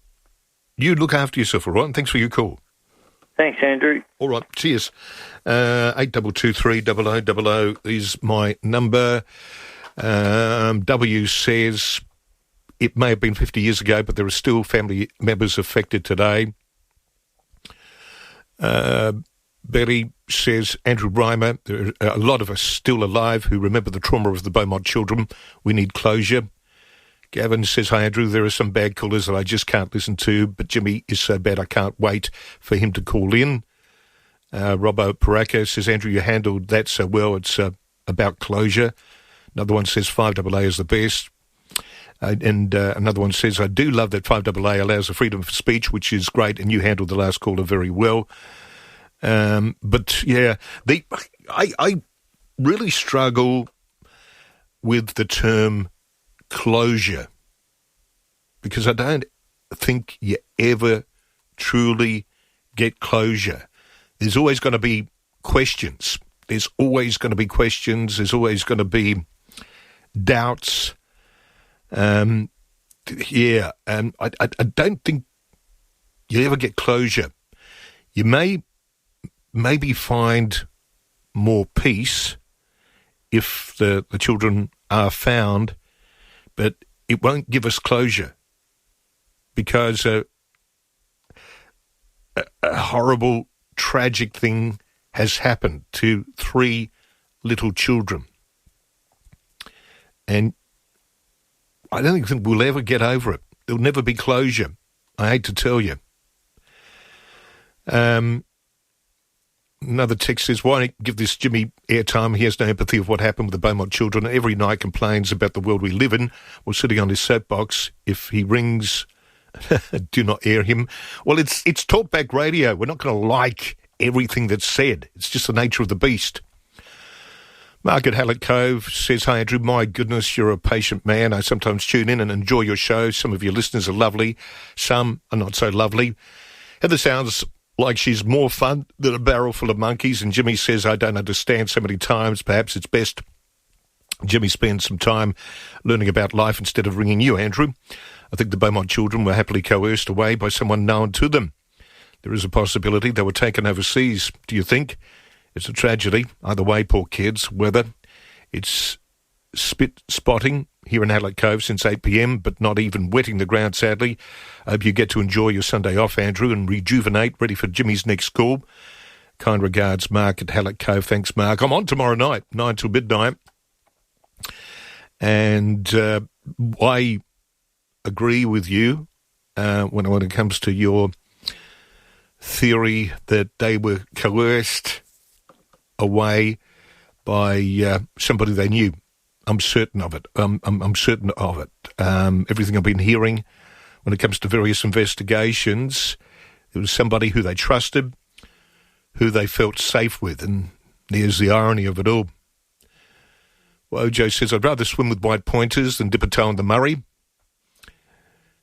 you look after yourself, all right? And thanks for your call. Thanks, Andrew. All right, cheers. 8223 is my number. W says it may have been 50 years ago, but there are still family members affected today. Betty says, Andrew Reimer, there are a lot of us still alive who remember the trauma of the Beaumont children. We need closure. Gavin says, hi, Andrew, there are some bad callers that I just can't listen to, but Jimmy is so bad I can't wait for him to call in. Robbo Paraka says, Andrew, you handled that so well. It's about closure. Another one says, Fiveaa is the best. And another one says, I do love that Fiveaa allows the freedom of speech, which is great, and you handled the last caller very well. But, yeah, I really struggle with the term closure, because I don't think you ever truly get closure. There's always going to be questions. There's always going to be questions. There's always going to be doubts. I don't think you ever get closure. You may maybe find more peace if the children are found, but it won't give us closure, because a horrible, tragic thing has happened to 3 little children. And I don't think we'll ever get over it. There'll never be closure. I hate to tell you. Another text says, why don't give this Jimmy airtime? He has no empathy of what happened with the Beaumont children. Every night complains about the world we live in, or sitting on his soapbox. If he rings, do not air him. Well, it's talkback radio. We're not going to like everything that's said. It's just the nature of the beast. Mark at Hallett Cove says, hi, Andrew, my goodness, you're a patient man. I sometimes tune in and enjoy your show. Some of your listeners are lovely. Some are not so lovely. Heather sounds like she's more fun than a barrel full of monkeys. And Jimmy says, I don't understand so many times. Perhaps it's best Jimmy spends some time learning about life instead of ringing you, Andrew. I think the Beaumont children were happily coerced away by someone known to them. There is a possibility they were taken overseas. Do you think? It's a tragedy. Either way, poor kids. Whether it's spit spotting here in Hallett Cove since 8 p.m, but not even wetting the ground, sadly. I hope you get to enjoy your Sunday off, Andrew, and rejuvenate, ready for Jimmy's next call. Kind regards, Mark at Hallett Cove. Thanks, Mark. I'm on tomorrow night, 9 till midnight. And I agree with you when it comes to your theory that they were coerced away by somebody they knew. I'm certain of it. I'm certain of it. Everything I've been hearing when it comes to various investigations, it was somebody who they trusted, who they felt safe with, and there's the irony of it all. Well, Ojo says, I'd rather swim with white pointers than dip a toe in the Murray.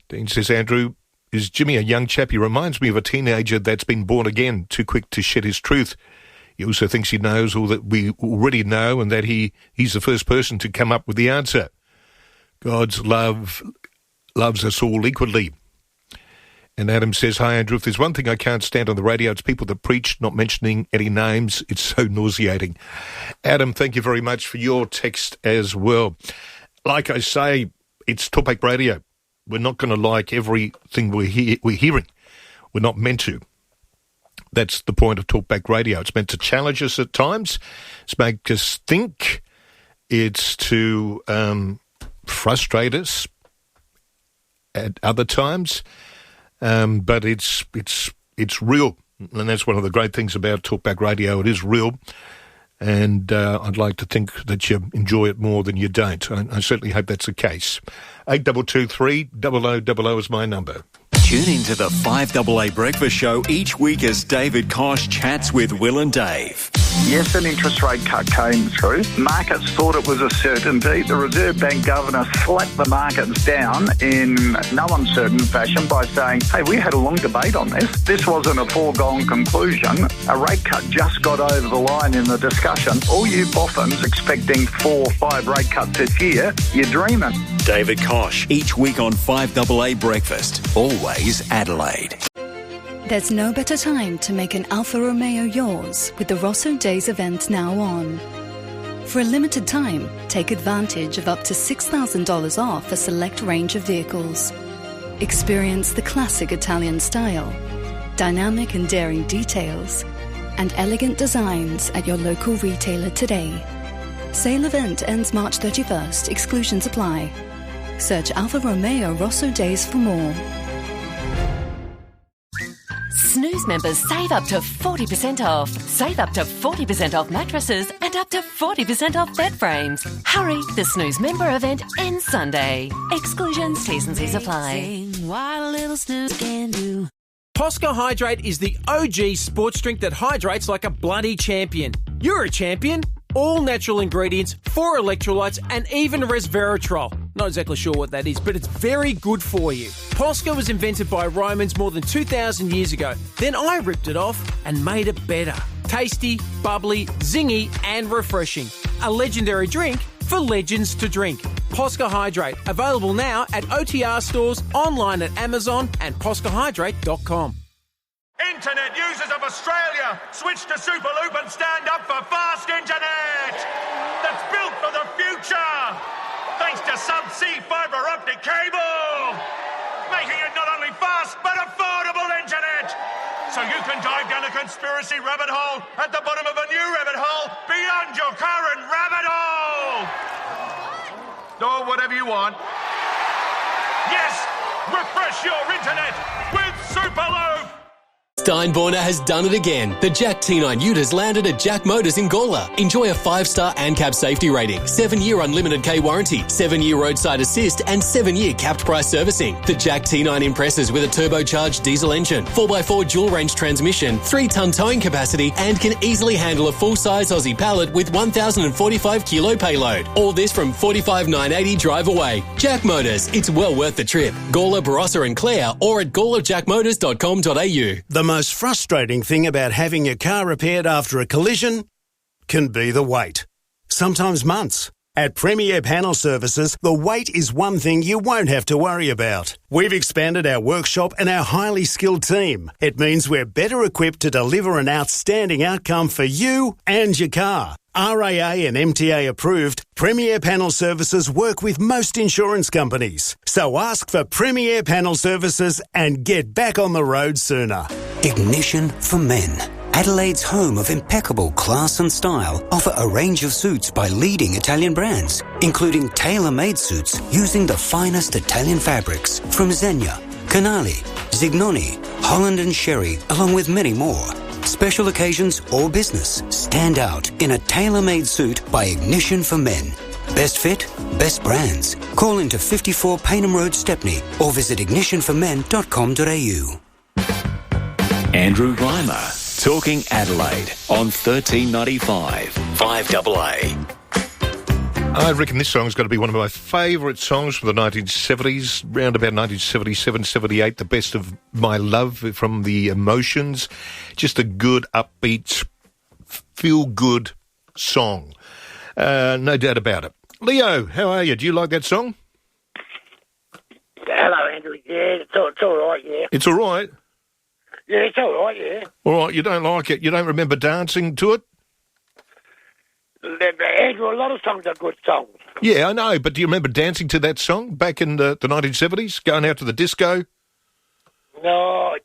Dean says, Andrew, is Jimmy a young chap? He reminds me of a teenager that's been born again, too quick to shed his truth. He also thinks he knows all that we already know, and that he's the first person to come up with the answer. God's love loves us all equally. And Adam says, hi, Andrew, if there's one thing I can't stand on the radio, it's people that preach, not mentioning any names. It's so nauseating. Adam, thank you very much for your text as well. Like I say, it's Talkback Radio. We're not going to like everything we're hearing. We're not meant to. That's the point of Talkback Radio. It's meant to challenge us at times. It's make us think. It's to frustrate us at other times. But it's real. And that's one of the great things about Talkback Radio. It is real. And I'd like to think that you enjoy it more than you don't. I certainly hope that's the case. 8223 0000 is my number. Tune into the Fiveaa Breakfast Show each week as David Kosh chats with Will and Dave. Yes, an interest rate cut came through. Markets thought it was a certainty. The Reserve Bank governor slapped the markets down in no uncertain fashion by saying, hey, we had a long debate on this. This wasn't a foregone conclusion. A rate cut just got over the line in the discussion. All you boffins expecting 4 or 5 rate cuts this year, you're dreaming. David Kosh, each week on 5AA Breakfast. Always Adelaide. There's no better time to make an Alfa Romeo yours with the Rosso Days event now on. For a limited time, take advantage of up to $6,000 off a select range of vehicles. Experience the classic Italian style, dynamic and daring details, and elegant designs at your local retailer today. Sale event ends March 31st. Exclusions apply. Search Alfa Romeo Rosso Days for more. Snooze members save up to 40% off. Save up to 40% off mattresses and up to 40% off bed frames. Hurry, the Snooze member event ends Sunday. Exclusions, T's and C's apply. What a little snooze can do. Posca Hydrate is the OG sports drink that hydrates like a bloody champion. You're a champion. All natural ingredients, 4 electrolytes, and even resveratrol. Not exactly sure what that is, but it's very good for you. Posca was invented by Romans more than 2,000 years ago. Then I ripped it off and made it better. Tasty, bubbly, zingy, and refreshing. A legendary drink for legends to drink. Posca Hydrate, available now at OTR stores, online at Amazon and poscahydrate.com. Internet users of Australia, switch to Superloop and stand up for fast internet that's built for the future. Thanks to subsea fibre optic cable, making it not only fast but affordable internet. So you can dive down a conspiracy rabbit hole at the bottom of a new rabbit hole beyond your current rabbit hole. Or whatever you want. Yes, refresh your internet with Superloop. Steinborner has done it again. The Jack T9 Ute has landed at Jack Motors in Gawler. Enjoy a 5-star ANCAP safety rating, 7-year unlimited K warranty, 7-year roadside assist, and 7-year capped price servicing. The Jack T9 impresses with a turbocharged diesel engine, 4x4 dual-range transmission, 3-ton towing capacity, and can easily handle a full-size Aussie pallet with 1,045-kilo payload. All this from $45,980 drive away. Jack Motors, it's well worth the trip. Gawler, Barossa and Clare, or at gawlerjackmotors.com.au. The most frustrating thing about having your car repaired after a collision can be the wait. Sometimes months. At Premier Panel Services, the wait is one thing you won't have to worry about. We've expanded our workshop and our highly skilled team. It means we're better equipped to deliver an outstanding outcome for you and your car. RAA and MTA approved, Premier Panel Services work with most insurance companies. So ask for Premier Panel Services and get back on the road sooner. Ignition for Men. Adelaide's home of impeccable class and style offer a range of suits by leading Italian brands, including tailor-made suits using the finest Italian fabrics from Zegna, Canali, Zignoni, Holland and Sherry, along with many more. Special occasions or business, stand out in a tailor-made suit by Ignition for Men. Best fit, best brands. Call into 54 Paynham Road, Stepney, or visit ignitionformen.com.au. Andrew Reimer, talking Adelaide on 1395 5AA. I reckon this song's got to be one of my favourite songs from the 1970s, round about 1977, 78, The Best of My Love from the Emotions. Just a good, upbeat, feel-good song. No doubt about it. Leo, how are you? Do you like that song? Hello, Andrew. Yeah, it's all right, yeah. It's all right? Yeah, it's all right, yeah. All right, you don't like it? You don't remember dancing to it? Andrew, a lot of songs are good songs. Yeah, I know, but do you remember dancing to that song back in the 1970s, going out to the disco? No,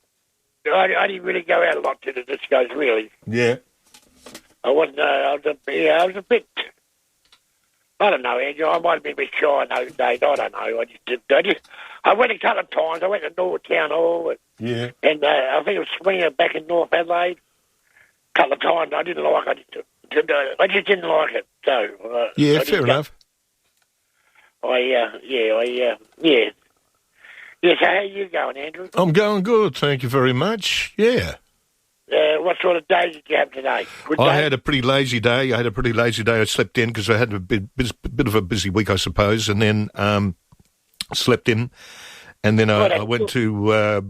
I didn't really go out a lot to the discos, really. Yeah. I wasn't, I was a bit, I don't know, Andrew, I might have been a bit shy in those days, I don't know. I went a couple of times, I went to North Town Hall, yeah, and I think it was Swinger back in North Adelaide. A couple of times, I didn't like it. I just didn't like it, so... yeah, fair enough. Yeah, so how are you going, Andrew? I'm going good, thank you very much, yeah. what sort of day did you have today? Good I day? had a pretty lazy day. I slept in because I had a bit of a busy week, I suppose, and then slept in, and then I went to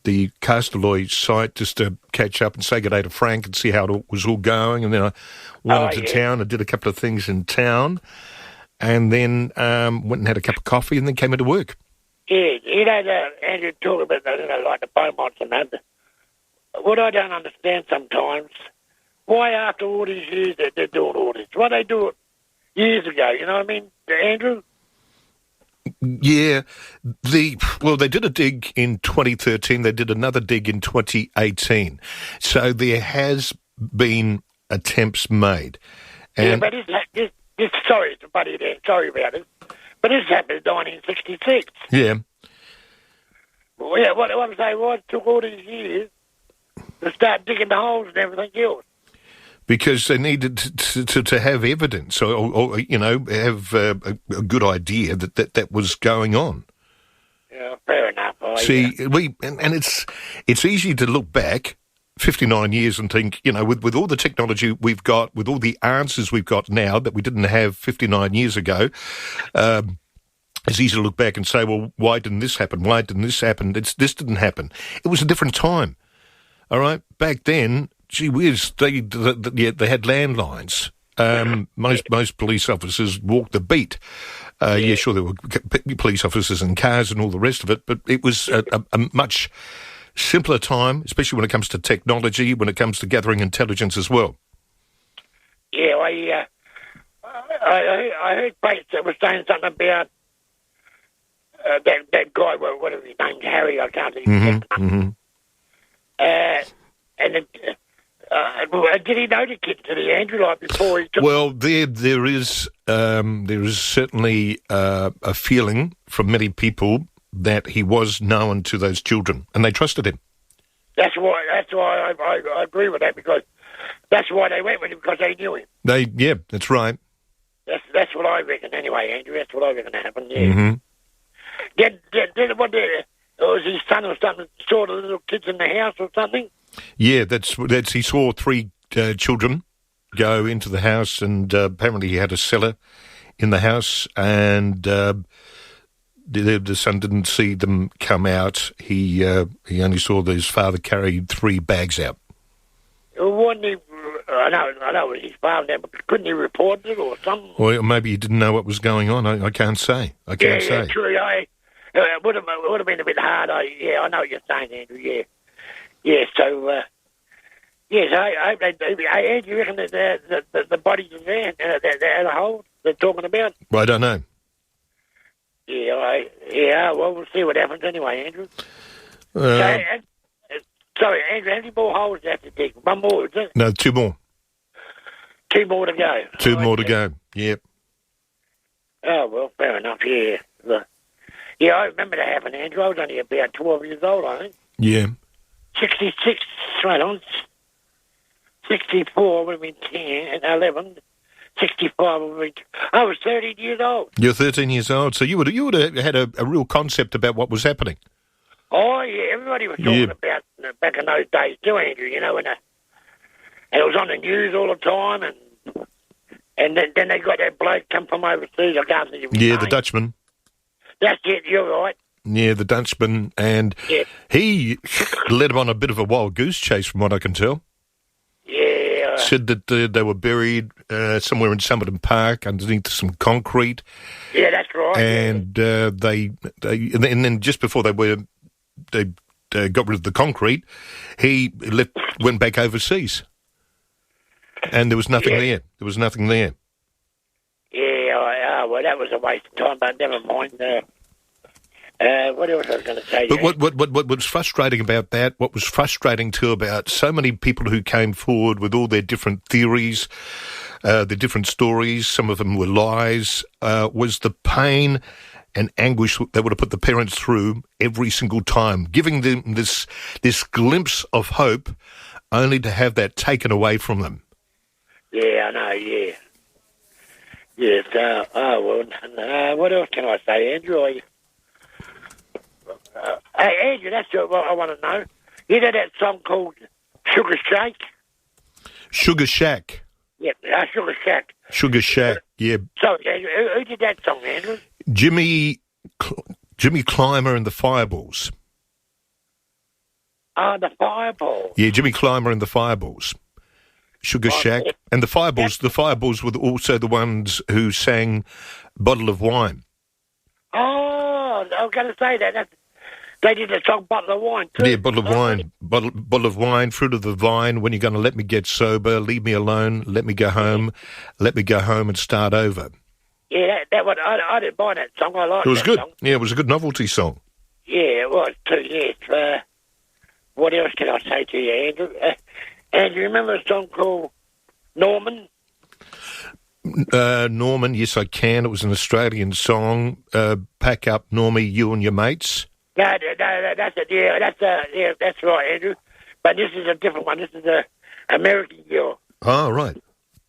the Castorloy site just to catch up and say good day to Frank and see how it was all going, and then I went into town and did a couple of things in town, and then went and had a cup of coffee and then came into work. Yeah, Andrew, talk about like the Beaumonts and that. What I don't understand sometimes, why after all these years they're doing all this? Why they do it years ago, you know what I mean, Andrew? Yeah, they did a dig in 2013. They did another dig in 2018. So there has been attempts made. And but this sorry to buddy there, sorry about it, but this happened in 1966. Yeah. Well, yeah, what I'm saying, why it took all these years to start digging the holes and everything else? Because they needed to have evidence, or have a good idea that was going on. Yeah, fair enough. It's easy to look back 59 years and think, with all the technology we've got, with all the answers we've got now that we didn't have 59 years ago, it's easy to look back and say, well, why didn't this happen? Why didn't this happen? This didn't happen. It was a different time. All right, back then. Gee whiz, they had landlines. Most police officers walked the beat. Sure, there were police officers and cars and all the rest of it, but it was a much simpler time, especially when it comes to technology, when it comes to gathering intelligence as well. Yeah, I heard Bates that was saying something about that guy, whatever his name's Harry, I can't think of his name. Did he know the kid? Did he, Andrew, like before he took... Well, there is certainly a feeling from many people that he was known to those children, and they trusted him. That's why I agree with that, because that's why they went with him, because they knew him. That's right. That's what I reckon anyway, Andrew. That's what I reckon happened, yeah. Mm-hmm. Was his son or something, saw the little kids in the house or something? Yeah, that's he saw 3 children go into the house, and apparently he had a cellar in the house, and the son didn't see them come out. He only saw his father carry 3 bags out. Wasn't he? I know it was his father, but couldn't he report it or something? Well, maybe he didn't know what was going on. I can't say. I can't say. Yeah, true. It would have been a bit hard. I know what you're saying, Andrew. Yeah. Yeah, so, yes, I Andrew, you reckon that the bodies are there, the hole they're talking about? Well, I don't know. Yeah, well, we'll see what happens anyway, Andrew. Sorry, Andrew, how many more holes do you have to dig? One more, is it? No, 2 more. 2 more to go. 2 more to go, yep. Oh, well, fair enough, yeah. Yeah, I remember that happened, Andrew. I was only about 12 years old, I think. Yeah. 66, right on. 64 would have been 10, 11. 65 would have been... I was 13 years old. You're 13 years old, so you would have had a real concept about what was happening. Oh, yeah, everybody was talking about back in those days too, Andrew, and it was on the news all the time, and then they got that bloke come from overseas, I can't think of his name. The Dutchman. That's it, you're right. Yeah, the Dutchman, and he led him on a bit of a wild goose chase, from what I can tell. Yeah. Said that they were buried somewhere in Somerton Park underneath some concrete. Yeah, that's right. And and then just before they got rid of the concrete, he went back overseas, and there was nothing there. There was nothing there. Yeah, well, that was a waste of time, but never mind. What else I was going to say? But what was frustrating about that, what was frustrating too about so many people who came forward with all their different theories, their different stories, some of them were lies, was the pain and anguish they would have put the parents through every single time, giving them this glimpse of hope, only to have that taken away from them. Yeah, I know, yeah. Yes, what else can I say, Andrew? Hey, Andrew, that's what I want to know. You know that song called Sugar Shake? Sugar Shack. Yeah, Sugar Shack. Sugar Shack, yeah. So, who did that song, Andrew? Jimmy Clymer and the Fireballs. The Fireballs. Yeah, Jimmy Clymer and the Fireballs. Sugar Shack. Yeah. And the Fireballs were also the ones who sang Bottle of Wine. Oh, I was going to say that. They did the song Bottle of Wine, too. Yeah, Bottle of Wine. Bottle of Wine, Fruit of the Vine, When You're Going to Let Me Get Sober, Leave Me Alone, Let Me Go Home, Let Me Go Home and Start Over. Yeah, that one, I didn't mind that song. I liked It was that good. song. Yeah, it was a good novelty song. Yeah, it was, too, yes. What else can I say to you, Andrew? Andrew, remember a song called Norman? Norman, yes, I can. It was an Australian song. Pack up, Normie, you and your mates. No, that's it. Yeah, that's right, Andrew. But this is a different one. This is a American girl. Oh, right.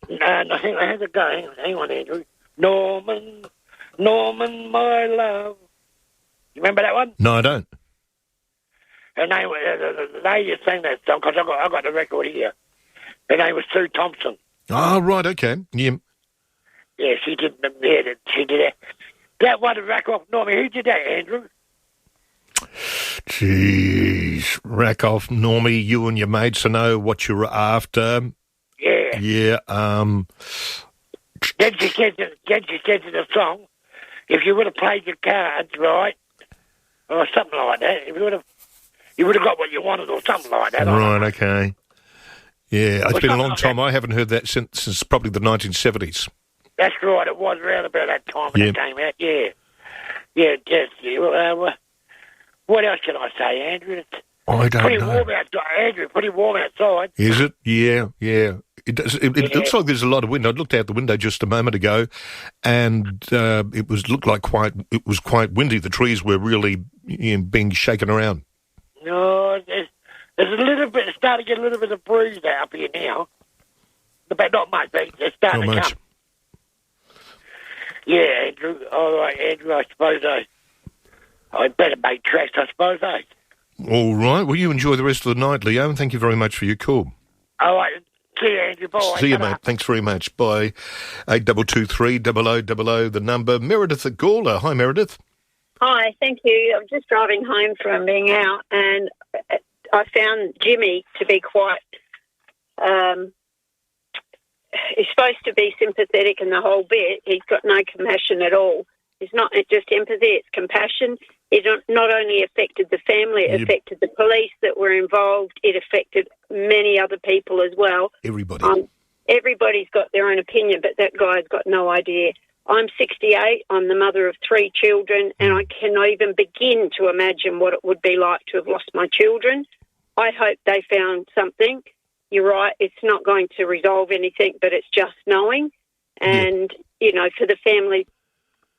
No, how's it go? Hang on, Andrew. Norman, my love. You remember that one? No, I don't. Her name was, the lady that sang that song, because I got the record here. Her name was Sue Thompson. Oh, right, okay. Yeah. Yeah, she did that. That one, Rack Off Normie. Who did that, Andrew? Jeez. Rack off, Normie, you and your mates to know what you're after. Yeah. Yeah, Then she said to the song, if you would have played your cards right, or something like that, you would have got what you wanted or something like that. Right, okay. Yeah, it's been a long time. I haven't heard that since probably the 1970s. That's right, it was around about that time when it came out, yeah. Yeah, yes. What else can I say, Andrew? I don't pretty know. Warm outside, Andrew, pretty warm outside. Is it? Yeah. It does. It looks like there's a lot of wind. I looked out the window just a moment ago, and it was quite windy. The trees were really being shaken around. No, there's a little bit. It's starting to get a little bit of breeze out up here now, but not much. But it's starting to come. Yeah, Andrew. All right, Andrew. I suppose I'd better make tracks. I suppose. All right. Well, you enjoy the rest of the night, Leo, and thank you very much for your call. All right. See you, Andrew. Bye. See you, mate. Thanks very much. Bye. 8223 0000, the number. Meredith at Gawler. Hi, Meredith. Hi, thank you. I'm just driving home from being out, and I found Jimmy to be quite... he's supposed to be sympathetic in the whole bit. He's got no compassion at all. It's not just empathy, it's compassion. It not only affected the family, it affected the police that were involved. It affected many other people as well. Everybody. Everybody's got their own opinion, but that guy's got no idea. I'm 68. I'm the mother of 3 children, and I cannot even begin to imagine what it would be like to have lost my children. I hope they found something. You're right, it's not going to resolve anything, but it's just knowing. And, for the family,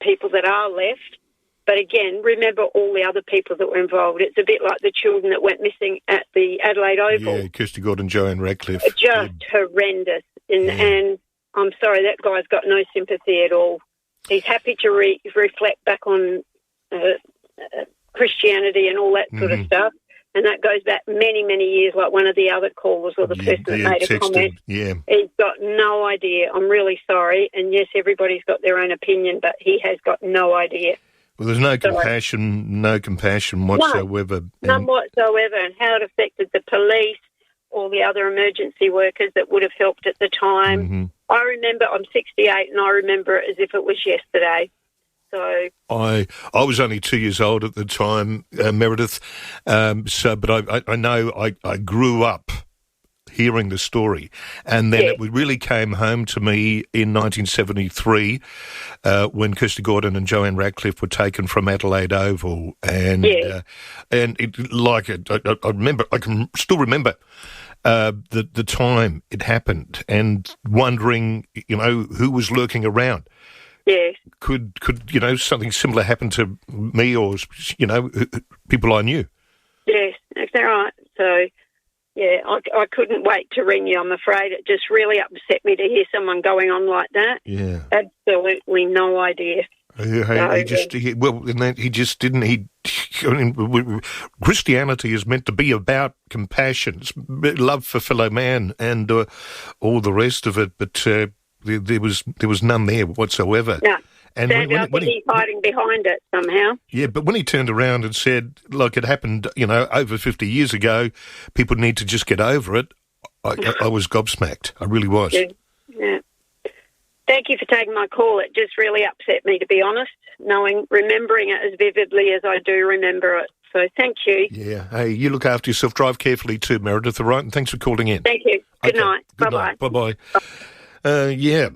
people that are left. But again, remember all the other people that were involved. It's a bit like the children that went missing at the Adelaide Oval. Yeah, Kirsty Gordon, Joanne Radcliffe. Just horrendous. And I'm sorry, that guy's got no sympathy at all. He's happy to reflect back on Christianity and all that sort of stuff. And that goes back many, many years, like one of the other callers or the person that made a comment. Yeah. He's got no idea. I'm really sorry. And yes, everybody's got their own opinion, but he has got no idea. Well, there's no compassion whatsoever. None whatsoever. And how it affected the police, all the other emergency workers that would have helped at the time. Mm-hmm. I remember, I'm 68, and I remember it as if it was yesterday. So I was only 2 years old at the time, Meredith. But I know I grew up hearing the story, and then it really came home to me in 1973 when Kirsty Gordon and Joanne Radcliffe were taken from Adelaide Oval, and I remember, I can still remember the time it happened, and wondering, who was lurking around. Yes. Could something similar happen to me or, people I knew? Yes, that's right. So, I couldn't wait to ring you, I'm afraid. It just really upset me to hear someone going on like that. Yeah. Absolutely no idea. He just didn't. Christianity is meant to be about compassion, love for fellow man, and all the rest of it. But there was none there whatsoever. No. And when he's hiding behind it somehow. Yeah, but when he turned around and said, "Look, it happened, over 50 years ago. People need to just get over it," I was gobsmacked. I really was. Yeah. Thank you for taking my call. It just really upset me, to be honest, remembering it as vividly as I do remember it. So thank you. Yeah. Hey, you look after yourself. Drive carefully too, Meredith, all right? And thanks for calling in. Thank you. Good night. Bye-bye. Bye-bye. Yeah.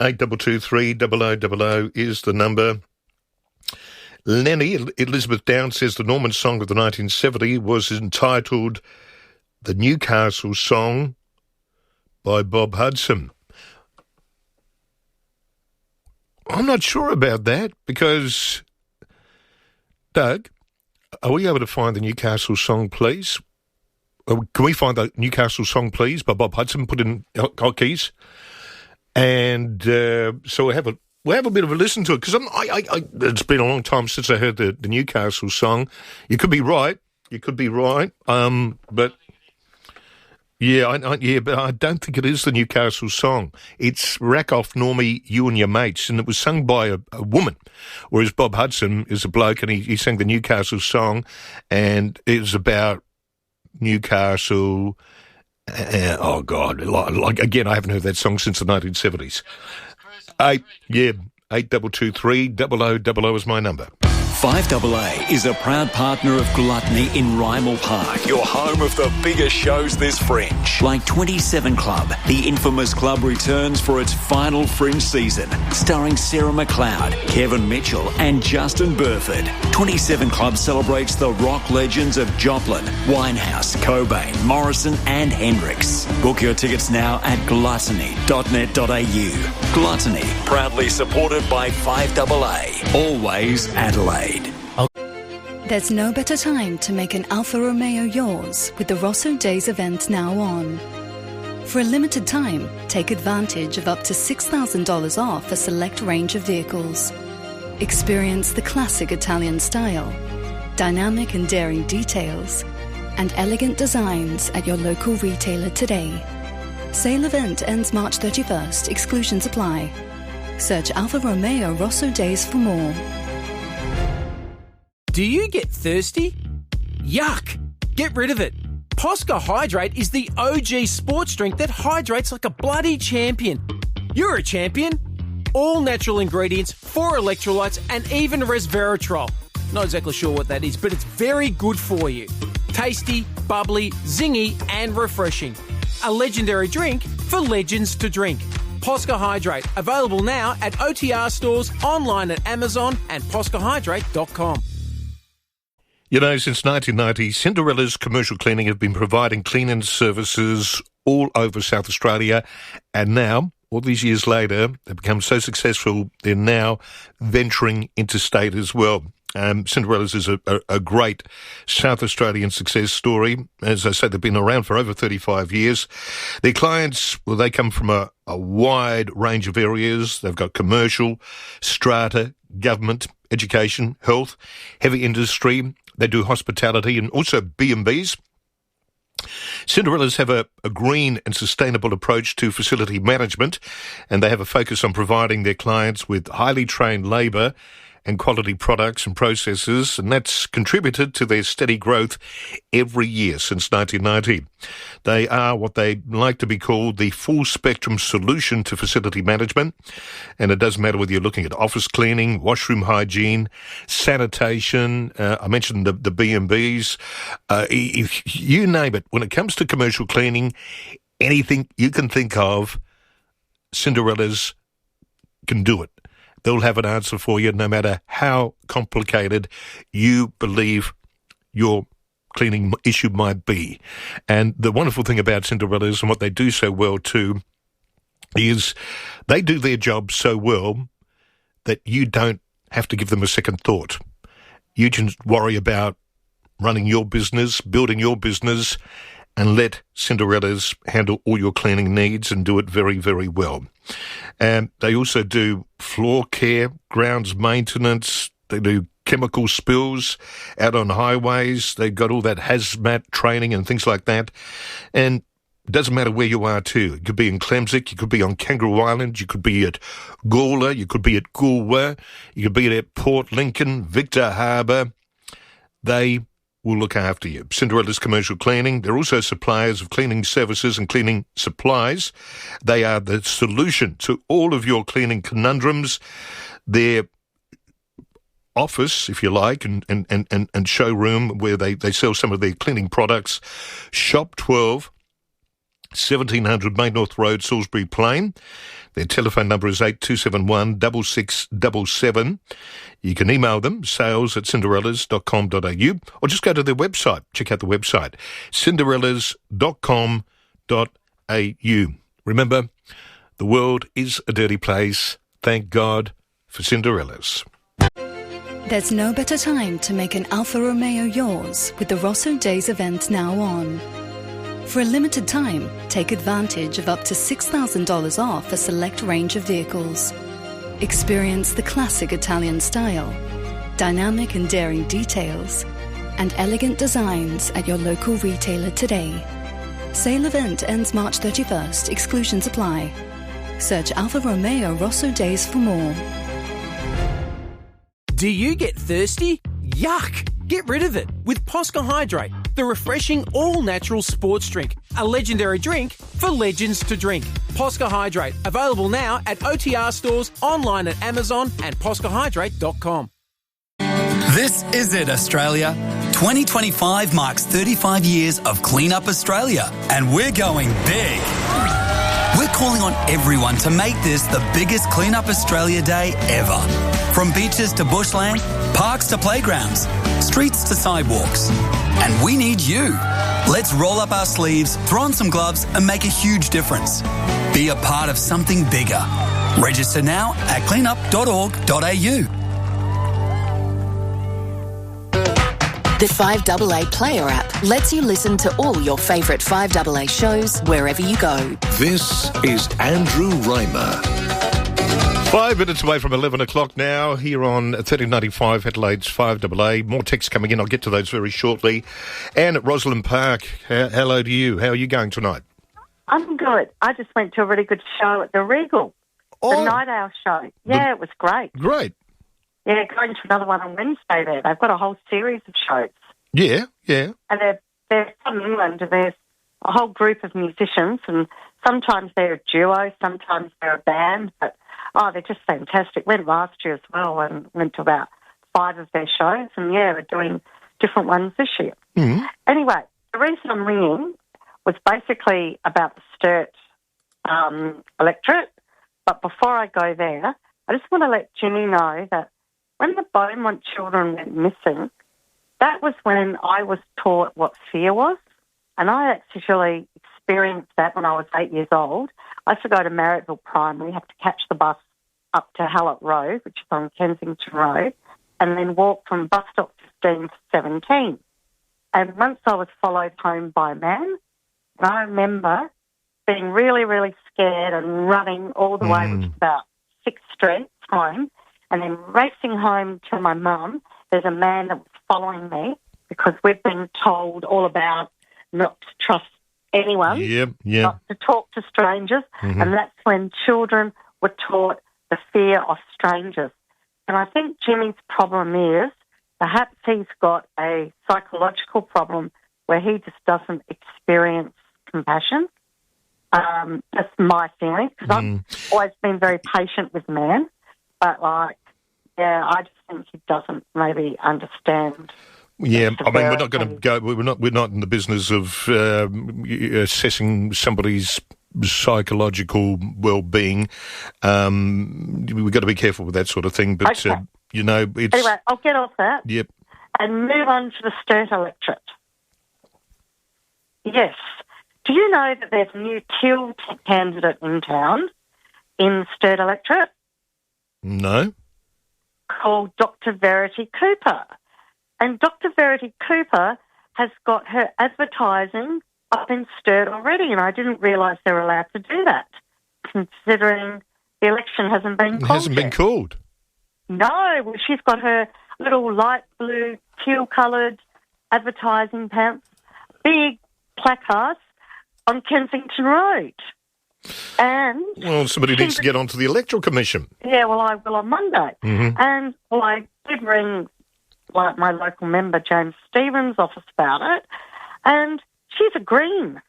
8223 is the number. Lenny, Elizabeth Down says the Norman song of the 1970s was entitled The Newcastle Song by Bob Hudson. I'm not sure about that because, Doug, are we able to find the Newcastle song, please? Can we find the Newcastle song, please, by Bob Hudson, put in hotkeys? And so we have a bit of a listen to it because it's been a long time since I heard the Newcastle song. You could be right. But but I don't think it is the Newcastle song. It's Rack Off Normie, You and Your Mates, and it was sung by a woman, whereas Bob Hudson is a bloke, and he sang the Newcastle song, and it was about Newcastle. Oh God! Again, I haven't heard that song since the 1970s. 8223 0000 is my number. Fiveaa is a proud partner of Gluttony in Reimer Park, your home of the biggest shows this fringe. Like 27 Club, the infamous club returns for its final fringe season, starring Sarah McLeod, Kevin Mitchell and Justin Burford. 27 Club celebrates the rock legends of Joplin, Winehouse, Cobain, Morrison and Hendrix. Book your tickets now at gluttony.net.au. Gluttony, proudly supported by Fiveaa, always Adelaide. There's no better time to make an Alfa Romeo yours with the Rosso Days event now on. For a limited time, take advantage of up to $6,000 off a select range of vehicles. Experience the classic Italian style, dynamic and daring details, and elegant designs at your local retailer today. Sale event ends March 31st. Exclusions apply. Search Alfa Romeo Rosso Days for more. Do you get thirsty? Yuck! Get rid of it. Posca Hydrate is the OG sports drink that hydrates like a bloody champion. You're a champion. All natural ingredients, 4 electrolytes, and even resveratrol. Not exactly sure what that is, but it's very good for you. Tasty, bubbly, zingy, and refreshing. A legendary drink for legends to drink. Posca Hydrate, available now at OTR stores, online at Amazon and poscahydrate.com. Since 1990, Cinderella's Commercial Cleaning have been providing cleaning services all over South Australia, and now, all these years later, they've become so successful, they're now venturing interstate as well. Cinderella's is a great South Australian success story. As I said, they've been around for over 35 years. Their clients, they come from a wide range of areas. They've got commercial, strata, government, education, health, heavy industry. They do hospitality and also B&Bs. Cinderella's have a green and sustainable approach to facility management, and they have a focus on providing their clients with highly trained labour and quality products and processes, and that's contributed to their steady growth every year since 1990. They are what they like to be called the full-spectrum solution to facility management, and it doesn't matter whether you're looking at office cleaning, washroom hygiene, sanitation, I mentioned the B&Bs, if you name it. When it comes to commercial cleaning, anything you can think of, Cinderella's can do it. They'll have an answer for you no matter how complicated you believe your cleaning issue might be. And the wonderful thing about Cinderella's and what they do so well too is they do their job so well that you don't have to give them a second thought. You just worry about running your business, building your business, and let Cinderella's handle all your cleaning needs and do it very, very well. And they also do floor care, grounds maintenance. They do chemical spills out on highways. They've got all that hazmat training and things like that. And it doesn't matter where you are too. You could be in Clemsic, you could be on Kangaroo Island, you could be at Gawler, you could be at Goolwa, you could be at Port Lincoln, Victor Harbour. They will look after you. Cinderella's Commercial Cleaning. They're also suppliers of cleaning services and cleaning supplies. They are the solution to all of your cleaning conundrums. Their office, if you like, and showroom where they sell some of their cleaning products, Shop 12, 1700 Main North Road, Salisbury Plain. Their telephone number is 8271 6677. You can email them, sales@cinderellas.com.au, or just go to their website. Check out the website, cinderellas.com.au. Remember, the world is a dirty place. Thank God for Cinderellas. There's no better time to make an Alfa Romeo yours with the Rosso Days event now on. For a limited time, take advantage of up to $6,000 off a select range of vehicles. Experience the classic Italian style, dynamic and daring details, and elegant designs at your local retailer today. Sale event ends March 31st. Exclusions apply. Search Alfa Romeo Rosso Days for more. Do you get thirsty? Yuck! Get rid of it with Posca Hydrate, the refreshing all-natural sports drink. A legendary drink for legends to drink. Posca Hydrate, available now at OTR stores, online at Amazon and poscahydrate.com. This is it, Australia. 2025 marks 35 years of Clean Up Australia, and we're going big. We're calling on everyone to make this the biggest Clean Up Australia Day ever. From beaches to bushland, parks to playgrounds, streets to sidewalks. And we need you. Let's roll up our sleeves, throw on some gloves, and make a huge difference. Be a part of something bigger. Register now at cleanup.org.au. The Fiveaa Player app lets you listen to all your favourite Fiveaa shows wherever you go. This is Andrew Reimer. 5 minutes away from 11 o'clock now, here on 1395 Adelaide's 5AA. More texts coming in. I'll get to those very shortly. Anne at Rosalind Park, hello to you. How are you going tonight? I'm good. I just went to a really good show at the Regal, the Night Owl show. Yeah, it was great. Great. Yeah, going to another one on Wednesday there. They've got a whole series of shows. Yeah. And they're from England, and there's a whole group of musicians, and sometimes they're a duo, sometimes they're a band, but they're just fantastic. Went last year as well and went to about 5 of their shows, and they're doing different ones this year. Mm-hmm. Anyway, the reason I'm ringing was basically about the Sturt electorate, but before I go there, I just want to let Jimmy know that when the Beaumont children went missing, that was when I was taught what fear was, and I actually experienced that when I was 8 years old. I used to go to Marriottville Primary, have to catch the bus up to Hallett Road, which is on Kensington Road, and then walk from bus stop 15 to 17. And once I was followed home by a man, and I remember being really, really scared and running all the way, which is about 6 streets home, and then racing home to my mum. There's a man that was following me because we've been told all about not to trust anyone, not to talk to strangers, and that's when children were taught the fear of strangers. And I think Jimmy's problem is perhaps he's got a psychological problem where he just doesn't experience compassion. That's my feeling, because I've always been very patient with man, but I just think he doesn't maybe understand. Yeah, I mean, we're not going to go. We're not in the business of assessing somebody's psychological well-being. We've got to be careful with that sort of thing. But okay. It's anyway. I'll get off that. Yep. And move on to the Sturt electorate. Yes. Do you know that there's a new Teal candidate in town in Sturt electorate? No. Called Dr. Verity Cooper. And Dr. Verity Cooper has got her advertising up in Sturt already, and I didn't realise they were allowed to do that, considering the election hasn't been called. It hasn't been called. No, well, she's got her little light blue, teal-coloured advertising pants, big placards on Kensington Road. And well, somebody needs to get onto the Electoral Commission. Yeah, well, I will on Monday. Mm-hmm. And, well, I did ring like my local member, James Stevens' office about it, and she's a Green.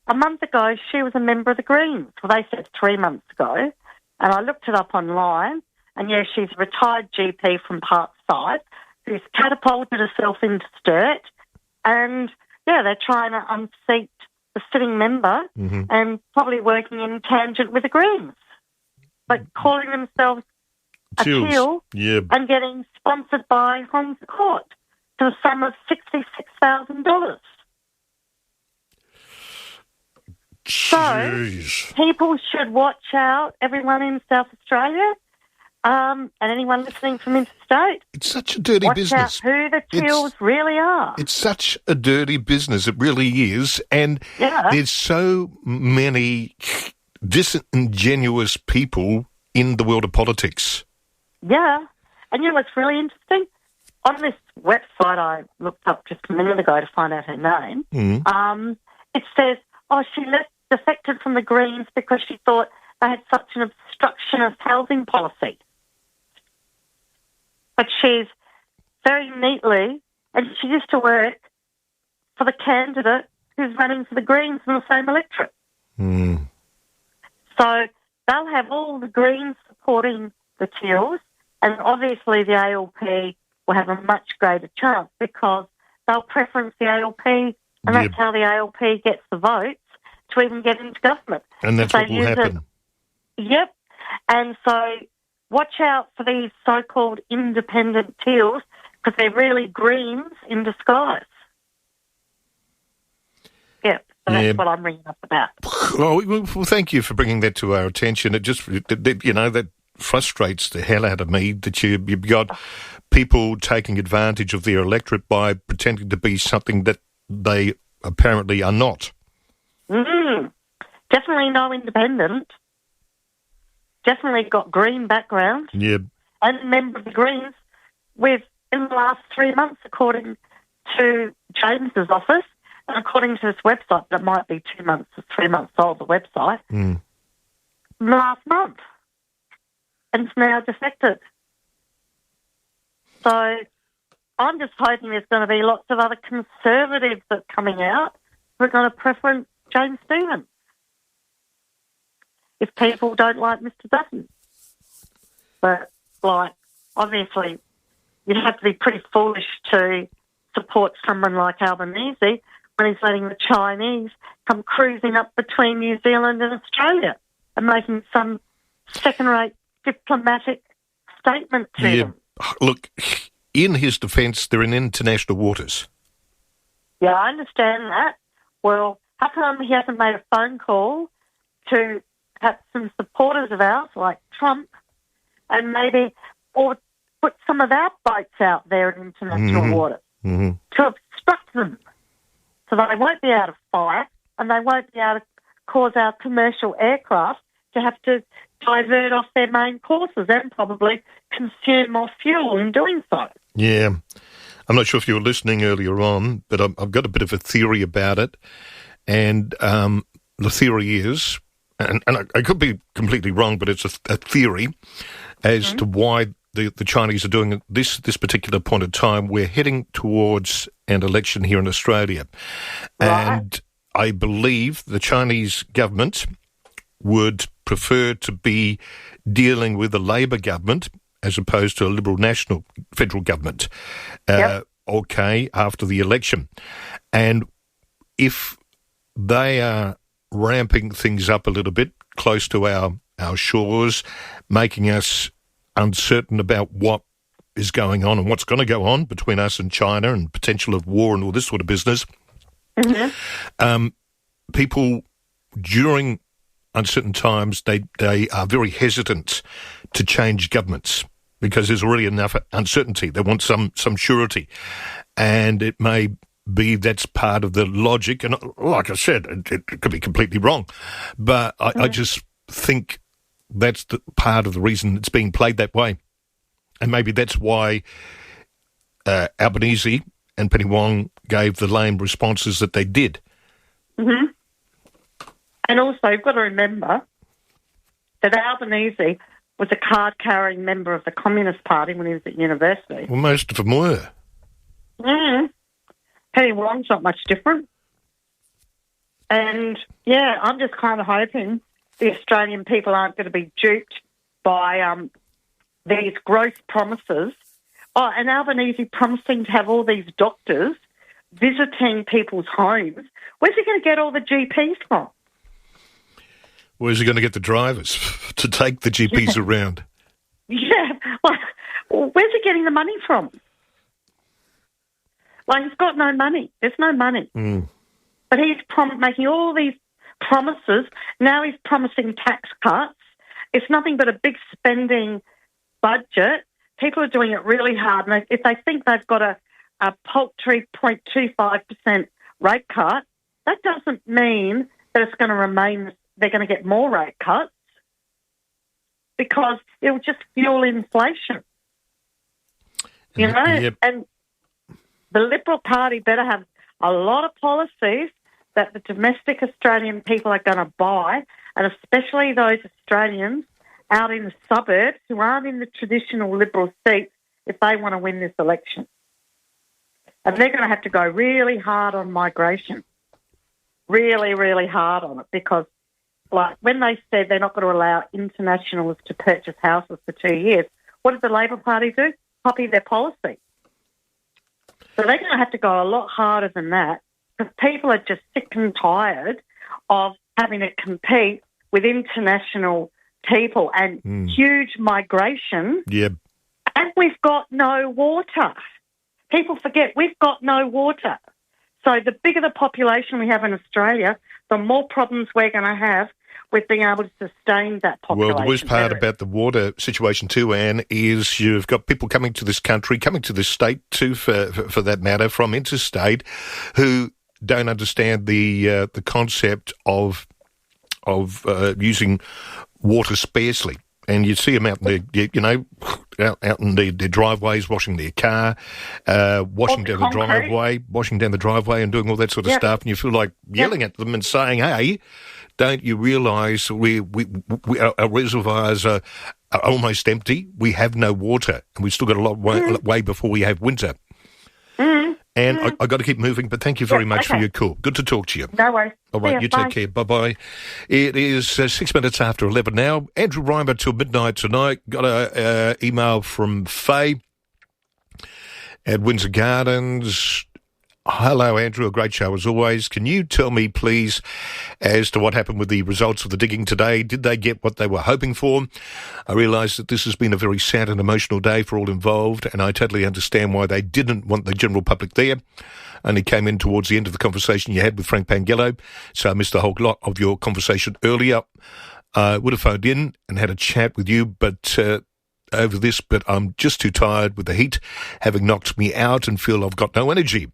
A month ago, she was a member of the Greens. Well, they said 3 months ago, and I looked it up online, and, yeah, she's a retired GP from Parkside who's catapulted herself into Sturt, and, yeah, they're trying to unseat the sitting member and probably working in tangent with the Greens, but calling themselves a Teal and getting sponsored by Holmes Court to the sum of $66,000. So people should watch out, everyone in South Australia and anyone listening from interstate. It's such a dirty watch business. Out who the Teals really are. It's such a dirty business. It really is. And there's so many disingenuous people in the world of politics. Yeah. And you know what's really interesting? On this website I looked up just a minute ago to find out her name, it says, she defected from the Greens because she thought they had such an obstructionist housing policy. But she's very neatly, and she used to work for the candidate who's running for the Greens in the same electorate. So they'll have all the Greens supporting the Teals, and obviously the ALP will have a much greater chance because they'll preference the ALP, and that's how the ALP gets the votes to even get into government. And that's what will happen. Yep. And so watch out for these so-called independent Teals because they're really Greens in disguise. Yep. So that's what I'm ringing up about. Well, thank you for bringing that to our attention. It just, that frustrates the hell out of me that you've got people taking advantage of their electorate by pretending to be something that they apparently are not. Definitely no independent. Definitely got Green background. Yeah. And a member of the Greens in the last 3 months, according to James's office, and according to this website, that might be 2 months or 3 months old, the website, last month. And it's now defected. So I'm just hoping there's going to be lots of other Conservatives that are coming out who are going to preference James Stevens if people don't like Mr. Dutton. But, obviously, you'd have to be pretty foolish to support someone like Albanese when he's letting the Chinese come cruising up between New Zealand and Australia and making some second-rate diplomatic statement to them. Look, in his defence, they're in international waters. Yeah, I understand that. Well, how come he hasn't made a phone call to perhaps some supporters of ours, like Trump, and maybe or put some of our boats out there in international waters to obstruct them so that they won't be able to fire and they won't be able to cause our commercial aircraft to have to divert off their main courses and probably consume more fuel in doing so. Yeah. I'm not sure if you were listening earlier on, but I've got a bit of a theory about it. And the theory is, and I could be completely wrong, but it's a theory as to why the Chinese are doing it this particular point of time. We're heading towards an election here in Australia. Right. And I believe the Chinese government would prefer to be dealing with a Labor government as opposed to a Liberal national federal government, after the election. And if they are ramping things up a little bit close to our shores, making us uncertain about what is going on and what's going to go on between us and China and potential of war and all this sort of business, people during uncertain times, they are very hesitant to change governments because there's already enough uncertainty. They want some surety. And it may be that's part of the logic. And like I said, it could be completely wrong. But I just think that's the part of the reason it's being played that way. And maybe that's why Albanese and Penny Wong gave the lame responses that they did. Mm-hmm. And also, you've got to remember that Albanese was a card-carrying member of the Communist Party when he was at university. Well, most of them were. Mm. Penny Wong's not much different. And, yeah, I'm just kind of hoping the Australian people aren't going to be duped by these gross promises. Oh, and Albanese promising to have all these doctors visiting people's homes. Where's he going to get all the GPs from? Where's he going to get the drivers to take the GPs around? Yeah, well, where's he getting the money from? Like, he's got no money. There's no money. Mm. But he's making all these promises. Now he's promising tax cuts. It's nothing but a big spending budget. People are doing it really hard. And if they think they've got a paltry 0.25% rate cut, that doesn't mean that it's going to remain, they're going to get more rate cuts, because it will just fuel inflation. You know? Yep. And the Liberal Party better have a lot of policies that the domestic Australian people are going to buy, and especially those Australians out in the suburbs who aren't in the traditional Liberal seats if they want to win this election. And they're going to have to go really hard on migration, really, really hard on it, because like when they said they're not going to allow internationals to purchase houses for 2 years, what did the Labor Party do? Copy their policy. So they're going to have to go a lot harder than that, because people are just sick and tired of having to compete with international people and huge migration. Yep. And we've got no water. People forget we've got no water. So the bigger the population we have in Australia, the more problems we're going to have with being able to sustain that population. Well, the worst part about the water situation too, Anne, is you've got people coming to this country, coming to this state too, for that matter, from interstate, who don't understand the concept of using water sparsely. And you see them out in out in their driveways, washing their car, washing down the driveway and doing all that sort of stuff. And you feel like yelling at them and saying, hey, don't you realise our reservoirs are almost empty? We have no water, and we've still got a lot way before we have winter. And I've got to keep moving, but thank you very much for your call. Good to talk to you. No worries. All right, you take care. Bye-bye. It is 6 minutes after 11 now. Andrew Reimer till midnight tonight. Got an email from Fiveaa at Windsor Gardens. Hello, Andrew. A great show as always. Can you tell me, please, as to what happened with the results of the digging today? Did they get what they were hoping for? I realise that this has been a very sad and emotional day for all involved, and I totally understand why they didn't want the general public there. Only came in towards the end of the conversation you had with Frank Pangello, so I missed a whole lot of your conversation earlier. I would have phoned in and had a chat with you, but over this, but I'm just too tired with the heat having knocked me out and feel I've got no energy.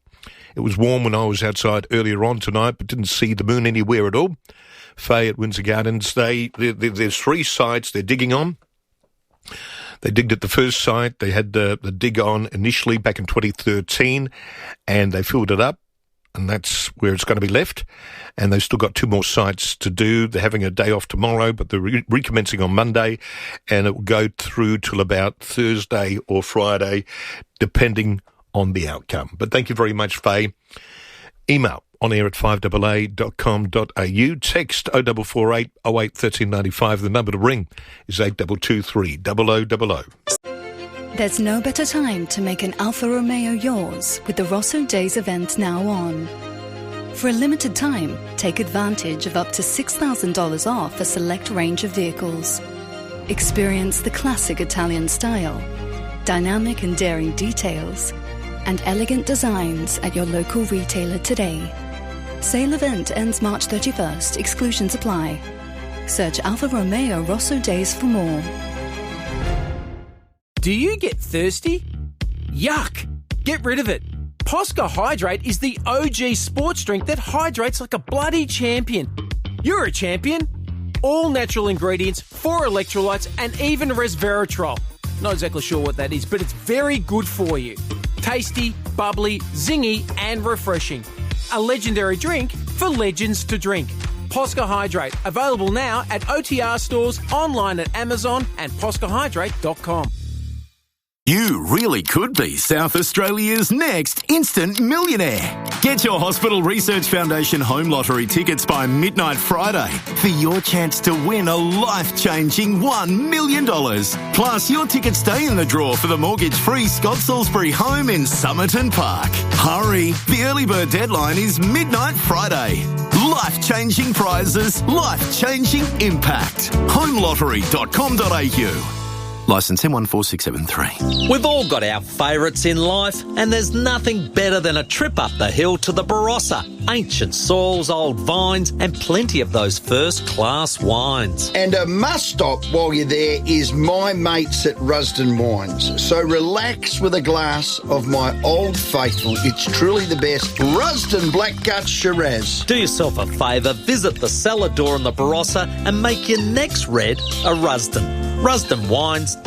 It was warm when I was outside earlier on tonight, but didn't see the moon anywhere at all. Fiveaa at Windsor Gardens, there's 3 sites they're digging on. They digged at the first site. They had the dig on initially back in 2013, and they filled it up, and that's where it's going to be left. And they've still got 2 more sites to do. They're having a day off tomorrow, but they're recommencing on Monday, and it will go through till about Thursday or Friday, depending on the outcome. But thank you very much, Fiveaa. Email on air at 5AA.com.au. Text 0448 08 1395. The number to ring is 8223 0000. There's no better time to make an Alfa Romeo yours with the Rosso Days event now on. For a limited time, take advantage of up to $6,000 off a select range of vehicles. Experience the classic Italian style, dynamic and daring details, and elegant designs at your local retailer today. Sale event ends March 31st. Exclusions apply. Search Alfa Romeo Rosso Days for more. Do you get thirsty? Yuck! Get rid of it. Posca Hydrate is the OG sports drink that hydrates like a bloody champion. You're a champion. All natural ingredients, 4 electrolytes, and even resveratrol. Not exactly sure what that is, but it's very good for you. Tasty, bubbly, zingy, and refreshing. A legendary drink for legends to drink. Posca Hydrate, available now at OTR stores, online at Amazon and poscahydrate.com. You really could be South Australia's next instant millionaire. Get your Hospital Research Foundation home lottery tickets by midnight Friday for your chance to win a life-changing $1 million. Plus, your tickets stay in the draw for the mortgage-free Scott Salisbury home in Somerton Park. Hurry, the early bird deadline is midnight Friday. Life-changing prizes, life-changing impact. homelottery.com.au. Licence M14673. We've all got our favourites in life, and there's nothing better than a trip up the hill to the Barossa. Ancient soils, old vines, and plenty of those first-class wines. And a must-stop while you're there is my mates at Rusden Wines. So relax with a glass of my Old Faithful. It's truly the best Rusden Black Gut Shiraz. Do yourself a favour, visit the cellar door in the Barossa and make your next red a Rusden. rusdenwines.com.au.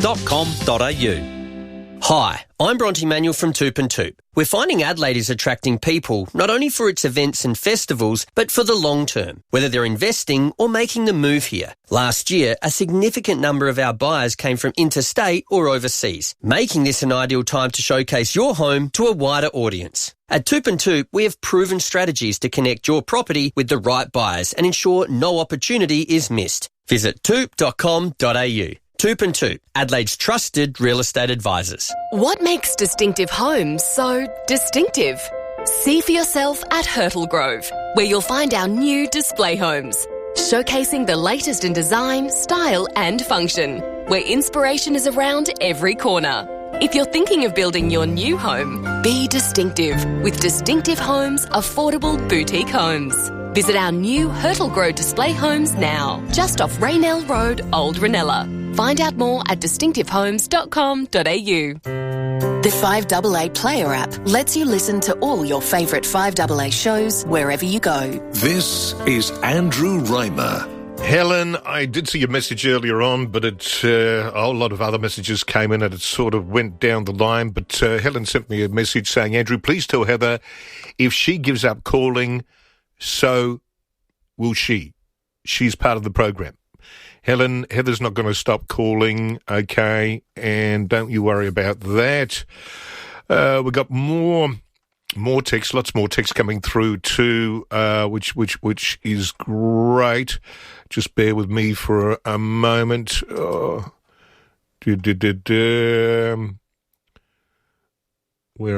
Hi, I'm Bronte Manuel from Toop and Toop. We're finding Adelaide is attracting people not only for its events and festivals, but for the long term, whether they're investing or making the move here. Last year, a significant number of our buyers came from interstate or overseas, making this an ideal time to showcase your home to a wider audience. At Toop and Toop, we have proven strategies to connect your property with the right buyers and ensure no opportunity is missed. Visit toop.com.au. Toop and Toop, Adelaide's trusted real estate advisors. What makes distinctive homes so distinctive? See for yourself at Hurtle Grove, where you'll find our new display homes, showcasing the latest in design, style and function, where inspiration is around every corner. If you're thinking of building your new home, be distinctive with Distinctive Homes Affordable Boutique Homes. Visit our new Hurtle Grove display homes now, just off Raynell Road, Old Ranella. Find out more at distinctivehomes.com.au. The Fiveaa Player app lets you listen to all your favourite Fiveaa shows wherever you go. This is Andrew Reimer. Helen, I did see your message earlier on, but a whole lot of other messages came in and it sort of went down the line. But Helen sent me a message saying, Andrew, please tell Heather if she gives up calling, so will she. She's part of the program. Helen, Heather's not going to stop calling, okay, and don't you worry about that. We've got more text, lots more text coming through too, which is great. Just bear with me for a moment. Where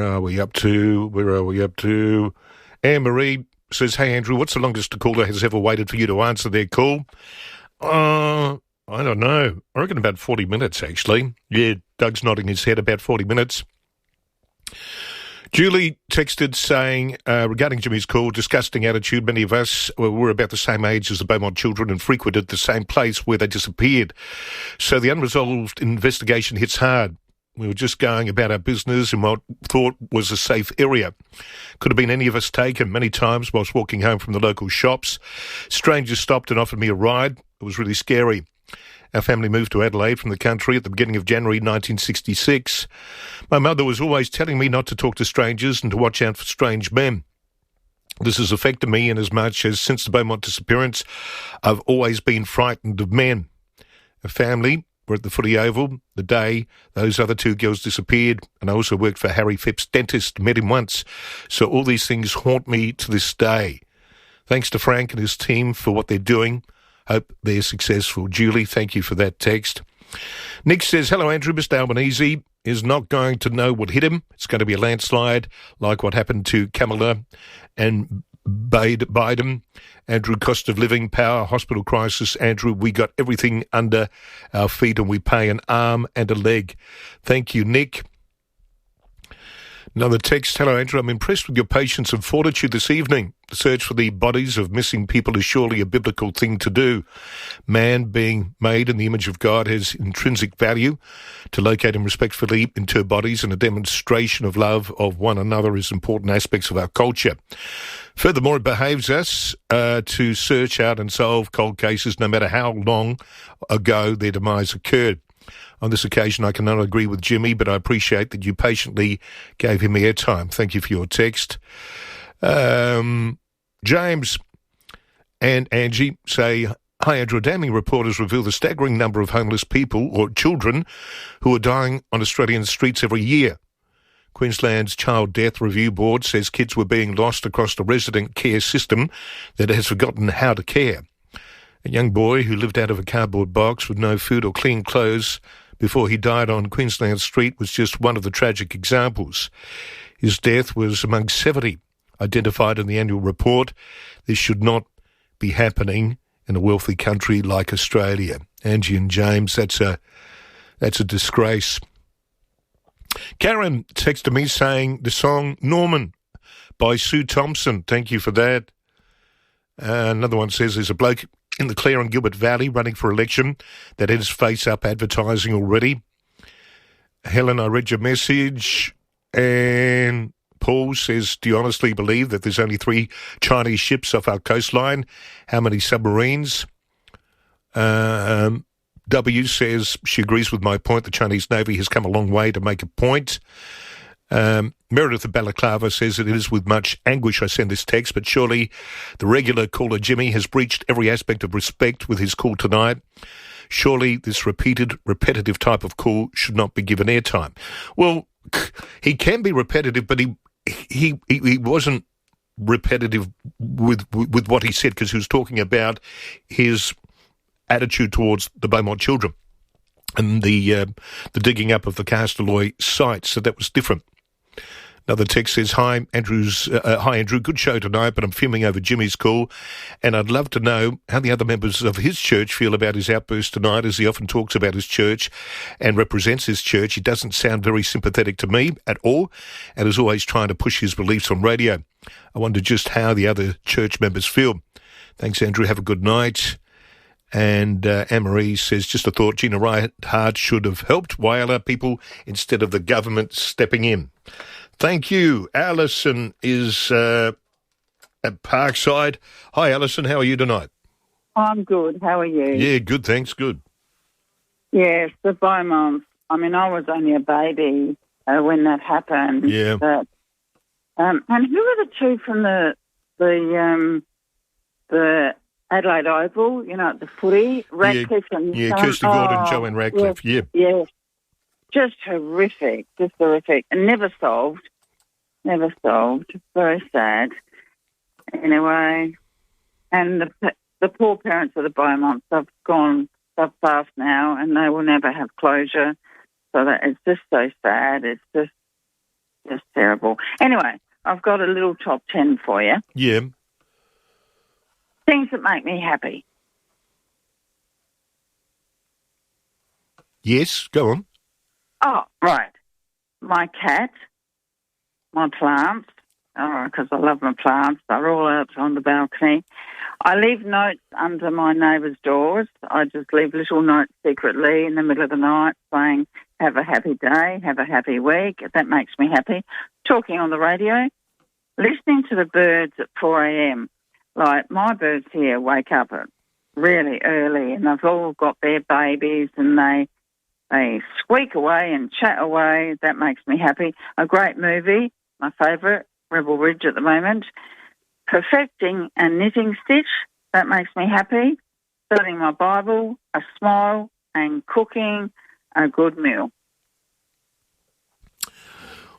are we up to? Anne-Marie says, hey, Andrew, what's the longest a caller has ever waited for you to answer their call? I don't know. I reckon about 40 minutes, actually. Yeah, Doug's nodding his head, about 40 minutes. Julie texted saying, regarding Jimmy's call, disgusting attitude. Many of us were about the same age as the Beaumont children and frequented the same place where they disappeared. So the unresolved investigation hits hard. We were just going about our business in what thought was a safe area. Could have been any of us taken many times whilst walking home from the local shops. Strangers stopped and offered me a ride. It was really scary. Our family moved to Adelaide from the country at the beginning of January 1966. My mother was always telling me not to talk to strangers and to watch out for strange men. This has affected me in as much as since the Beaumont disappearance, I've always been frightened of men. A family were at the Footy Oval the day those other two girls disappeared, and I also worked for Harry Phipps' dentist, met him once. So all these things haunt me to this day. Thanks to Frank and his team for what they're doing. Hope they're successful. Julie, thank you for that text. Nick says, hello, Andrew. Mr. Albanese is not going to know what hit him. It's going to be a landslide like what happened to Kamala and Biden. Andrew, cost of living, power, hospital crisis. Andrew, we got everything under our feet and we pay an arm and a leg. Thank you, Nick. Another text. Hello, Andrew. I'm impressed with your patience and fortitude this evening. The search for the bodies of missing people is surely a biblical thing to do. Man, being made in the image of God, has intrinsic value. To locate and respectfully inter bodies and a demonstration of love of one another is important aspects of our culture. Furthermore, it behaves us to search out and solve cold cases no matter how long ago their demise occurred. On this occasion, I cannot agree with Jimmy, but I appreciate that you patiently gave him airtime. Thank you for your text. James and Angie say, hi, Andrew. A damning report has revealed the staggering number of homeless people or children who are dying on Australian streets every year. Queensland's Child Death Review Board says kids were being lost across the resident care system that has forgotten how to care. A young boy who lived out of a cardboard box with no food or clean clothes before he died on Queensland Street was just one of the tragic examples. His death was among 70 identified in the annual report. This should not be happening in a wealthy country like Australia. Angie and James, that's a disgrace. Karen texted me saying the song Norman by Sue Thompson. Thank you for that. Another one says there's a bloke in the Clare and Gilbert Valley running for election that has face up advertising already. Helen, I read your message. And Paul says, do you honestly believe that there's only 3 Chinese ships off our coastline? How many submarines? W says she agrees with my point. The Chinese Navy has come a long way to make a point. Meredith of Balaclava says it is with much anguish I send this text, but surely the regular caller Jimmy has breached every aspect of respect with his call tonight. Surely this repetitive type of call should not be given airtime. Well, he can be repetitive, but he wasn't repetitive with what he said, because he was talking about his attitude towards the Beaumont children and the digging up of the Castorloy site, so that was different. Another text says, hi, Andrew, good show tonight, but I'm fuming over Jimmy's call, and I'd love to know how the other members of his church feel about his outburst tonight, as he often talks about his church and represents his church. He doesn't sound very sympathetic to me at all, and is always trying to push his beliefs on radio. I wonder just how the other church members feel. Thanks, Andrew. Have a good night. And Anne-Marie says, just a thought, Gina Rinehart should have helped Whyalla people instead of the government stepping in. Thank you. Alison is at Parkside. Hi, Alison. How are you tonight? I'm good. How are you? Yeah, good, thanks. Good. Yes, the Beaumonts. I mean, I was only a baby when that happened. Yeah. But, and who are the two from the Adelaide Oval, you know, at the footy? Radcliffe and... Yeah, Kirsty Gordon, Joanne Radcliffe, yeah. Yeah. Just horrific, and never solved. Very sad. Anyway, and the poor parents of the Beaumonts have gone so fast now, and they will never have closure. So that it's just so sad. It's just terrible. Anyway, I've got a little top 10 for you. Yeah. Things that make me happy. Yes, go on. Oh, right. My cat, my plants, because I love my plants. They're all out on the balcony. I leave notes under my neighbours' doors. I just leave little notes secretly in the middle of the night saying, have a happy day, have a happy week. That makes me happy. Talking on the radio, listening to the birds at 4 a.m. Like, my birds here wake up at really early, and they've all got their babies, and they squeak away and chat away. That makes me happy. A great movie, my favourite, Rebel Ridge at the moment. Perfecting a knitting stitch. That makes me happy. Studying my Bible, a smile, and cooking a good meal.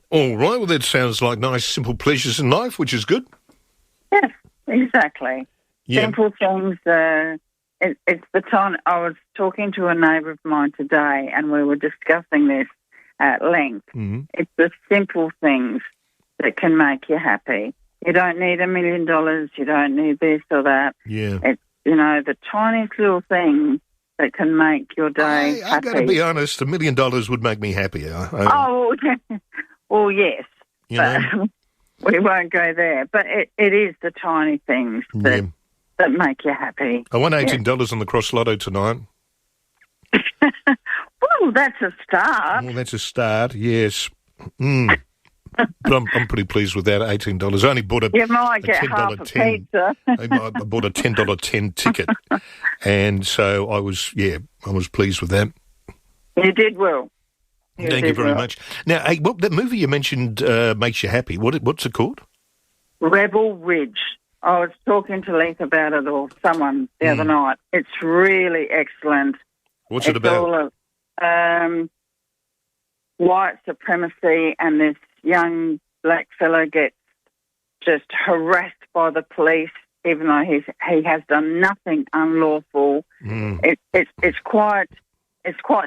All right, well, that sounds like nice, simple pleasures in life, which is good. Yes, exactly. Yeah. Simple things. It's the time. I was talking to a neighbour of mine today, and we were discussing this at length. Mm-hmm. It's the simple things that can make you happy. You don't need $1 million. You don't need this or that. Yeah. It's, you know, the tiniest little thing that can make your day happy. I've got to be honest, $1 million would make me happier. Oh, well, yes. you know. We won't go there. But it is the tiny things that make you happy. I won $18 on the Cross Lotto tonight. Well, that's a start. Well, that's a start, yes. But I'm pretty pleased with that, $18. I only bought a You might get $10 half a 10. pizza. I bought a $10 10 ticket. And so I was pleased with that. You did well. Thank you very much. Now, hey, that movie you mentioned makes you happy. What's it called? Rebel Ridge. I was talking to Leith about it, or someone the other night. It's really excellent. What's it about? All of, white supremacy, and this young black fellow gets just harassed by the police, even though he has done nothing unlawful. It's quite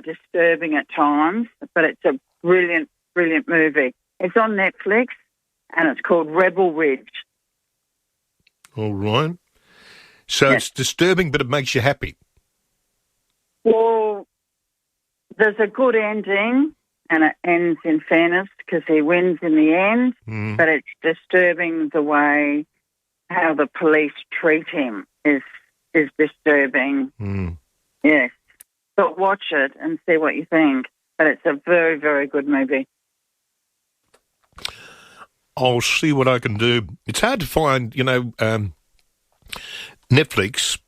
disturbing at times, but it's a brilliant movie. It's on Netflix, and it's called Rebel Ridge. All right. So It's disturbing, but it makes you happy. Well, there's a good ending, and it ends in fairness because he wins in the end, but it's disturbing the way how the police treat him is disturbing. Yes. But watch it and see what you think. But it's a very, very good movie. I'll see what I can do. It's hard to find, Netflix.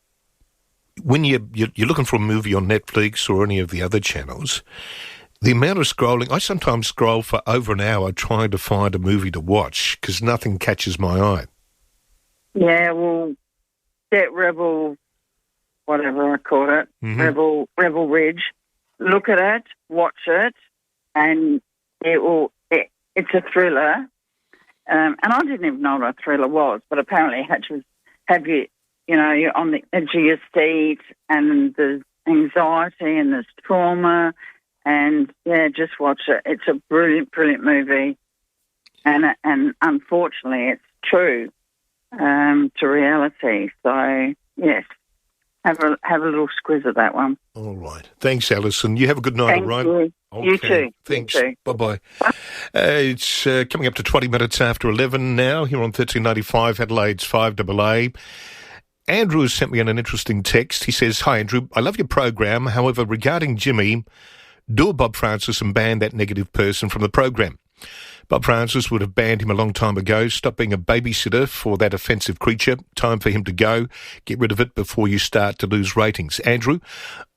When you're looking for a movie on Netflix or any of the other channels, the amount of scrolling, I sometimes scroll for over an hour trying to find a movie to watch because nothing catches my eye. Yeah, well, get Rebel, whatever I call it, Rebel Ridge. Look at it, watch it, and it's a thriller. And I didn't even know what a thriller was, but apparently it had to have you, you're on the edge of your seat, and there's anxiety and there's trauma, and just watch it. It's a brilliant movie, and unfortunately it's true to reality. So yes, have a little squiz at that one. All right, thanks, Alison. You have a good night, all right? You. Okay. You too. Thanks. You too. Bye-bye. It's coming up to 20 minutes after 11 now here on 1395 Adelaide's 5AA. Andrew has sent me an interesting text. He says, "Hi, Andrew. I love your program. However, regarding Jimmy, do Bob Francis and ban that negative person from the program. Bob Francis would have banned him a long time ago. Stop being a babysitter for that offensive creature. Time for him to go. Get rid of it before you start to lose ratings." Andrew,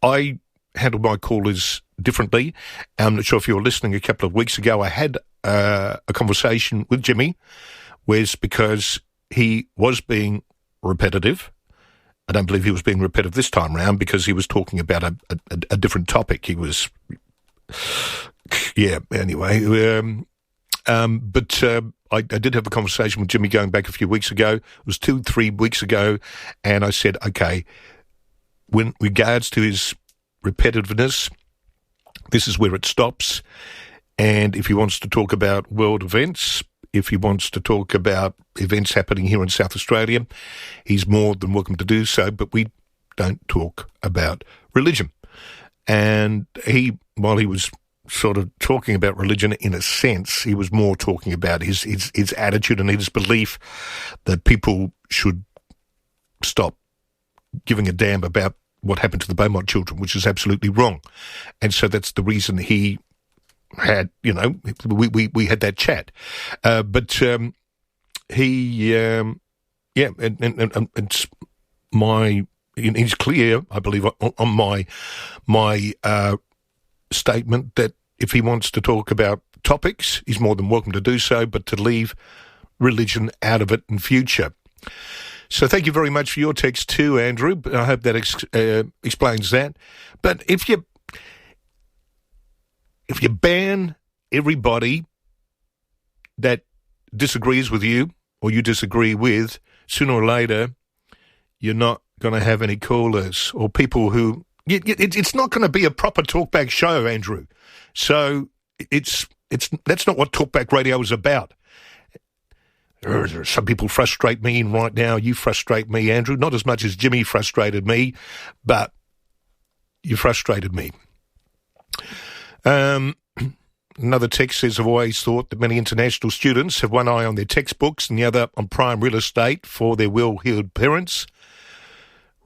I handled my callers differently. I'm not sure if you were listening a couple of weeks ago. I had a conversation with Jimmy, was because he was being repetitive. I don't believe he was being repetitive this time round because he was talking about a different topic. He was, anyway. But I did have a conversation with Jimmy going back a few weeks ago. It was 2-3 weeks ago, and I said, okay, when regards to his repetitiveness, this is where it stops. And if he wants to talk about world events, if he wants to talk about events happening here in South Australia, he's more than welcome to do so, but we don't talk about religion. And while he was sort of talking about religion in a sense, he was more talking about his attitude and his belief that people should stop giving a damn about what happened to the Beaumont children, which is absolutely wrong. And so that's the reason he had, we had that chat. But it's he's clear, I believe, on my statement that if he wants to talk about topics, he's more than welcome to do so, but to leave religion out of it in future. So thank you very much for your text too, Andrew. I hope that explains that. But if you ban everybody that disagrees with you or you disagree with, sooner or later you're not going to have any callers or people who... It's not going to be a proper talkback show, Andrew. So that's not what talkback radio is about. Some people frustrate me, and right now you frustrate me, Andrew. Not as much as Jimmy frustrated me, but you frustrated me. Another text says, I've always thought that many international students have one eye on their textbooks and the other on prime real estate for their well-heeled parents.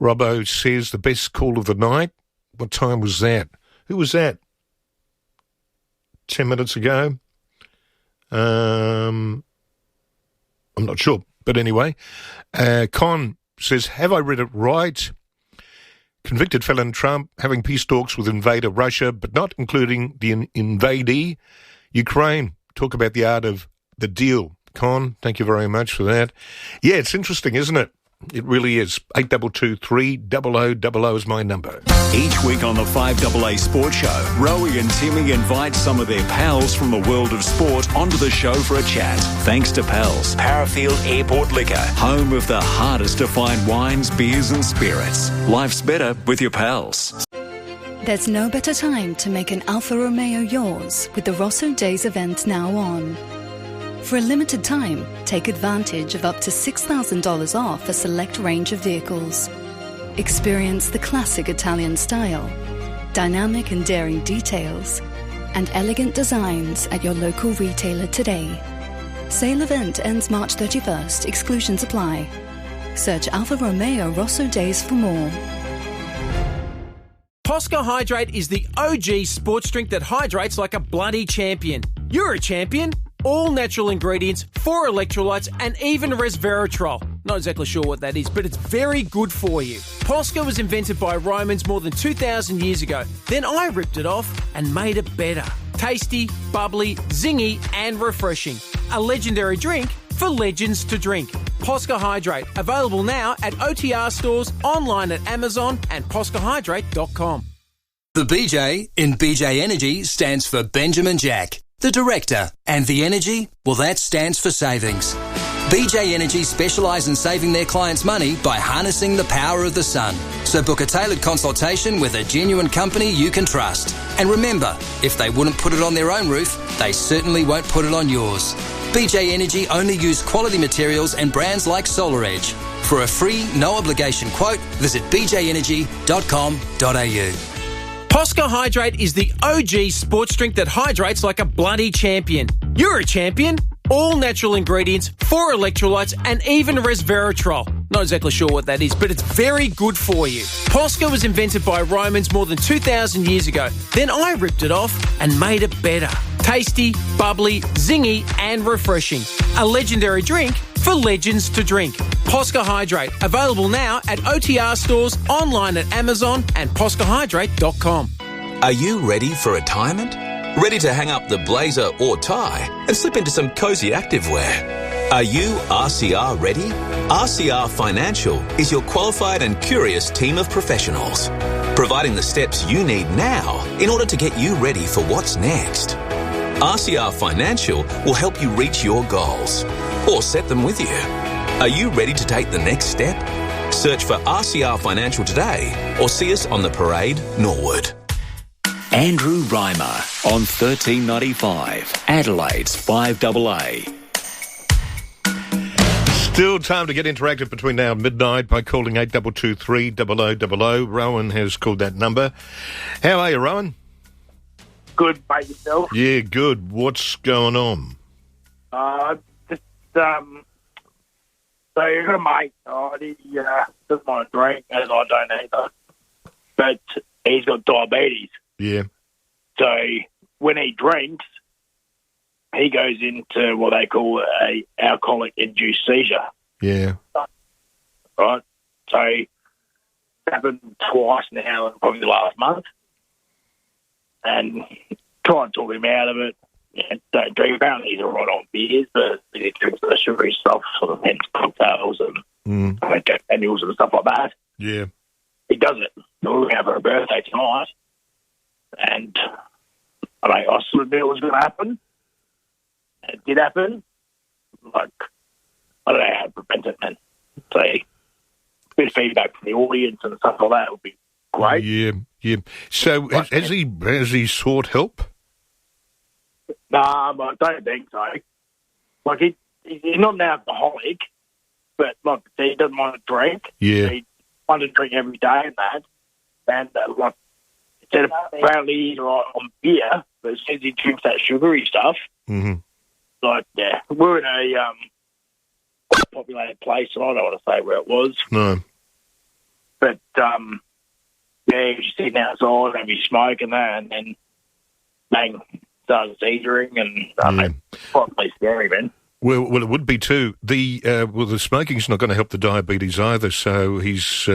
Robbo says, the best call of the night. What time was that? Who was that? 10 minutes ago? I'm not sure. But anyway, Con says, have I read it right? Convicted felon Trump having peace talks with invader Russia, but not including the invadee Ukraine. Talk about the art of the deal. Con, thank you very much for that. Yeah, it's interesting, isn't it? It really is. 8223 is my number. Each week on the Fiveaa Sports Show, Rowie and Timmy invite some of their pals from the world of sport onto the show for a chat. Thanks to Pals, Parafield Airport Liquor, home of the hardest to find wines, beers and spirits. Life's better with your pals. There's no better time to make an Alfa Romeo yours with the Rosso Days event now on. For a limited time, take advantage of up to $6,000 off a select range of vehicles. Experience the classic Italian style, dynamic and daring details, and elegant designs at your local retailer today. Sale event ends March 31st. Exclusions apply. Search Alfa Romeo Rosso Days for more. Posca Hydrate is the OG sports drink that hydrates like a bloody champion. You're a champion. All natural ingredients, 4 electrolytes, and even resveratrol. Not exactly sure what that is, but it's very good for you. Posca was invented by Romans more than 2,000 years ago. Then I ripped it off and made it better. Tasty, bubbly, zingy, and refreshing. A legendary drink for legends to drink. Posca Hydrate, available now at OTR stores, online at Amazon and poscahydrate.com. The BJ in BJ Energy stands for Benjamin Jack, the director, and the energy, well, that stands for savings. BJ Energy specialise in saving their clients money by harnessing the power of the sun. So book a tailored consultation with a genuine company you can trust. And remember, if they wouldn't put it on their own roof, they certainly won't put it on yours. BJ Energy only use quality materials and brands like Solar Edge. For a free, no-obligation quote, visit bjenergy.com.au. Posca Hydrate is the OG sports drink that hydrates like a bloody champion. You're a champion. All natural ingredients, 4 electrolytes, and even resveratrol. Not exactly sure what that is, but it's very good for you. Posca was invented by Romans more than 2,000 years ago. Then I ripped it off and made it better. Tasty, bubbly, zingy, and refreshing. A legendary drink for legends to drink. Posca Hydrate, available now at OTR stores, online at Amazon and poscahydrate.com. Are you ready for retirement? Ready to hang up the blazer or tie and slip into some cozy activewear? Are you RCR ready? RCR Financial is your qualified and curious team of professionals, providing the steps you need now in order to get you ready for what's next. RCR Financial will help you reach your goals or set them with you. Are you ready to take the next step? Search for RCR Financial today or see us on the parade, Norwood. Andrew Reimer on 1395, Adelaide's 5AA. Still time to get interactive between now and midnight by calling 8223 0000. Rowan has called that number. How are you, Rowan? Good, mate, yourself? Yeah, good. What's going on? So you've got a mate, he doesn't want to drink, as I don't either, but he's got diabetes. Yeah. So when he drinks, he goes into what they call a alcoholic-induced seizure. Yeah. Right? So it happened twice now in probably the last month. And try and talk him out of it. Yeah, don't drink. Apparently he's all right on beers, but he drinks the sugary stuff, sort of hence cocktails and Jack Daniels and stuff like that. Yeah. He does it. We're going to have a birthday tonight. And I sort of knew it was going to happen. It did happen. Like, I don't know how to prevent it, man. So, a bit of feedback from the audience and stuff like that would be great. Yeah, yeah. So, has he sought help? Nah, I don't think so. Like, he's not an alcoholic, but, like, he doesn't want to drink. Yeah. He wants to drink every day and that. And, like, said apparently he's right on beer, but as soon as he drinks that sugary stuff, like, yeah, we're in a populated place, and I don't want to say where it was. No. But, yeah, he was just sitting outside and be smoking that, and then, bang, started seizuring, and probably scary, man. Well, it would be too. The smoking's not going to help the diabetes either, so he's...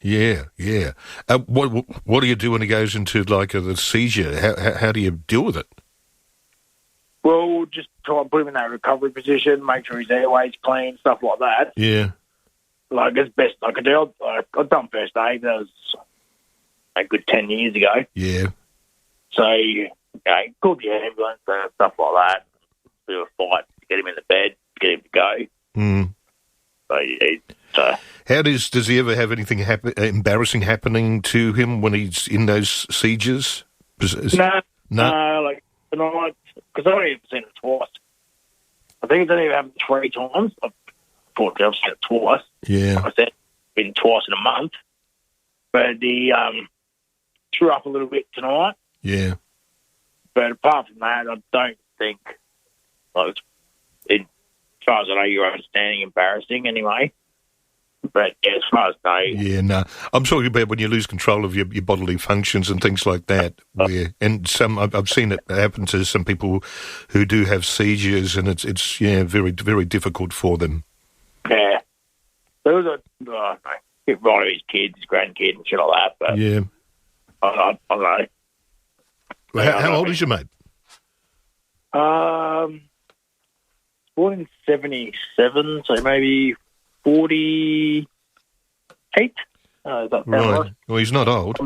Yeah. What do you do when he goes into, like, the seizure? How do you deal with it? Well, just try and put him in that recovery position, make sure his airway's clean, stuff like that. Yeah. Like, as best I could do. I've done first aid. That was a good 10 years ago. Yeah. So, called the ambulance and stuff like that. Do a fight to get him in the bed, get him to go. So, how does he ever have anything embarrassing happening to him when he's in those seizures? No, like tonight, because I've only ever seen it twice. I think it's only happened 3 times. I've seen it twice. Yeah. I said it's been twice in a month. But he threw up a little bit tonight. Yeah. But apart from that, I don't think, like, as far as I know, you're understanding embarrassing anyway. But yeah, as far as I know... Yeah, no. I'm talking about when you lose control of your bodily functions and things like that. I've seen it happen to some people who do have seizures, and it's very, very difficult for them. Yeah. There was one of his kids, his grandkid and shit like that, but... Yeah. I don't know. Well, how old is your mate? Born in 77, so maybe 48. Is that right. Well, he's not old.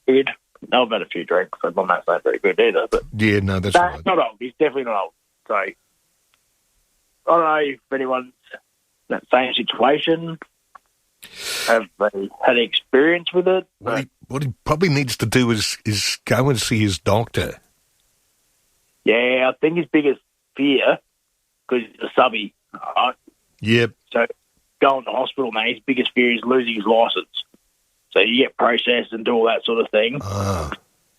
Good. No, I've had a few drinks, so my mate's not very good either. But yeah, no, that's right. Not old. He's definitely not old. So I don't know if anyone's in that same situation. Have they had experience with it? What he probably needs to do is go and see his doctor. Yeah, I think his biggest fear, because he's a subby, right? Yep. So going to hospital, man, his biggest fear is losing his licence. So you get processed and do all that sort of thing.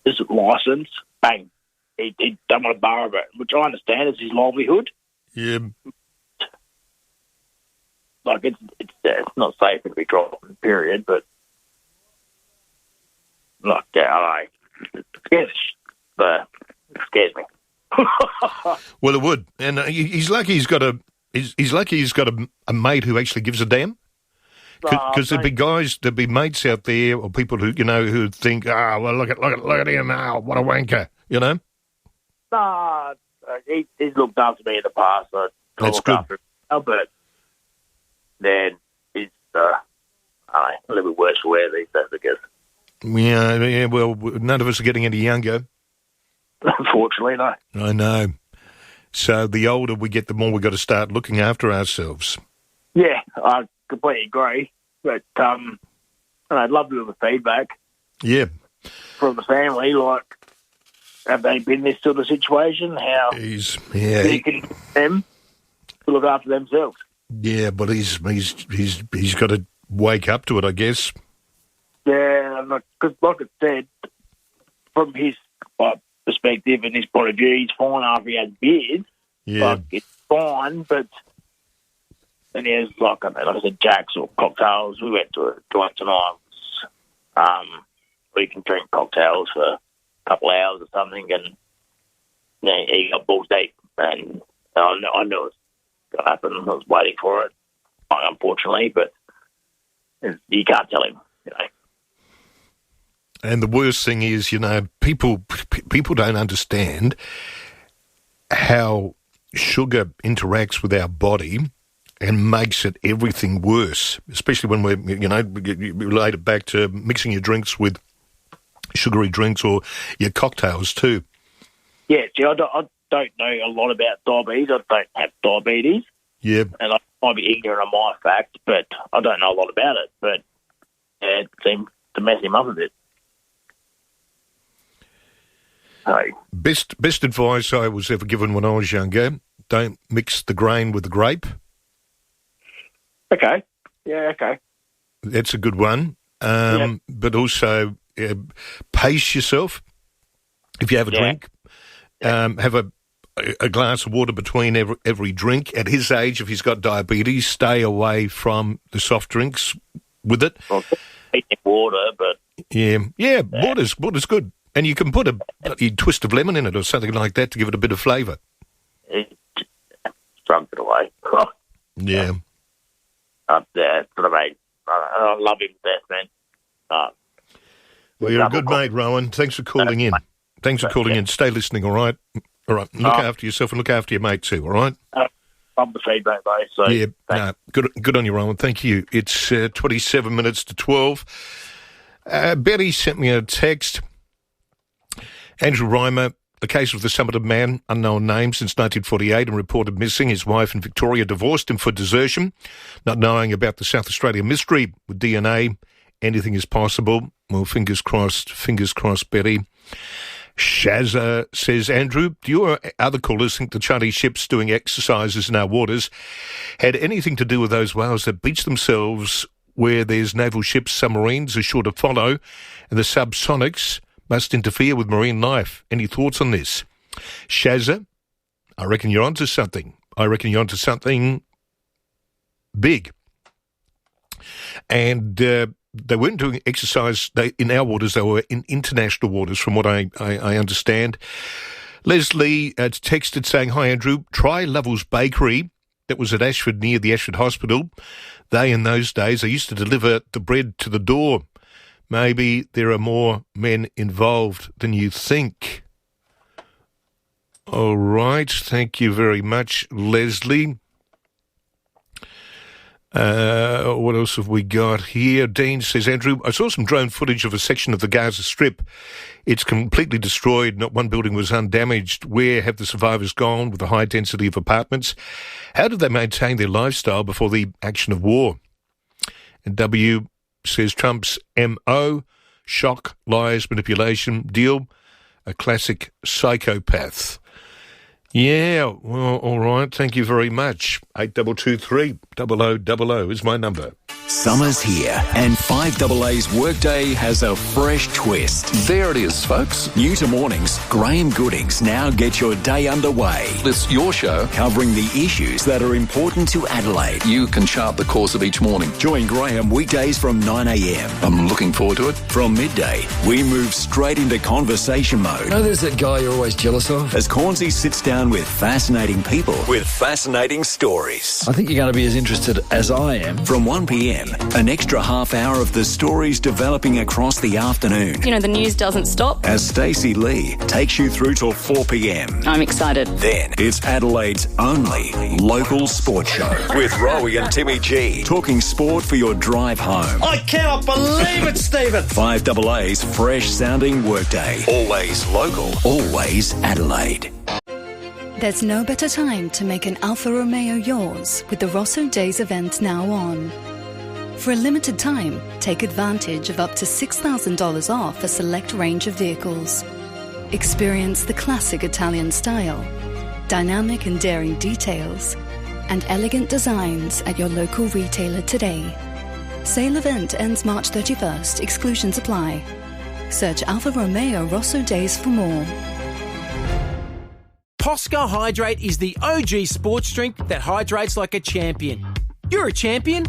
This licence, bang, he don't want to borrow it, which I understand is his livelihood. Yeah. Like, it's not safe to be dropped, period, but like, yeah, I don't know. It scares me. Well, it would, and he's lucky he's got a mate who actually gives a damn. Because there'd be mates out there or people who who think, well, look at him now, what a wanker, you know. He's looked after me in the past. So that's good. But then it's a little bit worse for wear these days, I guess. Yeah. Well, none of us are getting any younger. Unfortunately, no. I know. So the older we get, the more we've got to start looking after ourselves. Yeah, I completely agree. But I'd love to have the feedback. Yeah. From the family, like, have they been in this sort of situation? How they can them to look after themselves. Yeah, but he's got to wake up to it, I guess. Yeah, because like I said, from his perspective and his point of view, he's fine after he has beers. Yeah. Like, it's fine, but then he has, like I said, jacks or cocktails. We went to a joint tonight. We can drink cocktails for a couple of hours or something, and he got balls deep, and I knew it was going to happen. I was waiting for it, unfortunately, but you can't tell him, And the worst thing is, people don't understand how sugar interacts with our body and makes it everything worse, especially when you relate it back to mixing your drinks with sugary drinks or your cocktails too. Yeah, see, I don't know a lot about diabetes. I don't have diabetes. Yeah. And I might be ignorant of my fact, but I don't know a lot about it. But it seems to mess him up a bit. Best advice I was ever given when I was younger, don't mix the grain with the grape. Okay. Yeah, okay. That's a good one. But also, pace yourself. If you have a drink, have a glass of water between every drink. At his age, if he's got diabetes, stay away from the soft drinks with it. Well, water, but... Yeah, water's good. And you can put a twist of lemon in it or something like that to give it a bit of flavour. Drunk it away. Yeah. That's what I mean. I love him, best man. Well, you're a good mate, Rowan. Thanks for calling in. Stay listening, all right? All right. Look after yourself and look after your mate too, all right? Love the feedback, mate. So, yeah, good on you, Rowan. Thank you. It's 27 minutes to 12. Betty sent me a text. Andrew Reimer, the case of the Summited man, unknown name since 1948 and reported missing. His wife in Victoria divorced him for desertion, not knowing about the South Australia mystery with DNA. Anything is possible. Well, fingers crossed, Betty. Shazza says, Andrew, do you or other callers think the Chinese ships doing exercises in our waters had anything to do with those whales that beach themselves where there's naval ships, submarines are sure to follow, and the subsonics must interfere with marine life? Any thoughts on this? Shazza, I reckon you're onto something. Big. And they weren't doing exercise in our waters, they were in international waters, from what I understand. Leslie texted saying, hi, Andrew, try Lovell's Bakery. That was at Ashford, near the Ashford Hospital. In those days, they used to deliver the bread to the door. Maybe there are more men involved than you think. All right. Thank you very much, Leslie. What else have we got here? Dean says, Andrew, I saw some drone footage of a section of the Gaza Strip. It's completely destroyed. Not one building was undamaged. Where have the survivors gone with the high density of apartments? How did they maintain their lifestyle before the action of war? And W says Trump's MO, shock, lies, manipulation, deal, a classic psychopath. Yeah, well, all right. Thank you very much. 8223 0000 is my number. Summer's here, and Fiveaa's Workday has a fresh twist. There it is, folks. New to mornings, Graham Goodings now gets your day underway. It's your show. Covering the issues that are important to Adelaide. You can chart the course of each morning. Join Graham weekdays from 9 a.m. I'm looking forward to it. From midday, we move straight into conversation mode. You know there's that guy you're always jealous of? As Cornsey sits down with fascinating people with fascinating stories. I think you're going to be as interested as I am. From 1 p.m, an extra half hour of the stories developing across the afternoon. You know, the news doesn't stop. As Stacey Lee takes you through till 4 p.m. I'm excited. Then it's Adelaide's only local sports show with Rowie and Timmy G, talking sport for your drive home. I cannot believe it, Stephen. Fiveaa's fresh sounding workday. Always local, always Adelaide. There's no better time to make an Alfa Romeo yours with the Rosso Days event now on. For a limited time, take advantage of up to $6,000 off a select range of vehicles. Experience the classic Italian style, dynamic and daring details, and elegant designs at your local retailer today. Sale event ends March 31st. Exclusions apply. Search Alfa Romeo Rosso Days for more. Posca Hydrate is the OG sports drink that hydrates like a champion. You're a champion?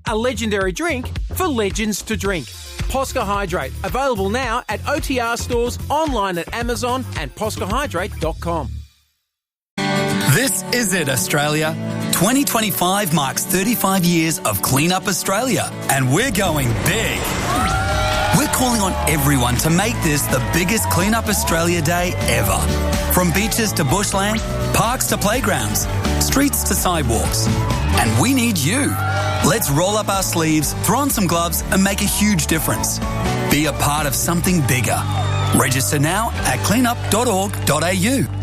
A legendary drink for legends to drink. Posca Hydrate, available now at OTR stores, online at Amazon and poscahydrate.com. This is it, Australia. 2025 marks 35 years of Clean Up Australia, and we're going big. We're calling on everyone to make this the biggest Clean Up Australia Day ever. From beaches to bushland, parks to playgrounds, streets to sidewalks. And we need you. Let's roll up our sleeves, throw on some gloves and make a huge difference. Be a part of something bigger. Register now at cleanup.org.au.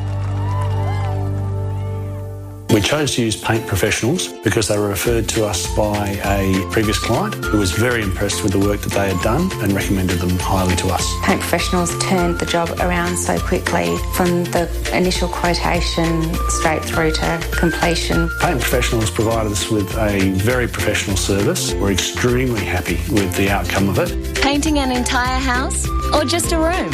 We chose to use Paint Professionals because they were referred to us by a previous client who was very impressed with the work that they had done and recommended them highly to us. Paint Professionals turned the job around so quickly from the initial quotation straight through to completion. Paint Professionals provided us with a very professional service. We're extremely happy with the outcome of it. Painting an entire house or just a room?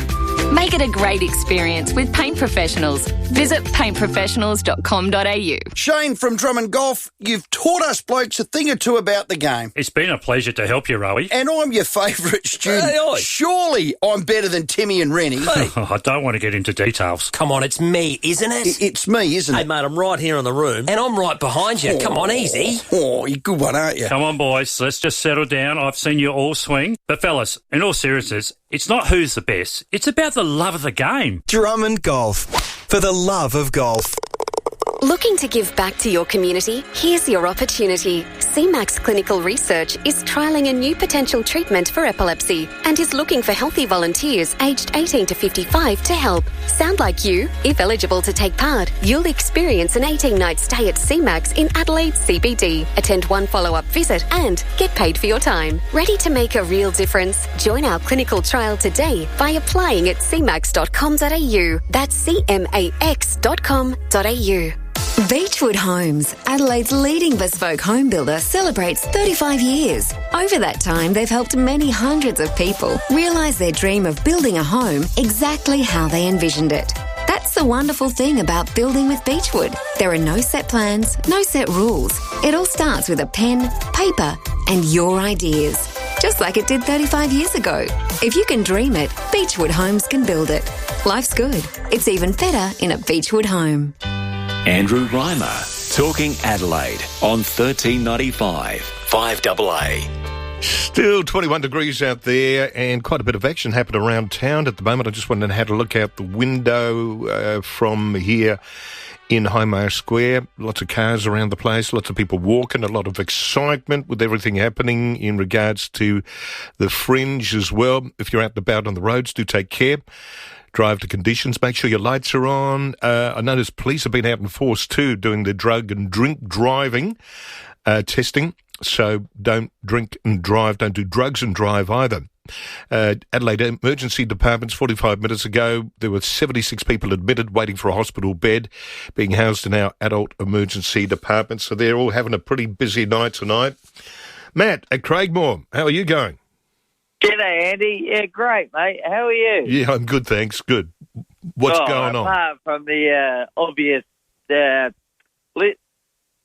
Make it a great experience with Paint Professionals. Visit paintprofessionals.com.au. Shane from Drummond Golf, you've taught us blokes a thing or two about the game. It's been a pleasure to help you, Rowie. And I'm your favourite student. Hey, oi. Surely I'm better than Timmy and Rennie. Hey. I don't want to get into details. Come on, it's me, isn't it? It's me, isn't it? Hey, mate, I'm right here in the room, and I'm right behind you. Come on, easy. Oh, you're a good one, aren't you? Come on, boys, let's just settle down. I've seen you all swing. But, fellas, in all seriousness, it's not who's the best. It's about the love of the game. Drummond Golf. For the love of golf. Looking to give back to your community? Here's your opportunity. CMAX Clinical Research is trialling a new potential treatment for epilepsy and is looking for healthy volunteers aged 18 to 55 to help. Sound like you? If eligible to take part, you'll experience an 18-night stay at CMAX in Adelaide CBD, attend one follow-up visit and get paid for your time. Ready to make a real difference? Join our clinical trial today by applying at cmax.com.au. That's cmax.com.au. Beechwood Homes, Adelaide's leading bespoke home builder, celebrates 35 years. Over that time, they've helped many hundreds of people realise their dream of building a home exactly how they envisioned it. That's the wonderful thing about building with Beechwood. There are no set plans, no set rules. It all starts with a pen, paper, and your ideas. Just like it did 35 years ago. If you can dream it, Beechwood Homes can build it. Life's good. It's even better in a Beechwood home. Andrew Reimer, talking Adelaide on 1395 5AA. Still 21 degrees out there and quite a bit of action happening around town at the moment. I just wanted to have a look out the window from here in Reimer Square. Lots of cars around the place, lots of people walking, a lot of excitement with everything happening in regards to the fringe as well. If you're out and about on the roads, do take care. Drive to conditions, make sure your lights are on. I noticed police have been out in force too, doing the drug and drink driving testing. So don't drink and drive, don't do drugs and drive either. Adelaide Emergency Departments, 45 minutes ago, there were 76 people admitted waiting for a hospital bed, being housed in our adult emergency department. So they're all having a pretty busy night tonight. Matt at Craigmore, how are you going? G'day, Andy. Yeah, great, mate. How are you? Yeah, I'm good, thanks. Good. What's going on? Apart from the obvious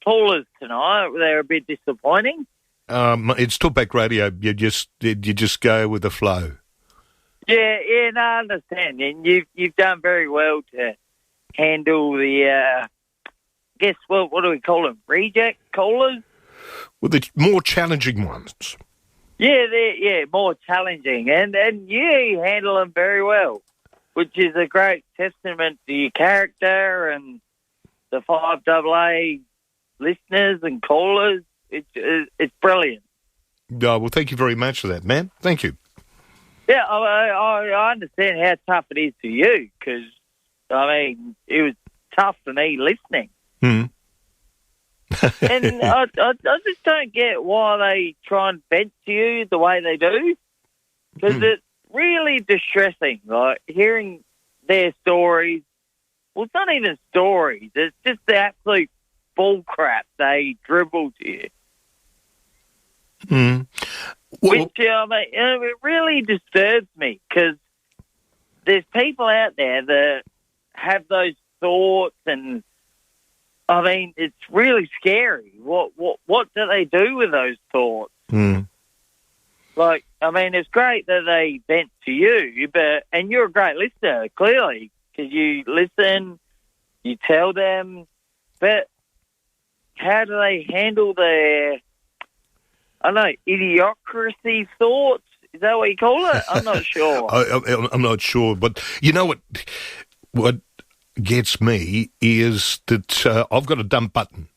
callers tonight, they're a bit disappointing. It's Talkback Radio. You just go with the flow. Yeah, no, I understand. And you've done very well to handle the, what do we call them? Reject callers? Well, the more challenging ones. Yeah, they're more challenging, and you handle them very well, which is a great testament to your character and the 5AA listeners and callers. It's brilliant. Oh, well, thank you very much for that, man. Thank you. Yeah, I understand how tough it is for you, because, it was tough for me listening. Hmm. And I just don't get why they try and vent to you the way they do, because it's really distressing, like, hearing their stories. Well, it's not even stories. It's just the absolute bull crap they dribble to you. Mm. Well, which, it really disturbs me, because there's people out there that have those thoughts, and it's really scary. What do they do with those thoughts? Mm. Like, it's great that they vent to you, and you're a great listener, clearly, because you listen, you tell them, but how do they handle their, idiocracy thoughts? Is that what you call it? I'm not sure. I'm not sure, but you know what gets me is that I've got a dump button.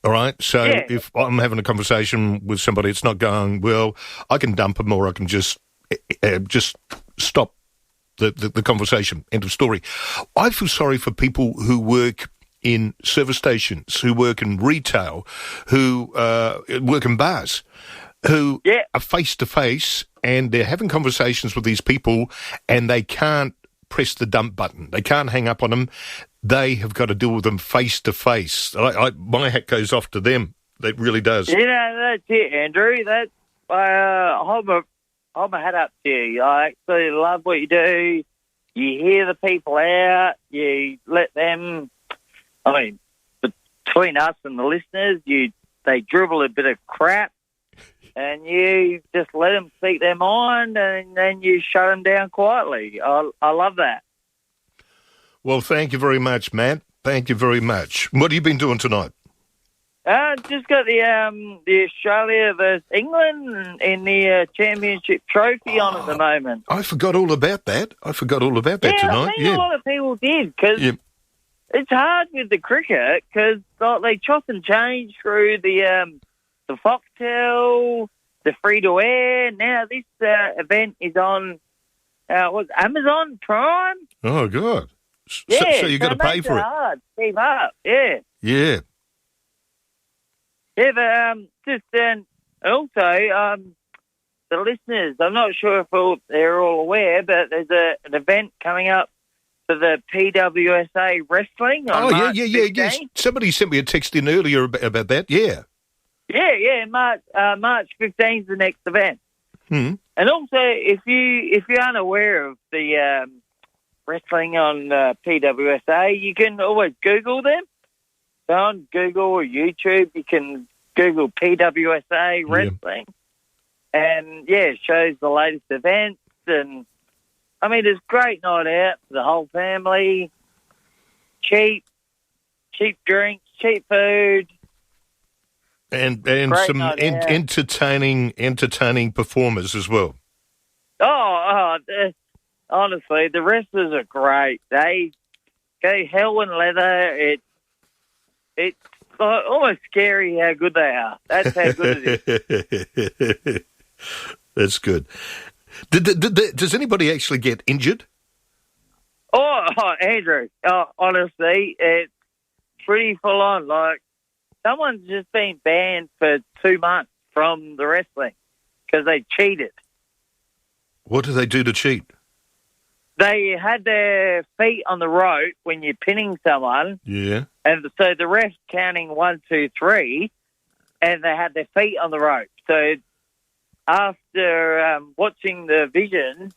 All right? So if I'm having a conversation with somebody, it's not going well, I can dump them, or I can just stop the conversation. End of story. I feel sorry for people who work in service stations, who work in retail, who work in bars, who are face-to-face, and they're having conversations with these people, and they can't press the dump button. They can't hang up on them. They have got to deal with them face-to-face. My hat goes off to them. It really does. That's it, Andrew. Hold my hat up to you. I actually love what you do. You hear the people out. You let them, between us and the listeners, they dribble a bit of crap, and you just let them speak their mind, and then you shut them down quietly. I love that. Well, thank you very much, Matt. Thank you very much. What have you been doing tonight? Just got the Australia versus England in the championship trophy on at the moment. I forgot all about that. Tonight. I think a lot of people did, because it's hard with the cricket, because they chop and change through the Foxtel, the free-to-air. Now this event is on, Amazon Prime? Oh, God. Yeah, so you've got to pay for it. Hard to keep up, yeah. Yeah. Yeah, but also the listeners, I'm not sure if they're all aware, but there's an event coming up for the PWSA wrestling on March 15th. Yes. Somebody sent me a text in earlier about that, yeah. Yeah, March 15th is the next event. Hmm. And also, if you're unaware of the wrestling on PWSA, you can always Google them. So on Google or YouTube, you can Google PWSA wrestling. And, it shows the latest events. And, it's a great night out for the whole family. Cheap drinks, cheap food. And some entertaining performers as well. Honestly, the wrestlers are great. They go hell and leather. It's almost scary how good they are. That's how good it is. That's good. Does anybody actually get injured? Andrew, honestly, it's pretty full on. Like, someone's just been banned for 2 months from the wrestling because they cheated. What do they do to cheat? They had their feet on the rope when you're pinning someone. Yeah. And so the ref's counting 1, 2, 3, and they had their feet on the rope. So after watching the vision,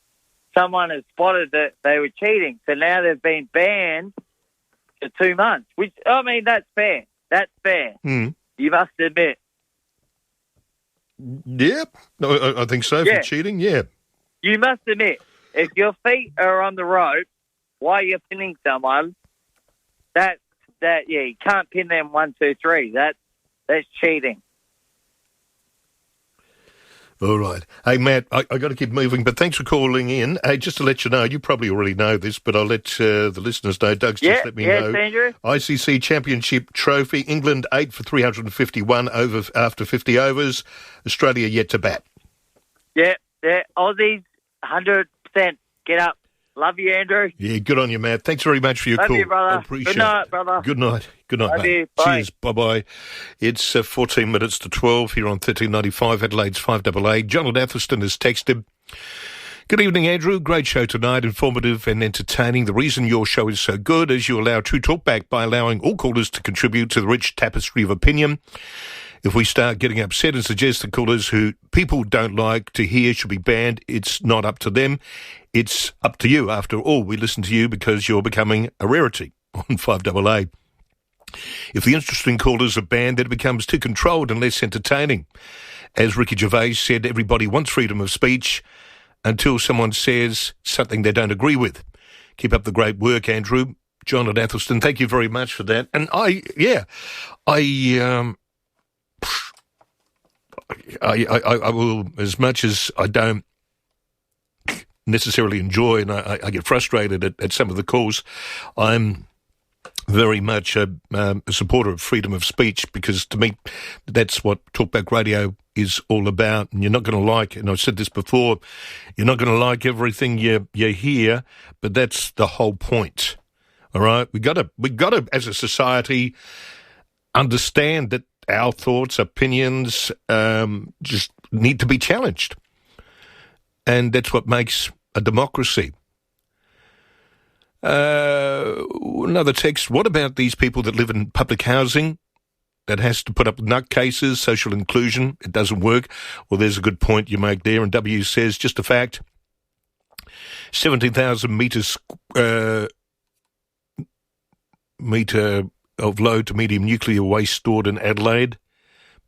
someone has spotted that they were cheating. So now they've been banned for 2 months, which, that's fair. That's fair. Mm. You must admit. Yep. No, I think so, for cheating, yeah. You must admit, if your feet are on the rope while you're pinning someone, you can't pin them 1, 2, 3. That's cheating. All right. Hey, Matt, I got to keep moving, but thanks for calling in. Hey, just to let you know, you probably already know this, but I'll let the listeners know. Doug's just let me know. Andrew. ICC Championship Trophy, England 8 for 351 after 50 overs. Australia yet to bat. Yeah. Aussies, 100%. Get up. Love you, Andrew. Yeah, good on you, Matt. Thanks very much for your call. Love you, brother. I appreciate Good night, it. brother. Good night. Good night, Love mate. you. Bye. Cheers. Bye-bye. It's 14 minutes to 12 here on 1395 Adelaide's 5AA. John Athelston has texted. Good evening, Andrew. Great show tonight, informative and entertaining. The reason your show is so good is you allow true talkback by allowing all callers to contribute to the rich tapestry of opinion. If we start getting upset and suggest that callers who people don't like to hear should be banned, it's not up to them. It's up to you. After all, we listen to you because you're becoming a rarity on 5AA. If the interesting callers are banned, then it becomes too controlled and less entertaining. As Ricky Gervais said, everybody wants freedom of speech until someone says something they don't agree with. Keep up the great work, Andrew. John at Athelston, thank you very much for that. And I will, as much as I don't necessarily enjoy and I get frustrated at some of the calls, I'm very much a supporter of freedom of speech, because to me that's what Talkback Radio is all about. And you're not going to like, and I've said this before, you're not going to like everything you hear, but that's the whole point All right, we got to, as a society, understand that our thoughts, opinions, just need to be challenged, and that's what makes a democracy. Another text. What about these people that live in public housing that has to put up nutcases, social inclusion? It doesn't work. Well, there's a good point you make there. And W says, just a fact, 17,000 metre of low to medium nuclear waste stored in Adelaide.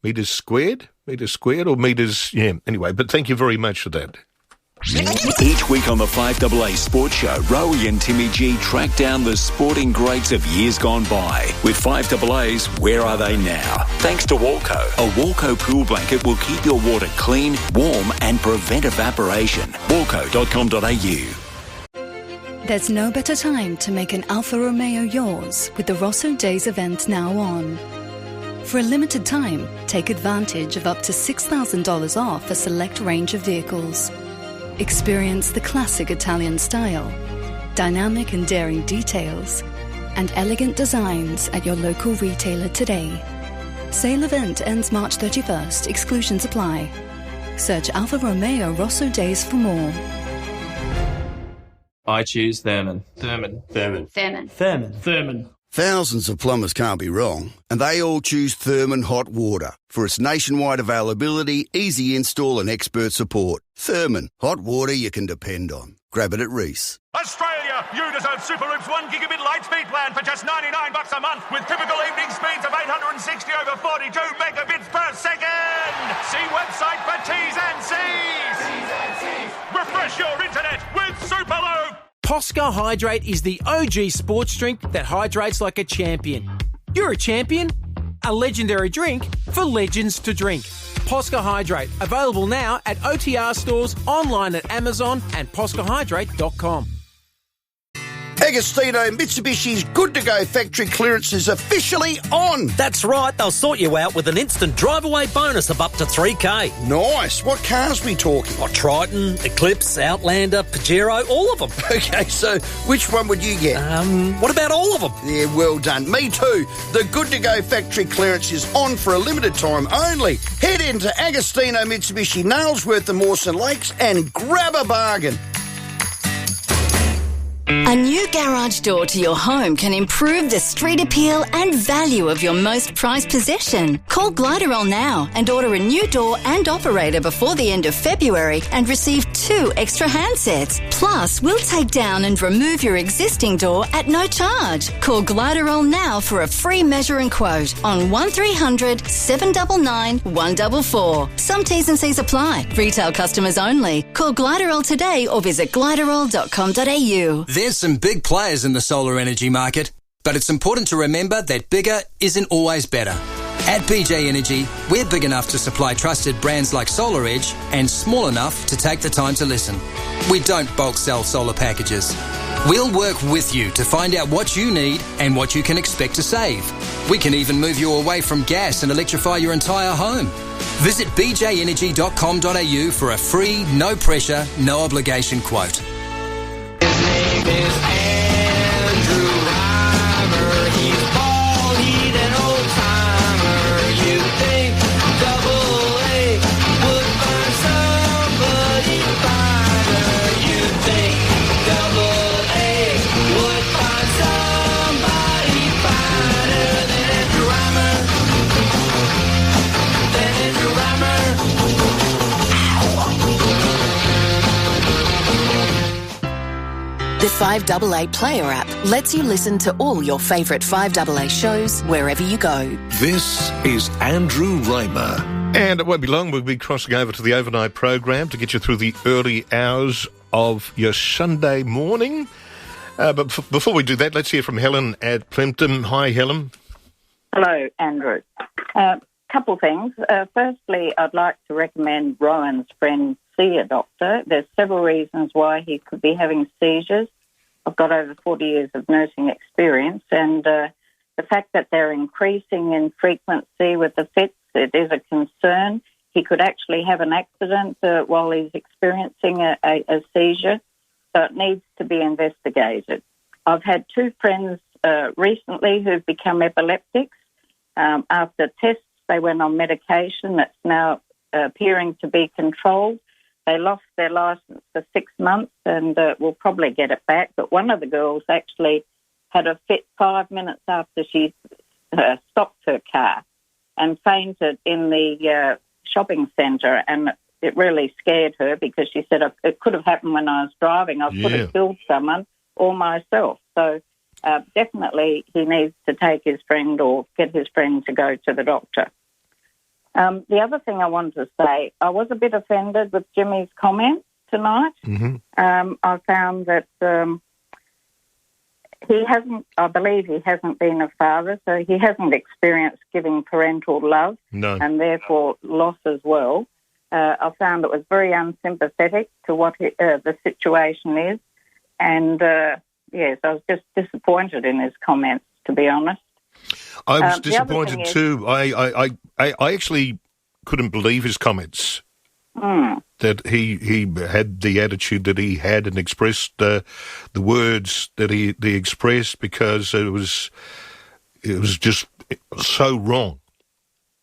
Metres squared or metres, yeah. Anyway, but thank you very much for that. Each week on the Fiveaa Sports Show, Rowie and Timmy G track down the sporting greats of years gone by. With Fiveaa's Where Are They Now? Thanks to Walco. A Walco pool blanket will keep your water clean, warm and prevent evaporation. Walco.com.au. There's no better time to make an Alfa Romeo yours with the Rosso Days event now on. For a limited time, take advantage of up to $6,000 off a select range of vehicles. Experience the classic Italian style, dynamic and daring details, and elegant designs at your local retailer today. Sale event ends March 31st. Exclusions apply. Search Alfa Romeo Rosso Days for more. I choose Thurman. Thurman. Thurman. Thurman. Thurman. Thurman. Thousands of plumbers can't be wrong, and they all choose Thurman Hot Water for its nationwide availability, easy install and expert support. Thurman, hot water you can depend on. Grab it at Reese. Australia, you deserve Super Loop's 1 gigabit lightspeed plan for just $99 a month with typical evening speeds of 860 over 42 megabits per second. See website for T's and C's. Refresh your internet with Super Loop. Posca Hydrate is the OG sports drink that hydrates like a champion. You're a champion? A legendary drink for legends to drink. Posca Hydrate, available now at OTR stores, online at Amazon and poscahydrate.com. Agostino Mitsubishi's Good To Go factory clearance is officially on. That's right, they'll sort you out with an instant drive-away bonus of up to $3,000. Nice. What cars we talking? Oh, Triton, Eclipse, Outlander, Pajero, all of them. Okay, so which one would you get? What about all of them? Yeah, well done. Me too. The Good To Go factory clearance is on for a limited time only. Head into Agostino Mitsubishi, Nailsworth and Mawson Lakes and grab a bargain. A new garage door to your home can improve the street appeal and value of your most prized possession. Call Gliderol now and order a new door and operator before the end of February and receive 2 extra handsets. Plus, we'll take down and remove your existing door at no charge. Call Gliderol now for a free measure and quote on 1300 799 144. Some T's and C's apply. Retail customers only. Call Gliderol today or visit gliderol.com.au. There's some big players in the solar energy market, but it's important to remember that bigger isn't always better. At BJ Energy, we're big enough to supply trusted brands like SolarEdge and small enough to take the time to listen. We don't bulk sell solar packages. We'll work with you to find out what you need and what you can expect to save. We can even move you away from gas and electrify your entire home. Visit bjenergy.com.au for a free, no pressure, no obligation quote. His name is Andrew Reimer. He's bald, he's an old timer. You think AA would find somebody finer? You think AA would find somebody finer than Andrew Reimer? Than Andrew Reimer? The Fiveaa Player app lets you listen to all your favourite Fiveaa shows wherever you go. This is Andrew Reimer. And it won't be long, we'll be crossing over to the overnight program to get you through the early hours of your Sunday morning. But before we do that, let's hear from Helen at Plimpton. Hi, Helen. Hello, Andrew. Couple things. Firstly, I'd like to recommend Rowan's friend see a doctor. There's several reasons why he could be having seizures. I've got over 40 years of nursing experience, and the fact that they're increasing in frequency with the fits, it is a concern. He could actually have an accident while he's experiencing a seizure, so it needs to be investigated. I've had 2 friends recently who've become epileptics. After tests, they went on medication that's now appearing to be controlled. They lost their licence for 6 months and will probably get it back. But one of the girls actually had a fit 5 minutes after she stopped her car and fainted in the shopping centre, and it really scared her because she said it could have happened when I was driving. I could have killed someone or myself. So definitely he needs to take his friend or get his friend to go to the doctor. The other thing I wanted to say, I was a bit offended with Jimmy's comments tonight. Mm-hmm. I found that I believe he hasn't been a father, so he hasn't experienced giving parental love and therefore loss as well. I found it was very unsympathetic to what the situation is. And, yes, I was just disappointed in his comments, to be honest. I was disappointed too. I actually couldn't believe his comments. That he had the attitude that he had and expressed the words that he expressed, because it was just so wrong.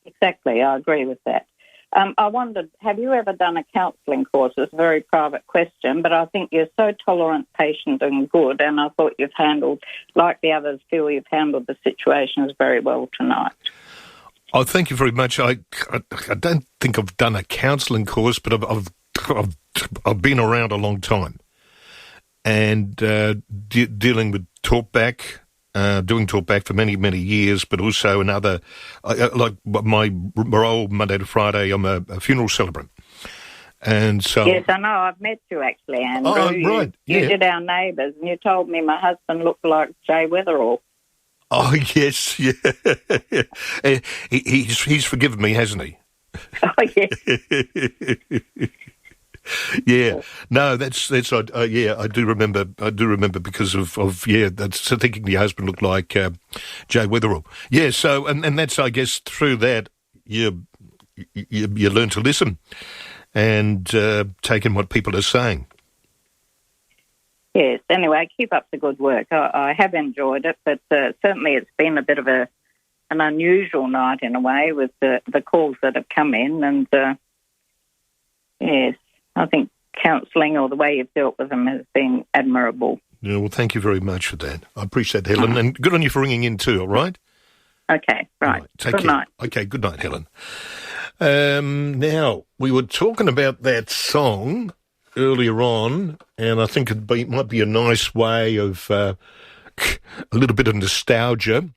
Exactly, I agree with that. I wondered, have you ever done a counselling course? It's a very private question, but I think you're so tolerant, patient and good, and I thought you've handled, like the others feel, you've handled the situations very well tonight. Oh, thank you very much. I don't think I've done a counselling course, but I've been around a long time, and dealing with talkback, doing talkback for many, many years, but also another, like my role Monday to Friday, I'm a funeral celebrant. And so... Yes, I know. I've met you, actually, Andrew. Oh, right. You did Our Neighbours, and you told me my husband looked like Jay Weatherall. Oh, yes, yeah. He's forgiven me, hasn't he? Oh, yes. Yeah, no, that's yeah, I do remember because of that's thinking the husband looked like Jay Weatherall. Yeah, so and that's, I guess, through that you learn to listen and take in what people are saying. Yes, anyway, keep up the good work. I have enjoyed it, but certainly it's been a bit of an unusual night in a way with the calls that have come in, and yes, I think counselling or the way you've dealt with them has been admirable. Yeah, well, thank you very much for that. I appreciate it, Helen, and good on you for ringing in too, all right? Okay, right. Take good care. night. Okay, good night, Helen. Now, we were talking about that song earlier on, and I think it might be a nice way of a little bit of nostalgia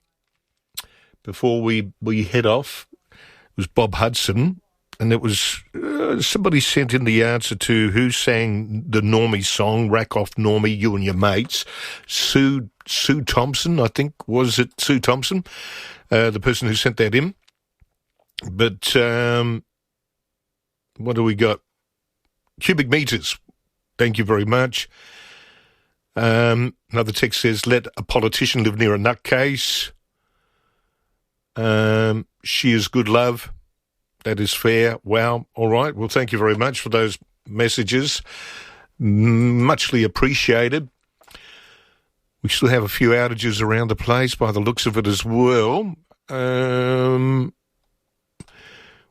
before we head off. It was Bob Hudson, and it was somebody sent in the answer to who sang the Normie song, Rack Off Normie, You and Your Mates. Sue Thompson, I think, was it Sue Thompson, the person who sent that in. But what do we got? Cubic meters. Thank you very much. Another text says, let a politician live near a nutcase. She is good love. That is fair. Wow. All right. Well, thank you very much for those messages. Muchly appreciated. We still have a few outages around the place by the looks of it as well.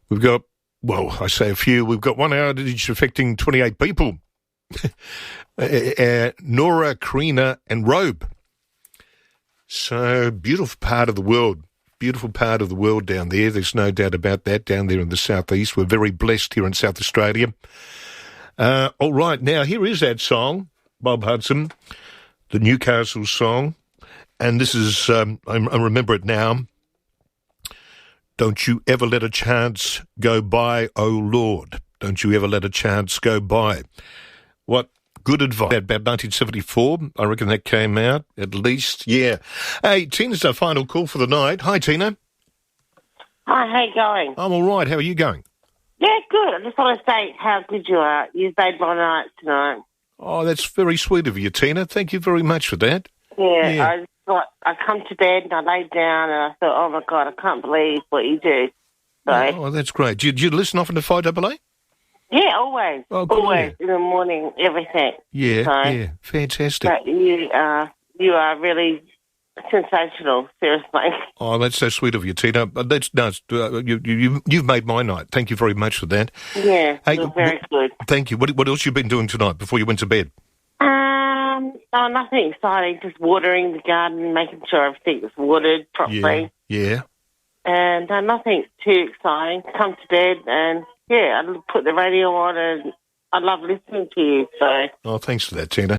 We've got, well, I say a few. We've got one outage affecting 28 people. Nora, Karina and Robe. So, beautiful part of the world. Beautiful part of the world down there. There's no doubt about that down there in the southeast. We're very blessed here in South Australia. All right, now here is that song, Bob Hudson, the Newcastle song. And this is, I remember it now. Don't you ever let a chance go by, oh Lord. Don't you ever let a chance go by. What good advice. About 1974, I reckon that came out, at least. Yeah. Hey, Tina's our final call for the night. Hi, Tina. Hi, how you going? I'm all right. How are you going? Yeah, good. I just want to say how good you are. You've made my night tonight. Oh, that's very sweet of you, Tina. Thank you very much for that. Yeah. I come to bed and I laid down and I thought, oh, my God, I can't believe what you do. So, oh, that's great. Do you listen often to Fiveaa? Yeah, always. Oh, cool. Always, in the morning, everything. Yeah, so, yeah, fantastic. But you You are really sensational, seriously. Oh, that's so sweet of you, Tina. That's nice. You've made my night. Thank you very much for that. Yeah, Hey, you're very good. Thank you. What else you been doing tonight before you went to bed? Nothing exciting. Just watering the garden, making sure everything is watered properly. Yeah. And nothing too exciting. Come to bed and, I put the radio on and I love listening to you. So. Oh, thanks for that, Tina.